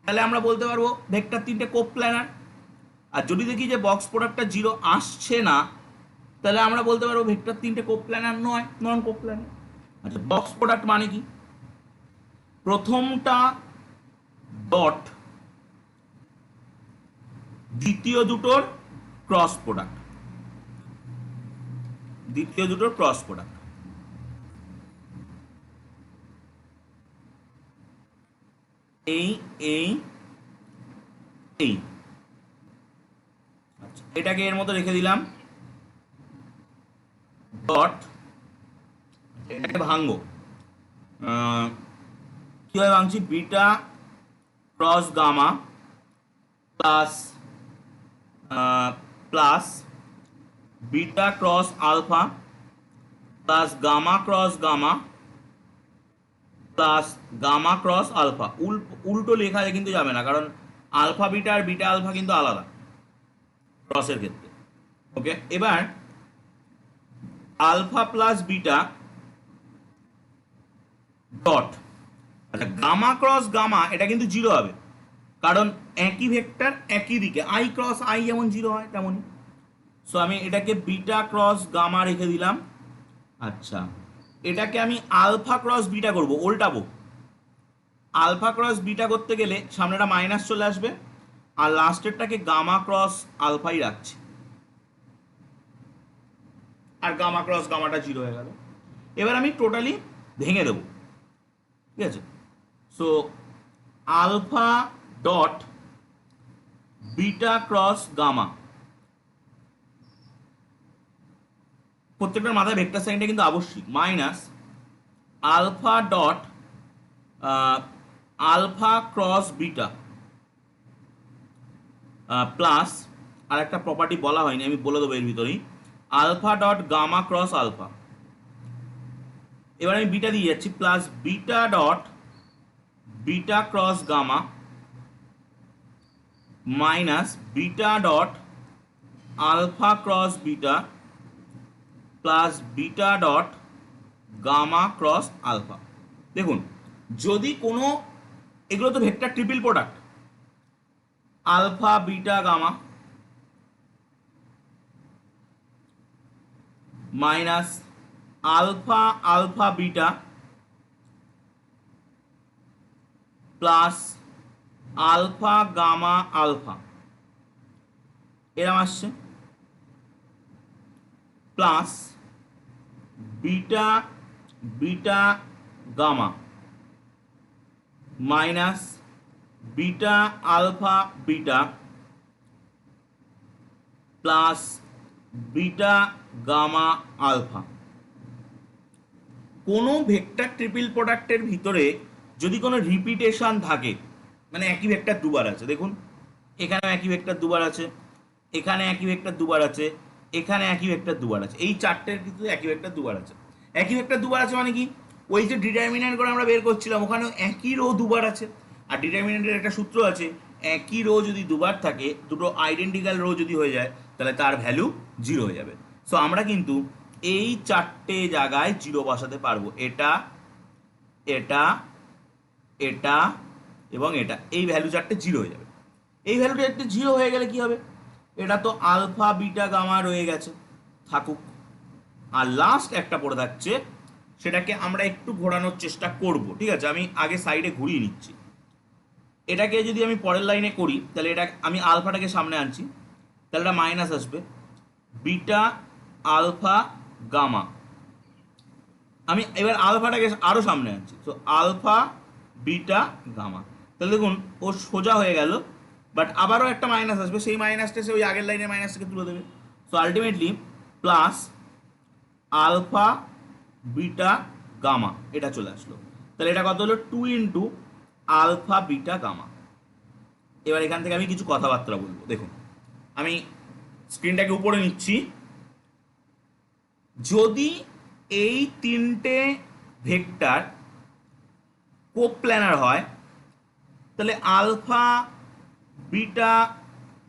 তাহলে আমরা বলতে পারবো ভেক্টর তিনটে কোপ্ল্যানার। আর যদি দেখি যে বক্স প্রোডাক্টটা 0 আসছে না, তাহলে আমরা বলতে পারবো ভেক্টর তিনটে কোপ্ল্যানার নয়, নন কোপ্ল্যানার। আচ্ছা, বক্স প্রোডাক্ট মানে কি? প্রথমটা ডট দ্বিতীয় দুটোর ক্রস প্রোডাক্ট, দ্বিতীয় দুটোর ক্রস প্রোডাক্ট। এই এই এই আচ্ছা, এটাকে এর মতো রেখে দিলাম ডট, এটাকে ভাঙবো, কিভাবে ভাঙছি? Beta cross gamma plus plus beta cross alpha plus gamma cross gamma plus gamma cross alpha. উল্টো লেখা কিন্তু যাবে না, কারণ আলফা বিটা আর বিটা আলফা কিন্তু আলাদা ক্রসের ক্ষেত্রে। ওকে, এবার আলফা প্লাস বিটা ডট, আচ্ছা গামা ক্রস গামা এটা কিন্তু 0 হবে, কারণ একই ভেক্টর একই দিকে, আই ক্রস আই যেমন 0 হয় তেমনই। সো আমি এটাকে বিটা ক্রস গামা রেখে দিলাম। আচ্ছা, এটাকে আমি আলফা ক্রস বিটা করব, উল্টাবো। আলফা ক্রস বিটা করতে গেলে সামনেটা মাইনাস চলে আসবে, আর লাস্টেরটাকে গামা ক্রস আলফাই রাখছি, আর গামা ক্রস গামাটা 0 হয়ে গেল। এবার আমি টোটালি ভেঙে দেবো, ঠিক আছে? So alpha dot beta cross gamma, প্রত্যেকটার মাথায় ভেক্টর সাইনটা কিন্তু আবশ্যিক, minus alpha dot alpha cross beta plus, আর একটা প্রপার্টি বলা হয়নি, আমি বলে দেবো এর ভিতরেই, alpha dot gamma cross alpha. এবার আমি বিটা দিয়ে যাচ্ছি, plus beta dot beta cross gamma minus beta dot alpha cross beta plus beta dot gamma cross alpha. দেখুন, যদি কোনো, এগুলো তো vector triple product, alpha beta gamma minus alpha alpha beta plus alpha gamma alpha, এরম আসছে, plus beta beta gamma minus beta alpha beta plus beta gamma alpha. কোনো vector triple প্রোডাক্টের ভিতরে যদি কোনো রিপিটেশন থাকে, মানে একই ভেক্টর দুবার আছে, দেখুন এখানে একই ভেক্টর দুবার আছে, এখানে একই ভেক্টর দুবার আছে, এখানে একই ভেক্টর দুবার আছে, এই চারটের কিন্তু একই ভেক্টর দুবার আছে। একই ভেক্টর দুবার আছে মানে কি? ওই যে ডিটারমিন্যান্ট করে আমরা বের করছিলাম, ওখানেও একই রো দুবার আছে। আর ডিটারমিন্যান্টের একটা সূত্র আছে, একই রো যদি দুবার থাকে, দুটো আইডেন্টিক্যাল রো যদি হয়ে যায়, তাহলে তার ভ্যালু 0 হয়ে যাবে। সো আমরা কিন্তু এই চারটে জায়গায় 0 বসাতে পারবো, এটা এটা এটা এবং এটা, এই ভ্যালু চারটে 0 হয়ে যাবে। এই ভ্যালুটা একটা 0 হয়ে গেলে কি হবে? এটা তো আলফা বিটা গামা রয়ে গেছে, থাকুক। আর লাস্ট একটা পড়ে থাকছে, সেটাকে আমরা একটু ঘোরানোর চেষ্টা করব, ঠিক আছে? আমি আগে সাইডে ঘুরিয়ে নিচ্ছি। এটাকে যদি আমি পরের লাইনে করি, তাহলে এটা আমি আলফাটাকে সামনে আনছি, তাহলে এটা মাইনাস আসবে, বিটা আলফা গামা। আমি এবার আলফাটাকে আরও সামনে আনছি, তো আলফা বিটা গামা। তাহলে দেখুন ও সোজা হয়ে গেল, বাট আবারও একটা মাইনাস আসবে, সেই মাইনাসটা সে ওই আগের লাইনের মাইনাসটাকে তুলে দেবে। So ultimately plus alpha beta gamma এটা চলে আসলো। তাহলে এটা কত হলো? 2 ইন্টু আলফা বিটা গামা। এবার এখান থেকে আমি কিছু কথাবার্তা বলবো। দেখুন, আমি স্ক্রিনটাকে উপরে নিচ্ছি। যদি এই তিনটে ভেক্টর কোপ্ল্যানার হয়, তাহলে আলফা বিটা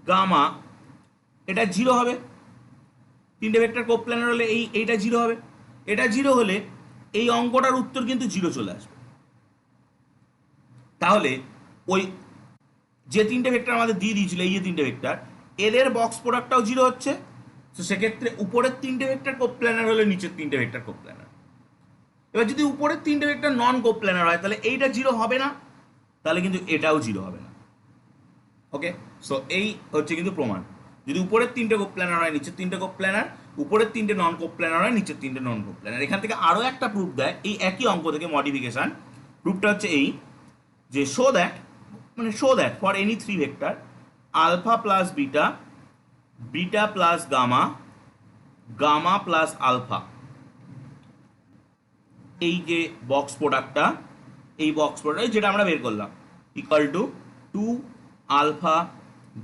গামা এটা 0 হবে। তিনটে ভেক্টর কোপ্ল্যানার হলে এইটা 0 হবে। এটা 0 হলে এই অঙ্কটার উত্তর কিন্তু 0 চলে আসবে। তাহলে ওই যে তিনটে ভেক্টর আমাদের দিয়ে দিয়েছিল, এই যে তিনটে ভেক্টর, এদের বক্স প্রোডাক্টটাও 0 হচ্ছে। তো সেক্ষেত্রে উপরের তিনটে ভেক্টর কোপ্ল্যানার হলে নিচের তিনটে ভেক্টর কোপ্ল্যানার। এবার যদি উপরের তিনটে ভেক্টর নন কোপ্ল্যানার হয় তাহলে এইটা 0 হবে না, তাহলে কিন্তু এটাও 0 হবে না। ওকে, সো এই হচ্ছে কিন্তু প্রমাণ। যদি উপরের তিনটে কোপ্ল্যানার হয়, নিচের তিনটে কোপ্ল্যানার, উপরের তিনটে নন কোপ্ল্যানার হয়, নিচের তিনটে নন কোপ্ল্যানার। এখান থেকে আরও একটা প্রুফ দেয় এই একই অঙ্ক থেকে, মডিফিকেশন। প্রুফটা হচ্ছে এই যে show that for any three vector alpha plus beta, beta plus gamma, gamma plus alpha, এই যে বক্স প্রোডাক্টটা, এই বক্স প্রোডাক্ট যেটা আমরা বের করলাম, equal to 2 alpha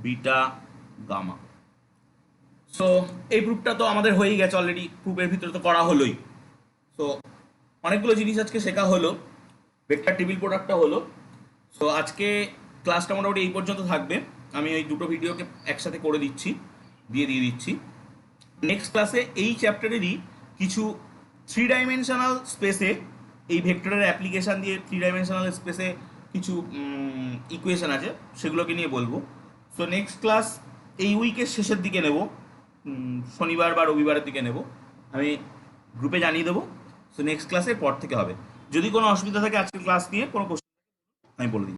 beta gamma. So এই প্রুফটা তো আমাদের হয়েই গেছে অলরেডি, প্রুফের ভিতরে তো করা হলোই। সো অনেকগুলো জিনিস আজকে শেখা হলো, ভেক্টর টেবিল প্রোডাক্টটা হলো। সো আজকে ক্লাসটা মোটামুটি এই পর্যন্ত থাকবে। আমি ওই দুটো ভিডিওকে একসাথে করে দিচ্ছি, দিয়ে দিচ্ছি। নেক্সট ক্লাসে এই চ্যাপ্টারেরই কিছু 3 ডাইমেনশনাল স্পেসে এই ভেক্টরের অ্যাপ্লিকেশান দিয়ে 3 ডাইমেনশনাল স্পেসে কিছু ইকুয়েশন আছে, সেগুলোকে নিয়ে বলবো। সো নেক্সট ক্লাস এই উইকের শেষের দিকে নেব, শনিবার বা রবিবারের দিকে নেব, আমি গ্রুপে জানিয়ে দেবো। সো নেক্সট ক্লাসের পর থেকে হবে। যদি কোনো অসুবিধা থাকে আজকের ক্লাস নিয়ে, কোনো কোশ্চেন আমি বলে দিই।